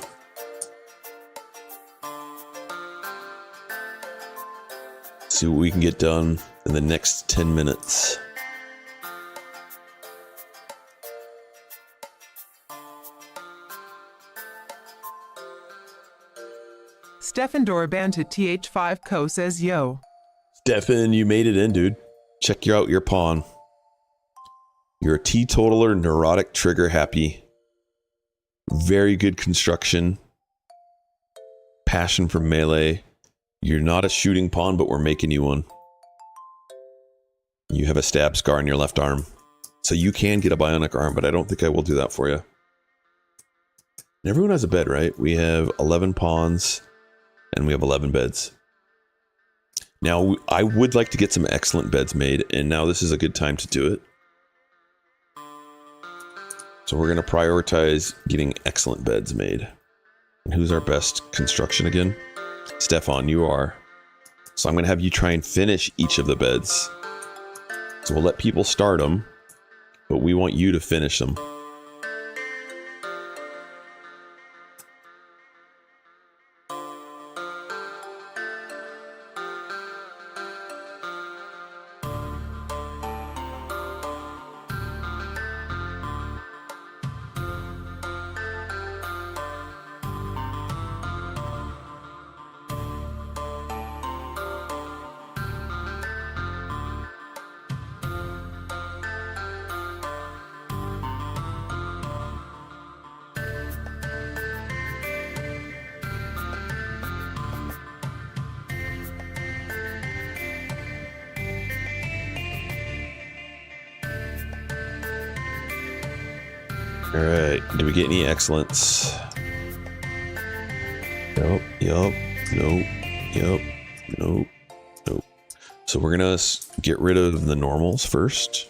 See what we can get done in the next 10 minutes. Stefan Dorban to TH5 Co says yo. Stefan, you made it in, dude. Check out your pawn. You're a teetotaler, neurotic, trigger happy. Very good construction. Passion for melee. You're not a shooting pawn, but we're making you one. You have a stab scar on your left arm. So you can get a bionic arm, but I don't think I will do that for you. And everyone has a bed, right? We have 11 pawns, and we have 11 beds. Now, I would like to get some excellent beds made, and now this is a good time to do it. So we're going to prioritize getting excellent beds made. And who's our best construction again? Stefan, you are. So I'm going to have you try and finish each of the beds. So we'll let people start them, but we want you to finish them. All right. Did we get any excellence? Nope. Yup. Nope. Yup. Nope. Nope. So we're gonna get rid of the normals first.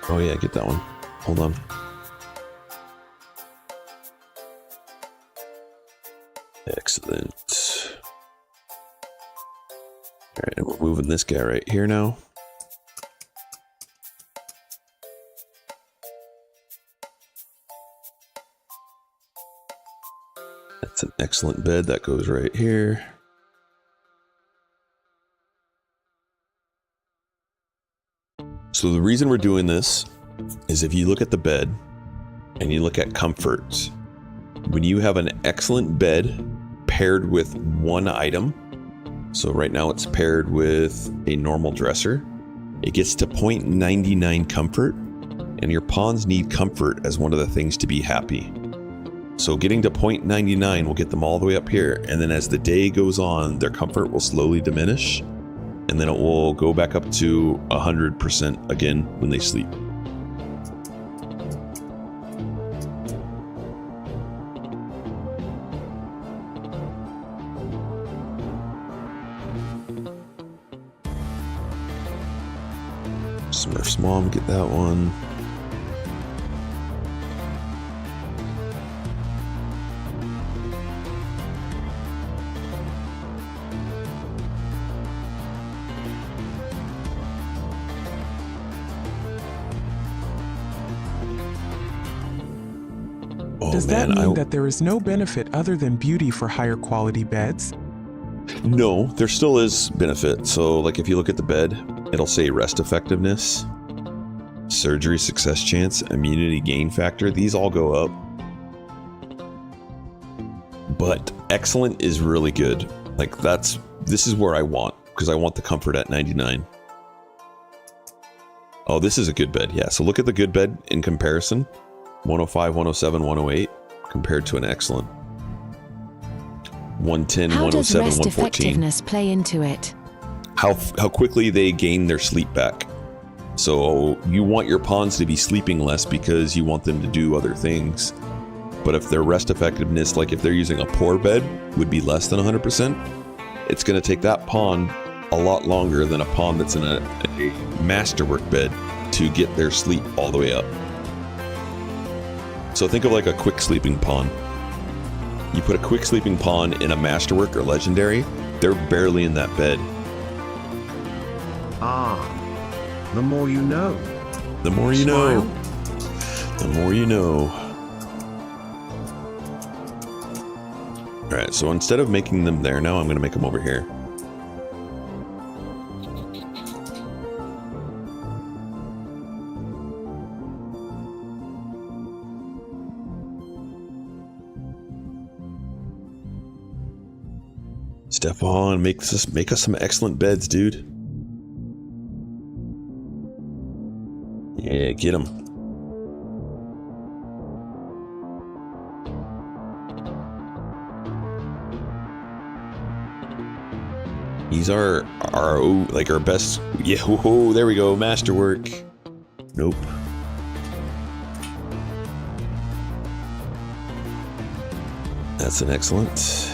Oh yeah, get that one. Hold on. Excellent. All right, and we're moving this guy right here now. That's an excellent bed. That goes right here. So the reason we're doing this is if you look at the bed and you look at comfort, when you have an excellent bed paired with one item, so right now it's paired with a normal dresser, it gets to 0.99 comfort, and your pawns need comfort as one of the things to be happy. So getting to 0.99 will get them all the way up here, and then as the day goes on, their comfort will slowly diminish, and then it will go back up to 100% again when they sleep. Smurf's mom, get that one. Does that mean that there is no benefit other than beauty for higher quality beds? No, there still is benefit. So like if you look at the bed, it'll say rest effectiveness, surgery success chance, immunity gain factor. These all go up. But excellent is really good. Like this is where I want, because I want the comfort at 99. Oh, this is a good bed. Yeah, so look at the good bed in comparison. 105, 107, 108 compared to an excellent. 110, How 107, does rest 114. effectiveness play into it? How quickly they gain their sleep back. So you want your pawns to be sleeping less because you want them to do other things. But if their rest effectiveness, like if they're using a poor bed, would be less than 100%, it's going to take that pawn a lot longer than a pawn that's in a masterwork bed to get their sleep all the way up. So think of like a quick sleeping pawn. You put a quick sleeping pawn in a masterwork or legendary, they're barely in that bed. Ah, the more you know. The more you know. The more you know. Alright, so instead of making them there now, I'm going to make them over here. Step on, make us some excellent beds, dude. Yeah, get them. These are our best. Yeah, whoa, there we go, masterwork. Nope. That's an excellent.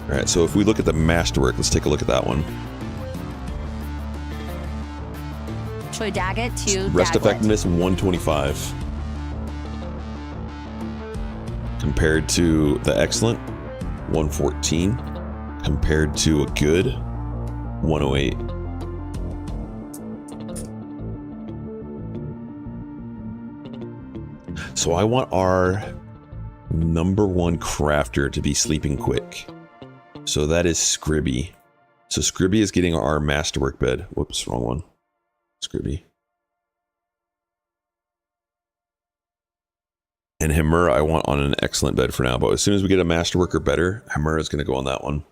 All right, so if we look at the masterwork, let's take a look at that one. So Daggett to Rest Dagwood. effectiveness 125. Compared to the excellent, 114. Compared to a good, 108. So I want our #1 crafter to be sleeping quick. So that is Scribby. So Scribby is getting our masterwork bed. Whoops, wrong one. Scribby. And Himura I want on an excellent bed for now, but as soon as we get a masterwork or better, Himura is going to go on that one.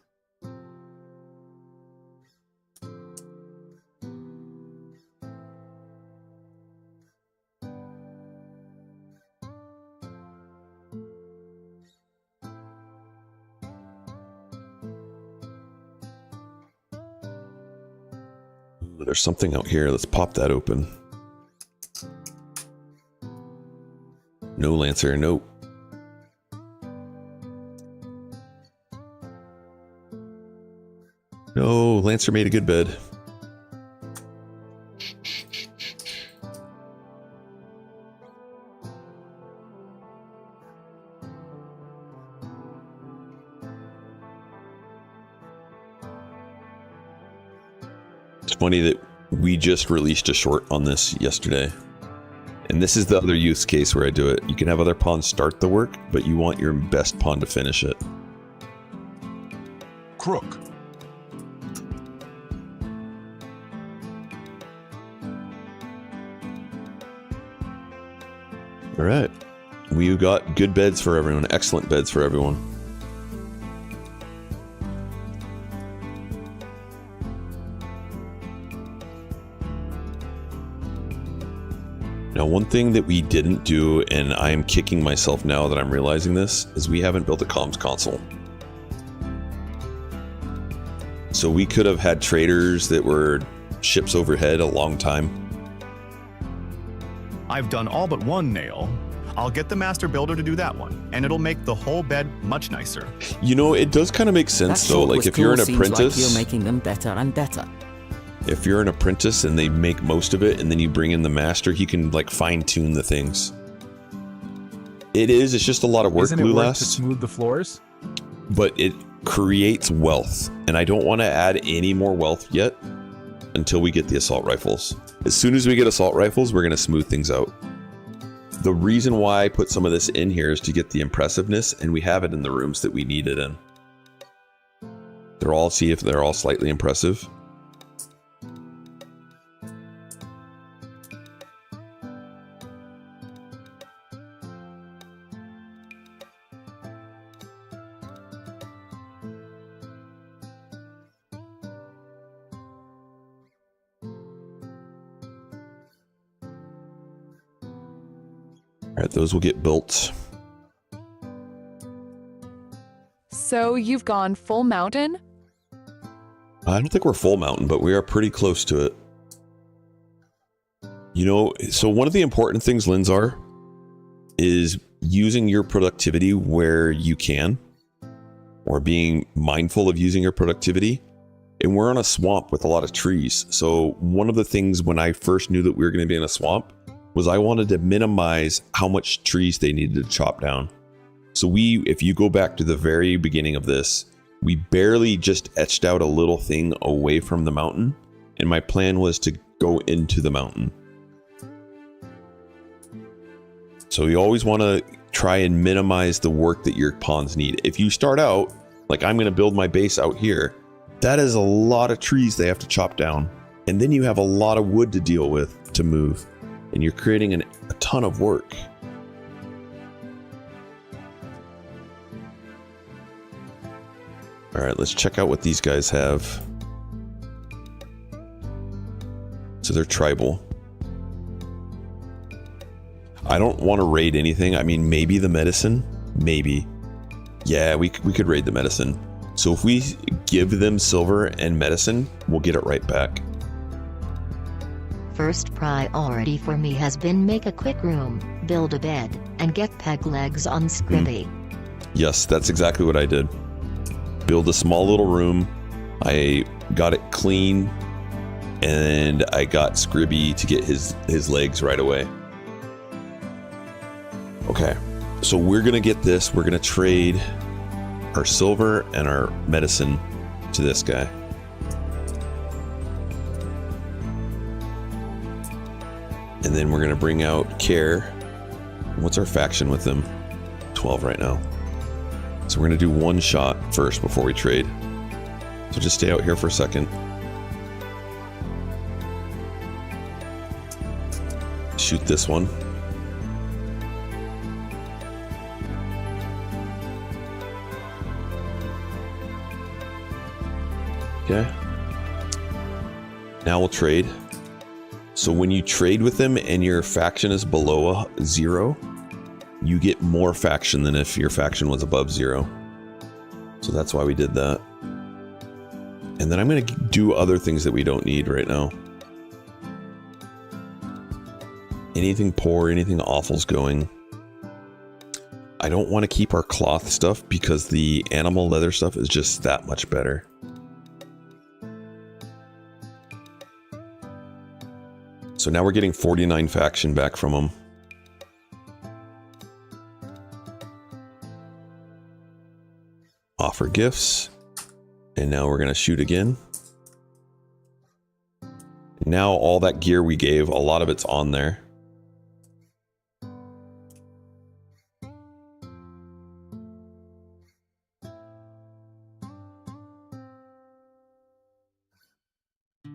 There's something out here. Let's pop that open. No Lancer, nope. No, Lancer made a good bed. It's funny that we just released a short on this yesterday. And this is the other use case where I do it. You can have other pawns start the work, but you want your best pawn to finish it. Crook. All right. We got good beds for everyone. Excellent beds for everyone. Now, one thing that we didn't do, and I am kicking myself now that I'm realizing this, is we haven't built a comms console. So we could have had traders that were ships overhead a long time. I've done all but one nail. I'll get the master builder to do that one, and it'll make the whole bed much nicer. You know, it does kind of make sense though. Like if you're an apprentice, you're making them better and better. If you're an apprentice and they make most of it, and then you bring in the master, he can like fine tune the things. It's just a lot of work. Isn't it work to smooth the floors? But it creates wealth, and I don't want to add any more wealth yet until we get the assault rifles. As soon as we get assault rifles, we're going to smooth things out. The reason why I put some of this in here is to get the impressiveness, and we have it in the rooms that we need it in. See if they're all slightly impressive. All right, those will get built. So you've gone full mountain? I don't think we're full mountain, but we are pretty close to it. You know, so one of the important things, Linzar, is using your productivity where you can, or being mindful of using your productivity. And we're on a swamp with a lot of trees. So one of the things when I first knew that we were going to be in a swamp was I wanted to minimize how much trees they needed to chop down. So if you go back to the very beginning of this, we barely just etched out a little thing away from the mountain, and my plan was to go into the mountain. So you always want to try and minimize the work that your pawns need. If you start out, like I'm going to build my base out here, that is a lot of trees they have to chop down. And then you have a lot of wood to deal with to move. And you're creating a ton of work. All right, let's check out what these guys have. So they're tribal. I don't want to raid anything. I mean, maybe the medicine. Maybe. Yeah, we could raid the medicine. So if we give them silver and medicine, we'll get it right back. First priority for me has been make a quick room, build a bed, and get peg legs on Scribby. Yes, that's exactly what I did. Build a small little room. I got it clean, And I got Scribby to get his legs right away. Okay, so we're gonna get this. We're gonna trade our silver and our medicine to this guy. And then we're gonna bring out Care. What's our faction with them? 12 right now. So we're gonna do one shot first before we trade. So just stay out here for a second. Shoot this one. Okay. Now we'll trade. So when you trade with them and your faction is below 0, you get more faction than if your faction was above 0. So that's why we did that. And then I'm going to do other things that we don't need right now. Anything poor, anything awful's going. I don't want to keep our cloth stuff because the animal leather stuff is just that much better. So now we're getting 49 faction back from them. Offer gifts. And now we're going to shoot again. Now all that gear we gave, a lot of it's on there.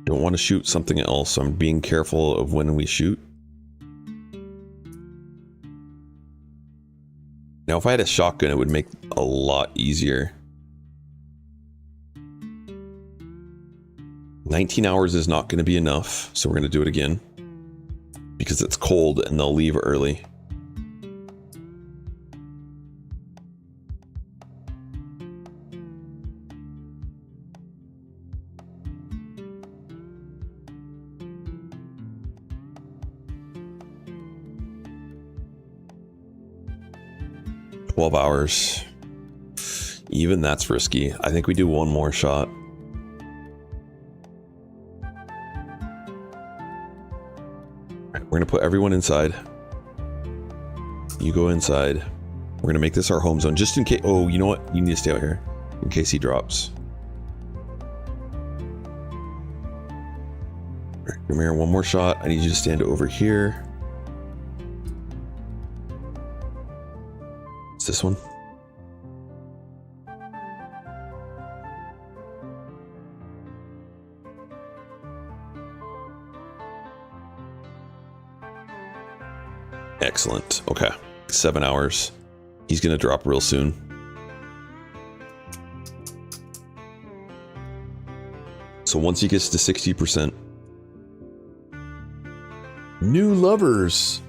Don't want to shoot something else, so I'm being careful of when we shoot. Now if I had a shotgun, it would make a lot easier. 19 hours is not going to be enough, so we're going to do it again. Because it's cold and they'll leave early. Hours. Even that's risky. I think we do one more shot. We're gonna put everyone inside. You go inside. We're gonna make this our home zone just in case. Oh, you know what? You need to stay out here in case he drops. Right, come here, one more shot. I need you to stand over here. This one. Excellent. Okay. 7 hours. He's going to drop real soon. So once he gets to 60%. New lovers.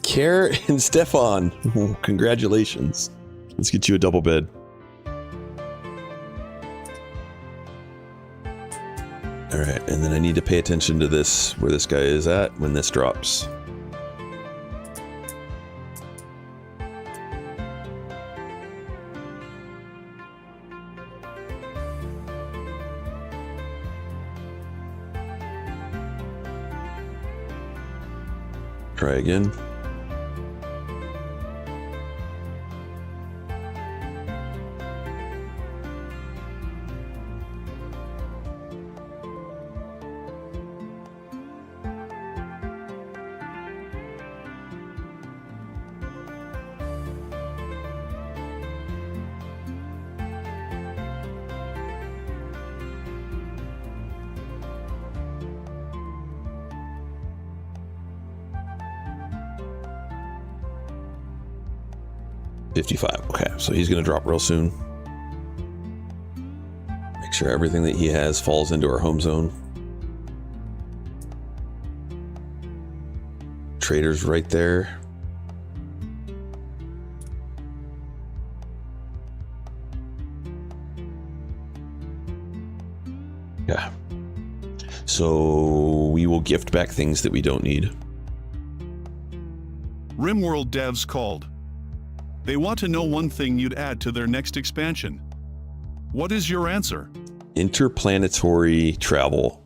Care and Stefan. Ooh, congratulations. Let's get you a double bed. Alright, and then I need to pay attention to this, where this guy is at when this drops. Try again. $55. Okay, so he's going to drop real soon. Make sure everything that he has falls into our home zone. Trader's right there. Yeah. So we will gift back things that we don't need. RimWorld devs called. They want to know one thing you'd add to their next expansion. What is your answer? Interplanetary travel.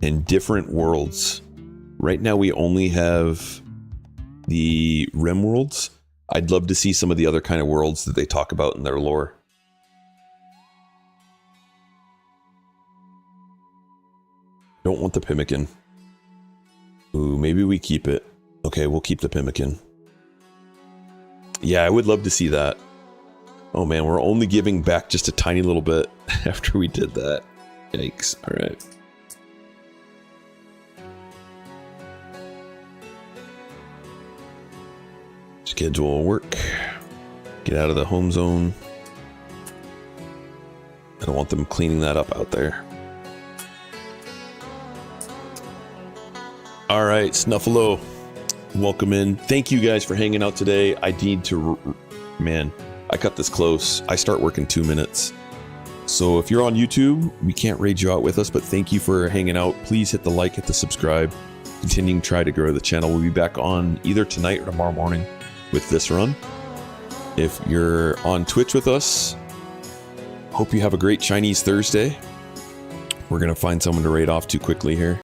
and different worlds. Right now we only have the RimWorlds. I'd love to see some of the other kind of worlds that they talk about in their lore. Don't want the pemmican. Ooh, maybe we keep it. Okay, we'll keep the pemmican. Yeah, I would love to see that. Oh man, we're only giving back just a tiny little bit after we did that. Yikes. All right. Schedule work. Get out of the home zone. I don't want them cleaning that up out there. All right, Snuffalo, welcome in. Thank you guys for hanging out today. I need to, man, I cut this close. I start work in 2 minutes. So if you're on YouTube, we can't raid you out with us, but thank you for hanging out. Please hit the like, hit the subscribe. Continuing to try to grow the channel. We'll be back on either tonight or tomorrow morning with this run. If you're on Twitch with us, hope you have a great Chinese Thursday. We're going to find someone to raid off to quickly here.